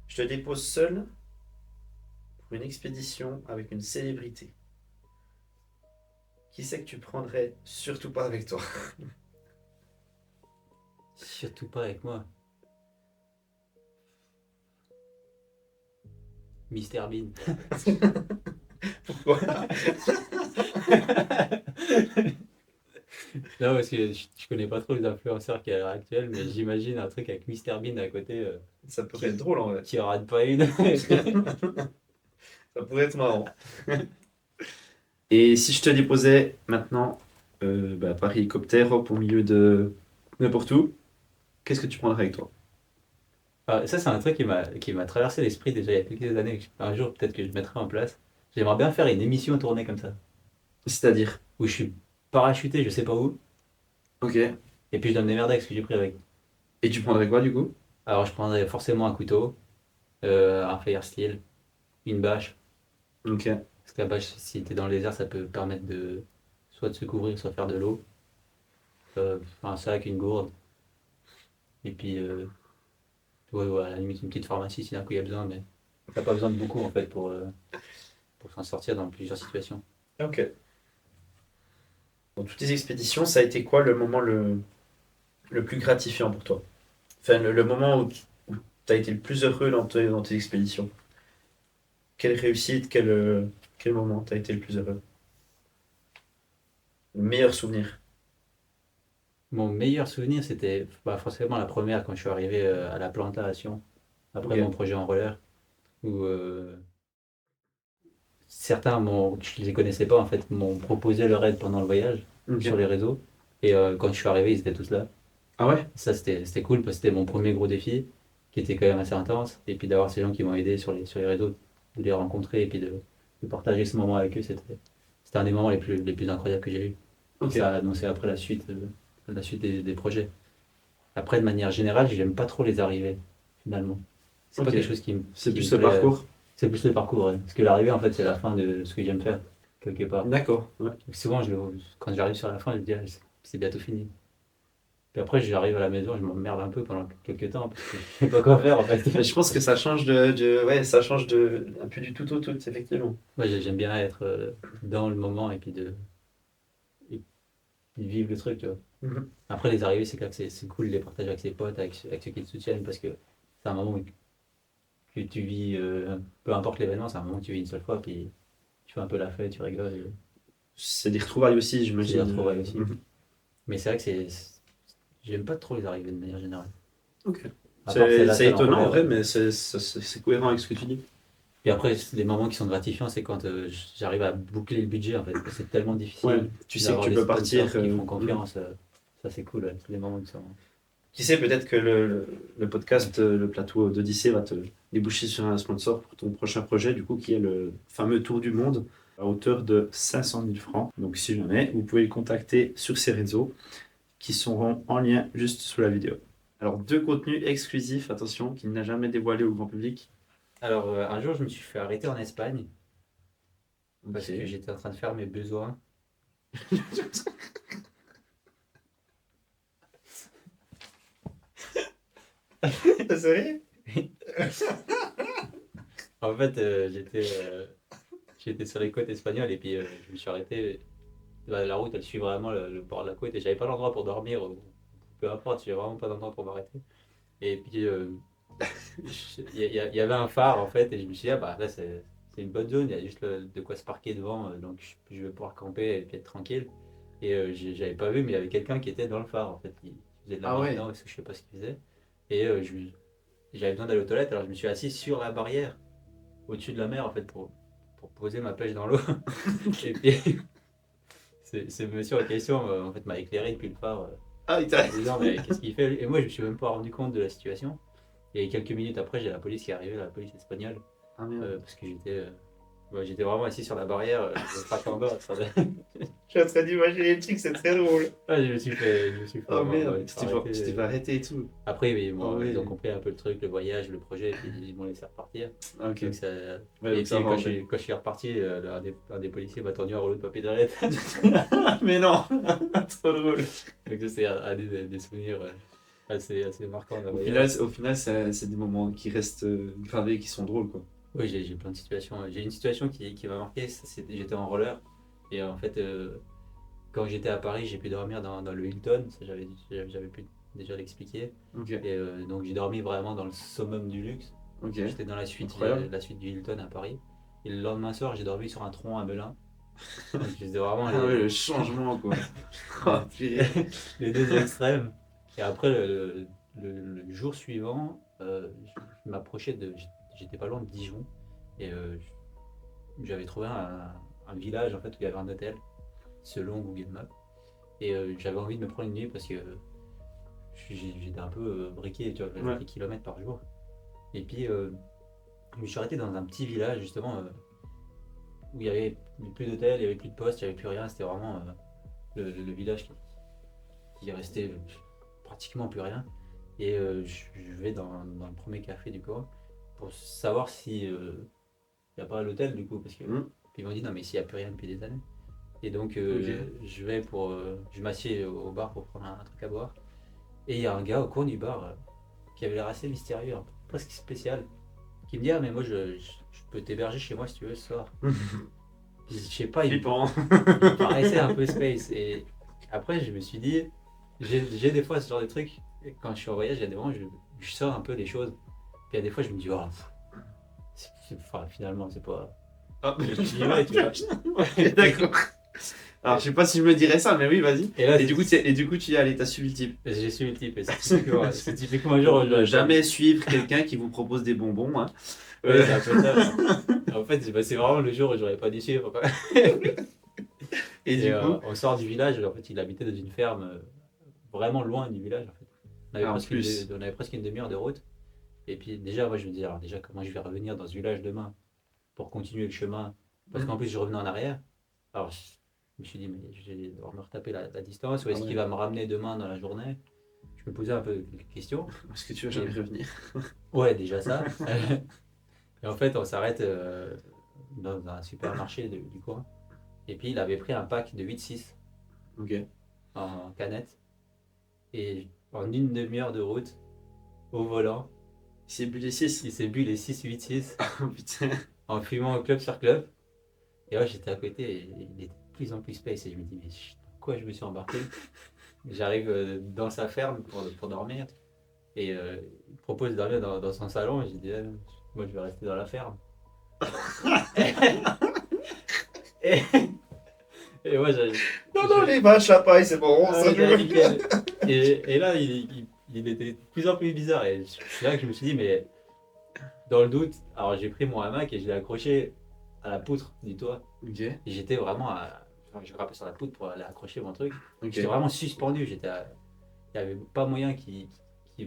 [SPEAKER 1] je te dépose seul pour une expédition avec une célébrité. Qui c'est que tu prendrais surtout pas avec toi?
[SPEAKER 2] Surtout pas avec moi. Mister Bean.
[SPEAKER 1] Pourquoi?
[SPEAKER 2] Non, parce que je connais pas trop les influenceurs qui y a à l'heure actuelle, mais j'imagine un truc avec Mister Bean à côté
[SPEAKER 1] Ça pourrait être
[SPEAKER 2] qui,
[SPEAKER 1] drôle en vrai.
[SPEAKER 2] qui rate pas une.
[SPEAKER 1] Ça pourrait être marrant. Et si je te déposais maintenant bah, par hélicoptère, hop, au milieu de n'importe où, qu'est-ce que tu prendrais avec toi?
[SPEAKER 2] Ah, ça, c'est un truc qui m'a traversé l'esprit déjà il y a quelques années. Un jour, peut-être que je mettrai en place. J'aimerais bien faire une émission tournée comme ça,
[SPEAKER 1] C'est-à-dire?
[SPEAKER 2] où je suis parachuté, je sais pas où,
[SPEAKER 1] Ok.
[SPEAKER 2] et puis je dois me démerder avec ce que j'ai pris avec.
[SPEAKER 1] Et tu prendrais quoi du coup?
[SPEAKER 2] Alors, je prendrais forcément un couteau, un fire steel, une bâche.
[SPEAKER 1] Ok.
[SPEAKER 2] Parce que la bâche, si t'es dans le désert, ça peut permettre soit de se couvrir, soit faire de l'eau. Un sac, une gourde, et puis, ouais, ouais, à la limite, une petite pharmacie si d'un coup il y a besoin, mais t'as pas besoin de beaucoup en fait pour s'en sortir dans plusieurs situations.
[SPEAKER 1] Ok. Dans toutes tes expéditions, ça a été quoi le moment le plus gratifiant pour toi? Enfin, le moment où tu as été le plus heureux dans tes expéditions? Quelle réussite, quel moment tu as été le plus heureux? Le meilleur souvenir?
[SPEAKER 2] Mon meilleur souvenir, c'était forcément la première quand je suis arrivé à la plantation, après mon
[SPEAKER 1] Ok.
[SPEAKER 2] projet en roller, où certains, je les connaissais pas en fait, m'ont proposé leur aide pendant le voyage sur
[SPEAKER 1] Ok.
[SPEAKER 2] les réseaux. Et quand je suis arrivé, ils étaient tous là.
[SPEAKER 1] Ah ouais?
[SPEAKER 2] Ça, c'était cool parce que c'était mon premier gros défi qui était quand même assez intense. Et puis d'avoir ces gens qui m'ont aidé sur les réseaux, de les rencontrer et puis de partager ce moment avec eux, c'était un des moments les plus incroyables que j'ai eu. Et ça
[SPEAKER 1] Ok.
[SPEAKER 2] a annoncé après la suite des projets. Après, de manière générale, j'aime pas trop les arrivées, finalement. C'est pas
[SPEAKER 1] Ok.
[SPEAKER 2] quelque chose qui,
[SPEAKER 1] C'est
[SPEAKER 2] qui me
[SPEAKER 1] plus le
[SPEAKER 2] plaît.
[SPEAKER 1] parcours.
[SPEAKER 2] C'est plus le parcours, ouais. Parce que l'arrivée, en fait, c'est la fin de ce que j'aime faire, quelque part.
[SPEAKER 1] D'accord. Ouais.
[SPEAKER 2] Donc souvent, quand j'arrive sur la fin, je me dis, ah, c'est bientôt fini. Puis après, j'arrive à la maison, je m'emmerde un peu pendant quelques temps, parce que je sais pas quoi faire, en fait.
[SPEAKER 1] Mais je pense que ça change ouais, ça change un peu du tout au tout, effectivement.
[SPEAKER 2] Moi, j'aime bien être dans le moment et puis et puis vivre le truc, tu vois.
[SPEAKER 1] Mhm.
[SPEAKER 2] Après, les arrivées, c'est clair que c'est cool de les partager avec ses potes, avec ceux qui te soutiennent, parce que c'est un moment que tu vis, peu importe l'événement, c'est un moment que tu vis une seule fois, puis tu fais un peu la fête, tu rigoles, et
[SPEAKER 1] C'est des retrouvailles aussi,
[SPEAKER 2] c'est des
[SPEAKER 1] j'imagine.
[SPEAKER 2] retrouvailles aussi.
[SPEAKER 1] Mhm.
[SPEAKER 2] Mais c'est vrai que j'aime pas trop les arrivées de manière générale.
[SPEAKER 1] Ok.
[SPEAKER 2] À part
[SPEAKER 1] C'est
[SPEAKER 2] celle en
[SPEAKER 1] étonnant en
[SPEAKER 2] roller.
[SPEAKER 1] vrai, mais c'est cohérent avec ce que tu dis.
[SPEAKER 2] Puis après, les moments qui sont gratifiants, c'est quand j'arrive à boucler le budget, en fait. C'est tellement
[SPEAKER 1] Ouais,
[SPEAKER 2] difficile
[SPEAKER 1] tu sais que
[SPEAKER 2] d'avoir
[SPEAKER 1] tu
[SPEAKER 2] des
[SPEAKER 1] peux partir.
[SPEAKER 2] sponsors qui font
[SPEAKER 1] Mhm.
[SPEAKER 2] confiance. Ça, c'est cool, ouais. C'est des moments qui sont.
[SPEAKER 1] Qui sait, peut-être que le podcast, le plateau d'Odyssée va te déboucher sur un sponsor pour ton prochain projet, du coup, qui est le fameux Tour du Monde à hauteur de 500 000 francs. Donc, si jamais, vous pouvez le contacter sur ses réseaux qui seront en lien juste sous la vidéo. Alors, deux contenus exclusifs, attention, qu'il n'a jamais dévoilé au grand public.
[SPEAKER 2] Alors, un jour, je me suis fait arrêter en Espagne parce que
[SPEAKER 1] Ok.
[SPEAKER 2] j'étais en train de faire mes besoins.
[SPEAKER 1] T'es sérieux?
[SPEAKER 2] En fait, j'étais sur les côtes espagnoles et puis je me suis arrêté. La route, elle suit vraiment le bord de la côte et j'avais pas d'endroit pour dormir. Ou peu importe, j'avais vraiment pas d'endroit pour m'arrêter. Et puis, il y avait un phare en fait, et je me suis dit, ah bah là c'est une bonne zone, il y a juste de quoi se parquer devant, donc je vais pouvoir camper et puis être tranquille. Et j'avais pas vu, mais il y avait quelqu'un qui était dans le phare en fait, qui faisait de la
[SPEAKER 1] Ah ouais.
[SPEAKER 2] maintenance, je sais pas ce qu'il faisait. Et j'avais besoin d'aller aux toilettes, alors je me suis assis sur la barrière, au-dessus de la mer en fait, pour poser ma pêche dans l'eau. Et puis, ce monsieur en question en fait, m'a éclairé depuis le phare
[SPEAKER 1] Ah, il
[SPEAKER 2] en
[SPEAKER 1] t'a...
[SPEAKER 2] me disant, mais qu'est-ce qu'il fait lui. Et moi, je me suis même pas rendu compte de la situation. Et quelques minutes après, j'ai la police qui est arrivée, la police espagnole,
[SPEAKER 1] Ah merde.
[SPEAKER 2] parce que j'étais vraiment assis sur la barrière, le crack en bas.
[SPEAKER 1] Je suis en train d'imaginer le truc, c'est très drôle.
[SPEAKER 2] Ah, je me suis fait
[SPEAKER 1] Oh
[SPEAKER 2] vraiment
[SPEAKER 1] merde,
[SPEAKER 2] arrêter.
[SPEAKER 1] tu t'es fait arrêter et tout.
[SPEAKER 2] Après,
[SPEAKER 1] Oh
[SPEAKER 2] ils ont
[SPEAKER 1] ouais.
[SPEAKER 2] compris un peu le truc, le voyage, le projet, et puis ils m'ont laissé repartir.
[SPEAKER 1] Ah, ok.
[SPEAKER 2] Donc ça...
[SPEAKER 1] Ouais,
[SPEAKER 2] Et
[SPEAKER 1] donc ça
[SPEAKER 2] puis
[SPEAKER 1] va en fait.
[SPEAKER 2] quand je suis reparti, un des policiers m'a tendu un rouleau de papier d'arrêt.
[SPEAKER 1] Mais non, trop drôle.
[SPEAKER 2] Donc ça, c'est un des souvenirs assez marquants d'un voyage.
[SPEAKER 1] Au final c'est des moments qui restent gravés, qui sont drôles, quoi.
[SPEAKER 2] Oui, j'ai plein de situations. J'ai une situation qui m'a marqué, j'étais en roller. Et en fait, quand j'étais à Paris, j'ai pu dormir dans le Hilton. Ça, j'avais pu déjà l'expliquer.
[SPEAKER 1] Ok,
[SPEAKER 2] Et donc, j'ai dormi vraiment dans le summum du luxe.
[SPEAKER 1] ok,
[SPEAKER 2] J'étais dans
[SPEAKER 1] incroyable.
[SPEAKER 2] la suite du Hilton à Paris. Et le lendemain soir, j'ai dormi sur un tronc à Melun. Donc, c'était vraiment
[SPEAKER 1] Ah ouais, le changement, quoi. Oh, purée.
[SPEAKER 2] les deux extrêmes. Et après, le jour suivant, je m'approchais j'étais pas loin de Dijon. Et j'avais trouvé un village en fait où il y avait un hôtel, selon Google Maps. Et j'avais envie de me prendre une nuit parce que j'étais un peu briqué, tu vois, j'avais
[SPEAKER 1] Ouais,
[SPEAKER 2] des kilomètres par jour. Et puis, je me suis arrêté dans un petit village justement où il y avait plus d'hôtel, il y avait plus de poste, il n'y avait plus rien. C'était vraiment le village qui restait pratiquement plus rien. Et je vais dans le premier café du coin pour savoir si il n'y a pas l'hôtel du coup, parce que
[SPEAKER 1] hmm,
[SPEAKER 2] puis ils m'ont dit non mais s'il n'y a plus rien depuis des années. Et donc
[SPEAKER 1] ok.
[SPEAKER 2] je m'assieds au bar pour prendre un truc à boire. Et il y a un gars au coin du bar qui avait l'air assez mystérieux, un peu presque spécial, qui me dit ah mais moi je peux t'héberger chez moi si tu veux ce soir. Puis, je sais pas,
[SPEAKER 1] Flippant.
[SPEAKER 2] il paraissait un peu space. Et après je me suis dit, j'ai des fois ce genre de trucs, et quand je suis en voyage, il y a des moments où je sors un peu des choses. Puis il y a des fois je me dis oh, enfin, finalement c'est pas...
[SPEAKER 1] Ah,
[SPEAKER 2] J'y vais, tu vois.
[SPEAKER 1] ok, d'accord. Alors, je sais pas si je me dirais ça, mais oui, vas-y.
[SPEAKER 2] Et là,
[SPEAKER 1] Et du coup, tu y es allé, t'as suivi le type.
[SPEAKER 2] j'ai suivi le type. Et c'est typiquement un jour où
[SPEAKER 1] Ne jamais suivre quelqu'un qui vous propose des bonbons. Hein.
[SPEAKER 2] Oui, c'est un peu ça. En fait, c'est vraiment le jour où j'aurais pas dû suivre, quoi.
[SPEAKER 1] Et
[SPEAKER 2] Et
[SPEAKER 1] du coup,
[SPEAKER 2] on sort du village. En fait, il habitait dans une ferme vraiment loin du village. En fait.
[SPEAKER 1] en plus,
[SPEAKER 2] On avait presque une demi-heure de route. Et puis déjà, moi, je me dis, alors déjà, comment je vais revenir dans ce village demain pour continuer le chemin? Parce qu'en plus, je revenais en arrière. Alors, je me suis dit, mais je vais devoir me retaper la distance. Ou
[SPEAKER 1] ah
[SPEAKER 2] est-ce qu'il
[SPEAKER 1] ouais.
[SPEAKER 2] va me ramener demain dans la journée? Je me posais un peu quelques questions.
[SPEAKER 1] Est-ce que tu vas jamais revenir?
[SPEAKER 2] Ouais, déjà ça. Et en fait, on s'arrête dans un supermarché du coin. Et puis, il avait pris un pack de 8-6
[SPEAKER 1] Ok.
[SPEAKER 2] en canette. Et en une demi-heure de route, au volant,
[SPEAKER 1] C'est bu les 6.
[SPEAKER 2] il s'est bu les 6-8-6
[SPEAKER 1] Oh putain.
[SPEAKER 2] en fumant au club sur club. Et moi, j'étais à côté et il était de plus en plus space. Et je me dis, mais quoi je me suis embarqué? J'arrive dans sa ferme pour dormir. Et il me propose de dormir dans son salon. Et j'ai dit, moi, je vais rester dans la ferme. et, et moi,
[SPEAKER 1] Non, les vaches à paille, c'est bon.
[SPEAKER 2] ah,
[SPEAKER 1] Ça,
[SPEAKER 2] ouais, nickel. Et là, il était de plus en plus bizarre. Et c'est là que je me suis dit, mais dans le doute, alors j'ai pris mon hamac et je l'ai accroché à la poutre du toit.
[SPEAKER 1] Ok.
[SPEAKER 2] Et j'étais vraiment à. Enfin, j'ai grimpé sur la poutre pour aller accrocher mon truc.
[SPEAKER 1] Ok.
[SPEAKER 2] J'étais vraiment suspendu. Il n'y avait pas moyen qu'il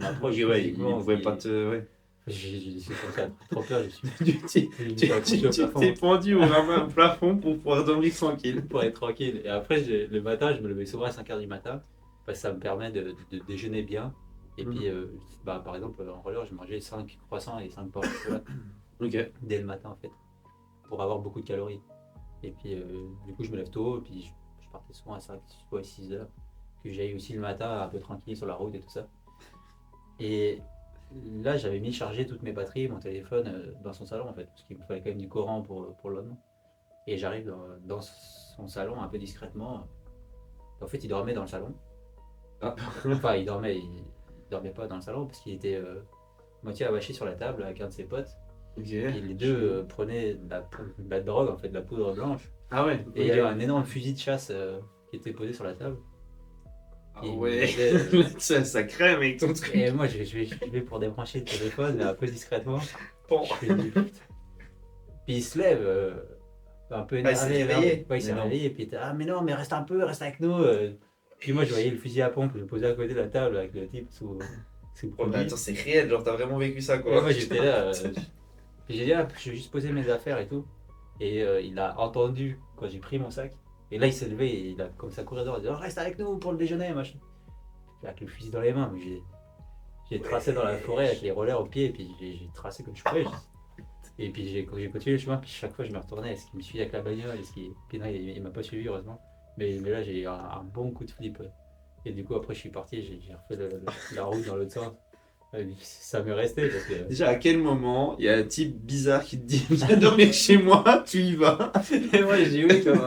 [SPEAKER 2] m'approche
[SPEAKER 1] Ok, ouais, il
[SPEAKER 2] physiquement.
[SPEAKER 1] pouvait pas te. Ouais.
[SPEAKER 2] J'ai commencé à avoir trop peur. Je suis je me suis accroché
[SPEAKER 1] Tu
[SPEAKER 2] au plafond
[SPEAKER 1] t'es pendu au plafond pour pouvoir dormir tranquille.
[SPEAKER 2] pour être tranquille. Et après, le matin, je me levais souvent à 5h du matin. Parce que ça me permet de déjeuner bien. Et puis, par exemple, en roller, je mangeais 5 croissants et 5 pains au chocolat
[SPEAKER 1] Ok.
[SPEAKER 2] dès le matin, en fait, pour avoir beaucoup de calories. Et puis, du coup, je me lève tôt. Et puis, je partais souvent à 5 ou 6 heures. Que j'aille aussi le matin un peu tranquille sur la route et tout ça. Et là, j'avais mis charger toutes mes batteries, mon téléphone dans son salon, en fait, parce qu'il me fallait quand même du courant pour le lendemain. Et j'arrive dans son salon un peu discrètement. En fait, il dormait dans le salon.
[SPEAKER 1] Ah.
[SPEAKER 2] Enfin, il dormait pas dans le salon parce qu'il était moitié avaché sur la table avec un de ses potes.
[SPEAKER 1] Ok.
[SPEAKER 2] Et les deux prenaient de la drogue, en fait, de la poudre blanche.
[SPEAKER 1] Ah ouais.
[SPEAKER 2] Et il y avait un énorme fusil de chasse qui était posé sur la table.
[SPEAKER 1] Ah
[SPEAKER 2] Et il me
[SPEAKER 1] ouais.
[SPEAKER 2] disait,
[SPEAKER 1] Ça crème avec ton truc.
[SPEAKER 2] et moi, je vais pour débrancher le téléphone, mais un peu discrètement.
[SPEAKER 1] Bon.
[SPEAKER 2] Je fais du- Puis il se lève, un peu
[SPEAKER 1] Ah, il s'est
[SPEAKER 2] énervé.
[SPEAKER 1] réveillé.
[SPEAKER 2] Ouais, il s'est
[SPEAKER 1] Mais non.
[SPEAKER 2] réveillé. Et puis il était, ah, mais non, mais reste un peu, reste avec nous. Puis moi, je voyais le fusil à pompe, je posé à côté de la table avec le type sous
[SPEAKER 1] Oh, mais
[SPEAKER 2] produit.
[SPEAKER 1] attends, c'est réel, genre t'as vraiment vécu ça
[SPEAKER 2] Et
[SPEAKER 1] quoi.
[SPEAKER 2] moi, j'étais là. Puis j'ai dit, ah, je vais juste poser mes affaires et tout. Et il a entendu quand j'ai pris mon sac. Et là, il s'est levé et il a commencé à courir dehors. Il a dit, oh, reste avec nous pour le déjeuner, machin. Puis avec le fusil dans les mains, mais j'ai tracé dans la forêt avec les rollers au pied. Et puis j'ai tracé comme je pouvais. Et puis j'ai continué le chemin. Puis chaque fois, je me retournais. Est-ce qu'il me suivait avec la bagnole? Puis non, il m'a pas suivi, heureusement. Mais là, j'ai eu un bon coup de flip. Et du coup, après, je suis parti. J'ai refait la route dans l'autre sens. Ça m'est resté parce que.
[SPEAKER 1] Déjà, à quel moment il y a un type bizarre qui te dit viens dormir chez moi, tu y vas.
[SPEAKER 2] Et moi, j'ai dit oui, comme.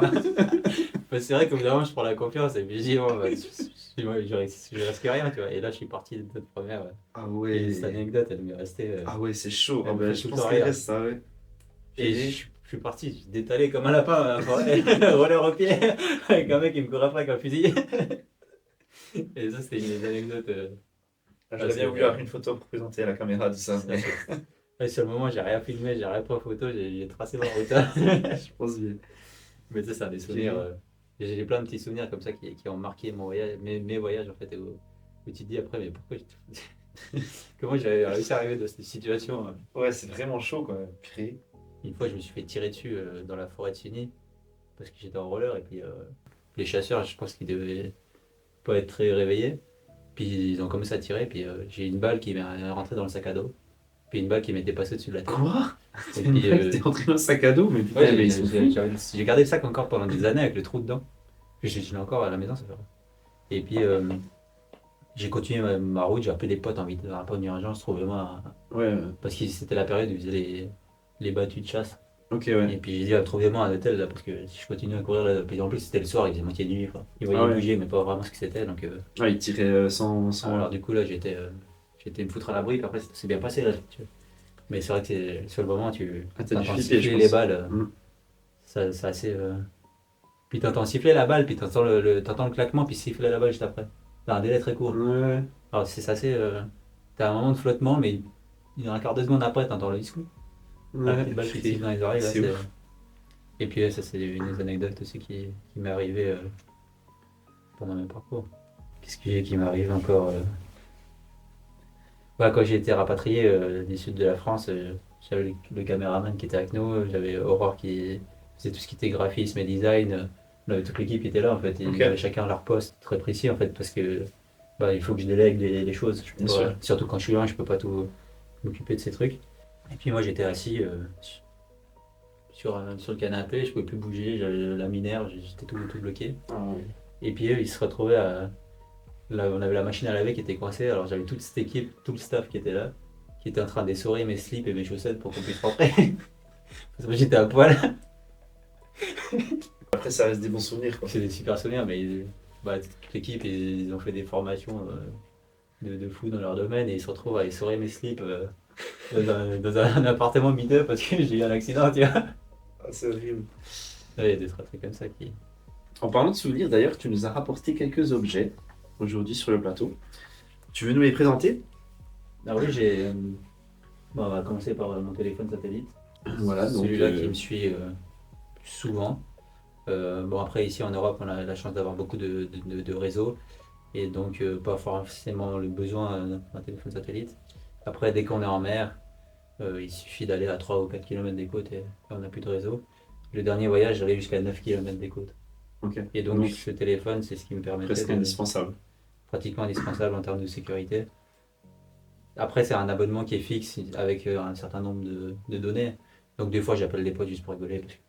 [SPEAKER 2] C'est vrai qu'au bout d'un moment, je prends la confiance et puis je dis, bon, bah, je risque rien, tu vois. Et là, je suis parti de cette première.
[SPEAKER 1] Ah
[SPEAKER 2] Et
[SPEAKER 1] ouais.
[SPEAKER 2] cette anecdote, elle m'est restée.
[SPEAKER 1] Ah ouais, c'est chaud. Ah
[SPEAKER 2] Elle me
[SPEAKER 1] bah,
[SPEAKER 2] fait
[SPEAKER 1] je
[SPEAKER 2] tout le
[SPEAKER 1] pense
[SPEAKER 2] temps
[SPEAKER 1] qu'il
[SPEAKER 2] rire.
[SPEAKER 1] reste ça, ouais.
[SPEAKER 2] Et je suis parti, je suis détalé comme un lapin, hein, roller au pied, avec un mec qui me court après avec un fusil. Et ça, c'était une des anecdotes.
[SPEAKER 1] J'aurais bien voulu avoir une photo pour présenter à la caméra de ça. Mais...
[SPEAKER 2] Ouais, sur le moment, j'ai rien filmé, j'ai rien pris en photo, j'ai tracé ma route.
[SPEAKER 1] je pense bien.
[SPEAKER 2] Mais ça, c'est un des souvenirs. J'ai plein de petits souvenirs comme ça qui ont marqué mon voyage, mes voyages en fait. Où tu te dis après, mais pourquoi comment j'avais réussi à arriver dans cette situation
[SPEAKER 1] Ouais, c'est vraiment chaud quoi. Purée.
[SPEAKER 2] Une fois, je me suis fait tirer dessus dans la forêt de Signy parce que j'étais en roller et puis les chasseurs, je pense qu'ils devaient pas être très réveillés. Puis ils ont commencé à tirer, puis j'ai une balle qui m'est rentrée dans le sac à dos, puis une balle qui m'est dépassée dessus de la tête.
[SPEAKER 1] Quoi?
[SPEAKER 2] Et puis,
[SPEAKER 1] T'es rentré dans le sac à dos, mais putain,
[SPEAKER 2] ouais,
[SPEAKER 1] mais ils sont fous.
[SPEAKER 2] j'ai gardé le sac encore pendant des années avec le trou dedans. Puis je l'ai encore à la maison, ça fait. Et puis j'ai continué ma route, j'ai appelé des potes un peu en urgence, trouvez-moi.
[SPEAKER 1] Ouais,
[SPEAKER 2] Parce que c'était la période où ils faisaient les battues de chasse.
[SPEAKER 1] ok,
[SPEAKER 2] Et
[SPEAKER 1] ouais.
[SPEAKER 2] puis j'ai dit, trouvez-moi un hôtel là, parce que si je continue à courir là, puis en plus c'était le soir, il faisait moitié de nuit. Quoi. Ils voyaient
[SPEAKER 1] Ah ouais.
[SPEAKER 2] bouger, mais pas vraiment ce que c'était. Donc,
[SPEAKER 1] Ah, il tirait sans...
[SPEAKER 2] alors du coup là, j'étais me foutre à l'abri, puis après c'est bien passé là. Mais c'est vrai que sur le moment,
[SPEAKER 1] Ah, t'as dû
[SPEAKER 2] t'entends
[SPEAKER 1] flipper, je
[SPEAKER 2] siffler
[SPEAKER 1] pense.
[SPEAKER 2] les balles,
[SPEAKER 1] Mm.
[SPEAKER 2] c'est assez. Puis t'entends siffler la balle, puis t'entends le claquement, puis siffler la balle juste après. Dans un délai très court.
[SPEAKER 1] Ouais,
[SPEAKER 2] Alors c'est assez. T'as un moment de flottement, mais un quart de seconde après, t'entends le disque. La
[SPEAKER 1] ouais,
[SPEAKER 2] petite balle qui te siffle dans les oreilles, là,
[SPEAKER 1] c'est
[SPEAKER 2] c'est.
[SPEAKER 1] ouf.
[SPEAKER 2] Et puis ça, c'est une des anecdotes aussi qui m'est arrivée pendant mes parcours. Qu'est-ce qui m'arrive encore ouais, quand j'ai été rapatrié du sud de la France, j'avais le caméraman qui était avec nous, j'avais Aurore qui faisait tout ce qui était graphisme et design. On avait toute l'équipe qui était là en fait, ils
[SPEAKER 1] Ok,
[SPEAKER 2] avaient chacun leur poste très précis en fait, parce que bah, il faut que je délègue les choses. Je peux
[SPEAKER 1] bien
[SPEAKER 2] pas-
[SPEAKER 1] sûr.
[SPEAKER 2] surtout quand je suis loin, je peux pas tout m'occuper de ces trucs. Et puis moi j'étais assis sur le canapé, je pouvais plus bouger, j'avais la minerve, j'étais tout bloqué.
[SPEAKER 1] Ah, oui.
[SPEAKER 2] Et puis eux, ils se retrouvaient à. Là, on avait la machine à laver qui était coincée, alors j'avais toute cette équipe, tout le staff qui était là, qui était en train d'essorer mes slips et mes chaussettes pour qu'on puisse rentrer. Parce que j'étais à poil.
[SPEAKER 1] Après, ça reste des bons souvenirs, quoi.
[SPEAKER 2] C'est des super souvenirs, mais bah, toute l'équipe, ils ont fait des formations de fou dans leur domaine et ils se retrouvent à essorer mes slips dans un appartement miteux parce que j'ai eu un accident, tu vois.
[SPEAKER 1] Ah, c'est horrible.
[SPEAKER 2] Ouais, il y a des trucs comme ça qui.
[SPEAKER 1] En parlant de souvenirs, d'ailleurs, tu nous as rapporté quelques objets aujourd'hui sur le plateau. Tu veux nous les présenter?
[SPEAKER 2] Ah oui, j'ai. Bon, on va commencer par mon téléphone satellite.
[SPEAKER 1] Voilà, donc
[SPEAKER 2] Celui-là qui me suit souvent. Bon, après, ici en Europe, on a la chance d'avoir beaucoup de réseaux et donc pas forcément le besoin d'un téléphone satellite. Après, dès qu'on est en mer, il suffit d'aller à 3 ou 4 km des côtes et on n'a plus de réseau. Le dernier voyage, j'allais jusqu'à 9 km des côtes.
[SPEAKER 1] ok.
[SPEAKER 2] Et donc, ce téléphone, c'est ce qui me permettait
[SPEAKER 1] Presque
[SPEAKER 2] de
[SPEAKER 1] indispensable.
[SPEAKER 2] pratiquement indispensable en termes de sécurité. Après, c'est un abonnement qui est fixe avec un certain nombre de données. Donc, des fois, j'appelle des potes juste pour rigoler. Parce que,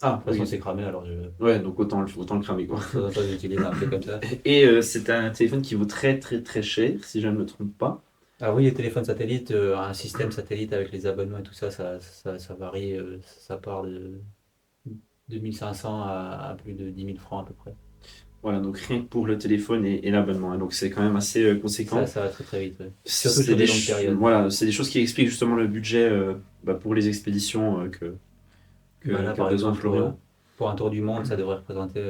[SPEAKER 1] Ah,
[SPEAKER 2] de toute façon,
[SPEAKER 1] oui.
[SPEAKER 2] c'est cramé, alors
[SPEAKER 1] Ouais, donc autant le cramer, quoi.
[SPEAKER 2] de temps en temps, j'utilise un peu comme ça.
[SPEAKER 1] Et c'est un téléphone qui vaut très très très cher, si je ne me trompe pas.
[SPEAKER 2] Ah oui, les téléphones satellites, un système satellite avec les abonnements et tout ça, ça varie. Ça part de 1500 à plus de 10 000 francs à peu près.
[SPEAKER 1] Voilà, donc rien que pour le téléphone et l'abonnement, hein. Donc c'est quand même assez conséquent.
[SPEAKER 2] Ça va très très vite. Ouais. Surtout
[SPEAKER 1] C'est
[SPEAKER 2] sur des longues périodes.
[SPEAKER 1] voilà, c'est des choses qui expliquent justement le budget pour les expéditions
[SPEAKER 2] Bah là,
[SPEAKER 1] qu'a
[SPEAKER 2] par
[SPEAKER 1] besoin
[SPEAKER 2] exemple,
[SPEAKER 1] Florian.
[SPEAKER 2] pour un tour du monde, ça devrait représenter,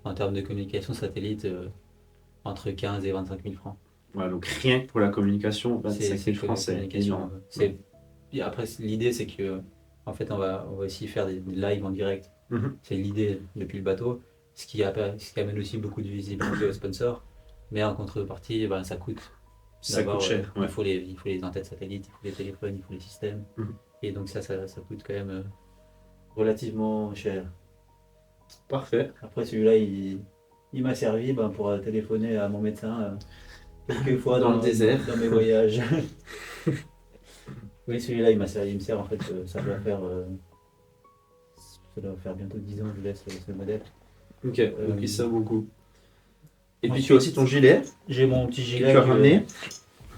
[SPEAKER 2] en termes de communication satellite, entre 15 et 25 000 francs.
[SPEAKER 1] Voilà, donc rien que pour la communication,
[SPEAKER 2] C'est
[SPEAKER 1] 25 000
[SPEAKER 2] que la
[SPEAKER 1] francs, c'est
[SPEAKER 2] communication.
[SPEAKER 1] énorme.
[SPEAKER 2] Et après, l'idée, c'est que en fait, on va aussi faire des lives en direct.
[SPEAKER 1] Mhm.
[SPEAKER 2] C'est l'idée depuis le bateau, ce qui amène aussi beaucoup de visibilité aux sponsors. Mais en contrepartie, ben, ça coûte.
[SPEAKER 1] Ça coûte cher. Ouais.
[SPEAKER 2] Il faut les antennes satellites, il faut les téléphones, il faut les systèmes.
[SPEAKER 1] Mhm.
[SPEAKER 2] Et donc ça coûte quand même relativement cher.
[SPEAKER 1] Parfait.
[SPEAKER 2] Après, celui-là, il m'a servi ben, pour téléphoner à mon médecin quelques fois
[SPEAKER 1] Dans le désert.
[SPEAKER 2] dans mes voyages. Oui, celui-là, il me sert en fait, ça doit faire bientôt 10 ans que je laisse ce modèle.
[SPEAKER 1] Ok, donc il sert beaucoup. Et puis
[SPEAKER 2] ensuite,
[SPEAKER 1] tu as aussi ton gilet
[SPEAKER 2] J'ai mon petit
[SPEAKER 1] que
[SPEAKER 2] gilet
[SPEAKER 1] tu as ramené.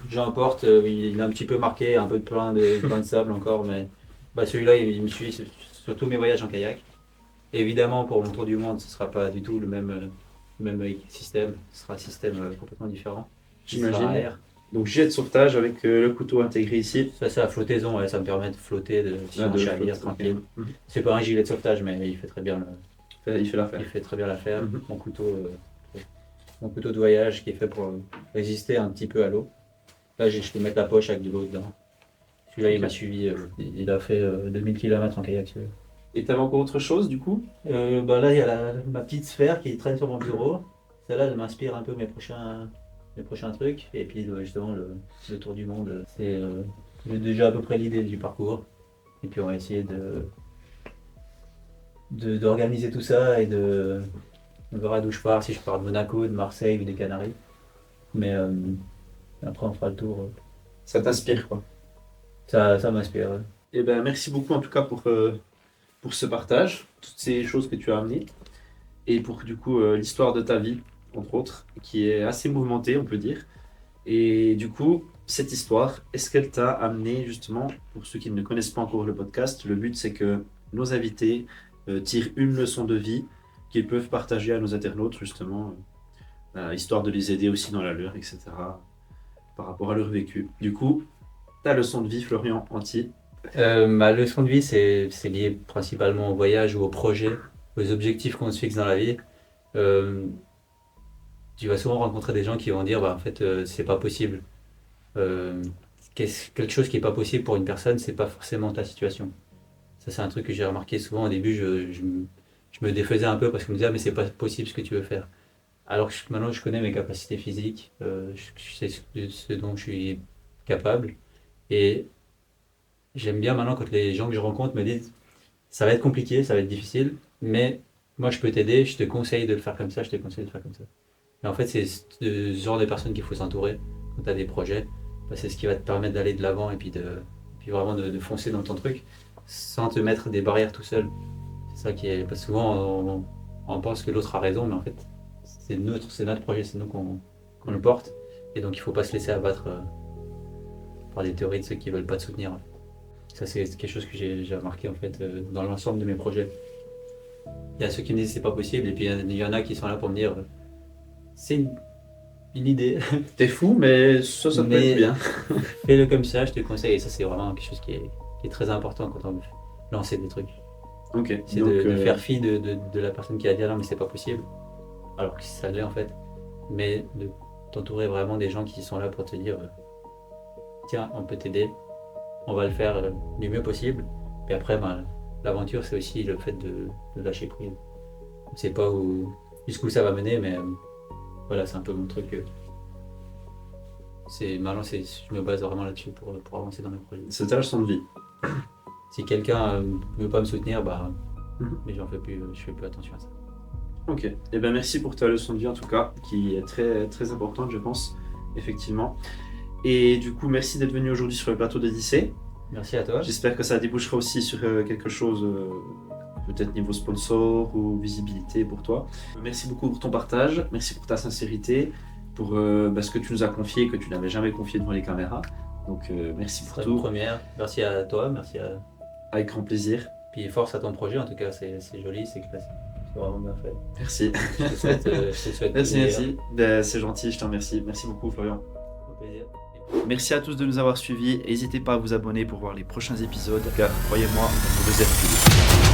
[SPEAKER 2] j'emporte, il est un petit peu marqué, un peu plein de sable encore, mais bah, celui-là, il me suit sur tous mes voyages en kayak. Évidemment, pour mon tour du monde, ce ne sera pas du tout le même système, ce sera un système complètement différent. Il sera à
[SPEAKER 1] J'imagine.
[SPEAKER 2] air.
[SPEAKER 1] Donc gilet de sauvetage avec le couteau intégré ici.
[SPEAKER 2] Ça, c'est la flottaison, ouais, ça me permet de flotter, si
[SPEAKER 1] Ah,
[SPEAKER 2] on
[SPEAKER 1] de
[SPEAKER 2] chavire
[SPEAKER 1] flotte,
[SPEAKER 2] tranquille.
[SPEAKER 1] ok.
[SPEAKER 2] C'est pas un gilet de sauvetage, mais il fait très bien
[SPEAKER 1] Il fait l'affaire.
[SPEAKER 2] il fait très bien l'affaire.
[SPEAKER 1] Mhm.
[SPEAKER 2] Mon couteau de voyage qui est fait pour résister un petit peu à l'eau. Là, je peux mettre la poche avec de l'eau dedans. Celui-là, il
[SPEAKER 1] Ok.
[SPEAKER 2] m'a suivi. Il a fait 2000 km en kayak. Celui-là.
[SPEAKER 1] Et t'avais encore autre chose du coup?
[SPEAKER 2] Bah là, il y a ma petite sphère qui traîne sur mon bureau. Celle-là, elle m'inspire un peu mes prochains trucs. Et puis, justement, le tour du monde, j'ai déjà à peu près l'idée du parcours. Et puis, on va essayer d'organiser tout ça et on verra d'où je pars, si je pars de Monaco, de Marseille ou des Canaries. Mais après, on fera le tour.
[SPEAKER 1] Ça t'inspire quoi?
[SPEAKER 2] Ça m'inspire. Ouais.
[SPEAKER 1] Eh ben merci beaucoup en tout cas pour ce partage, toutes ces choses que tu as amenées et pour du coup l'histoire de ta vie, entre autres, qui est assez mouvementée, on peut dire. Et du coup, cette histoire, est-ce qu'elle t'a amené justement, pour ceux qui ne connaissent pas encore le podcast, le but c'est que nos invités tirent une leçon de vie qu'ils peuvent partager à nos internautes justement, histoire de les aider aussi dans la leur, etc., par rapport à leur vécu. Du coup, ta leçon de vie, Florian Anti.
[SPEAKER 2] Ma leçon de vie, c'est lié principalement au voyage ou au projet aux objectifs qu'on se fixe dans la vie, euh, tu vas souvent rencontrer des gens qui vont dire bah, en fait, c'est pas possible. Euh, quelque chose qui est pas possible pour une personne, c'est pas forcément ta situation. Ça, c'est un truc que j'ai remarqué souvent au début. Je me défaisais un peu parce qu'on me disait ah, mais c'est pas possible ce que tu veux faire. Alors que maintenant, je connais mes capacités physiques, je sais ce dont je suis capable. Et j'aime bien maintenant quand les gens que je rencontre me disent ça va être compliqué, ça va être difficile, mais moi je peux t'aider, je te conseille de le faire comme ça, je te conseille de le faire comme ça. Et en fait, c'est ce genre de personnes qu'il faut s'entourer quand tu as des projets. Parce que c'est ce qui va te permettre d'aller de l'avant et puis vraiment de foncer dans ton truc sans te mettre des barrières tout seul. C'est ça qui est. Parce que souvent, on pense que l'autre a raison, mais en fait, c'est notre projet, c'est nous qu'on le porte. Et donc, il ne faut pas se laisser abattre par des théories de ceux qui ne veulent pas te soutenir. Ça, c'est quelque chose que j'ai remarqué en fait dans l'ensemble de mes projets. Il y a ceux qui me disent c'est pas possible, et puis il y en a qui sont là pour me dire c'est une idée,
[SPEAKER 1] T'es fou, mais ça peut être
[SPEAKER 2] mais
[SPEAKER 1] bien.
[SPEAKER 2] fais-le comme ça, je te conseille. Et ça, c'est vraiment quelque chose qui est très important quand on veut lancer des trucs.
[SPEAKER 1] Ok,
[SPEAKER 2] C'est
[SPEAKER 1] donc
[SPEAKER 2] de faire fi de la personne qui va dire non, mais c'est pas possible, alors que ça l'est en fait. Mais de t'entourer vraiment des gens qui sont là pour te dire tiens, on peut t'aider, on va le faire du mieux possible. Et après, ben, l'aventure, c'est aussi le fait de lâcher prise. On ne sait pas jusqu'où ça va mener, mais voilà, c'est un peu mon truc. Maintenant, je me base vraiment là-dessus pour avancer dans mes projets.
[SPEAKER 1] c'est ta leçon de vie.
[SPEAKER 2] Si quelqu'un ne veut pas me soutenir, bah,
[SPEAKER 1] Mhm.
[SPEAKER 2] mais je fais plus attention à ça.
[SPEAKER 1] Ok, et ben merci pour ta leçon de vie en tout cas, qui est très, très importante, je pense, effectivement. Et du coup, merci d'être venu aujourd'hui sur le plateau d'Odyssée.
[SPEAKER 2] Merci à toi.
[SPEAKER 1] J'espère que ça débouchera aussi sur quelque chose, peut-être niveau sponsor ou visibilité pour toi. Merci beaucoup pour ton partage, merci pour ta sincérité, pour ce que tu nous as confié, que tu n'avais jamais confié devant les caméras. Donc merci
[SPEAKER 2] Ce
[SPEAKER 1] pour
[SPEAKER 2] sera une
[SPEAKER 1] tout,
[SPEAKER 2] première. Merci à toi, merci à.
[SPEAKER 1] avec grand plaisir.
[SPEAKER 2] Puis force à ton projet, en tout cas, c'est joli, c'est classe. C'est vraiment bien fait.
[SPEAKER 1] Merci.
[SPEAKER 2] Je te souhaite
[SPEAKER 1] Merci,
[SPEAKER 2] tout le meilleur.
[SPEAKER 1] merci. Ben, c'est gentil, je te remercie. Merci beaucoup, Florian.
[SPEAKER 2] Au plaisir.
[SPEAKER 1] Merci à tous de nous avoir suivis. N'hésitez pas à vous abonner pour voir les prochains épisodes, car croyez-moi, vous les êtes plus.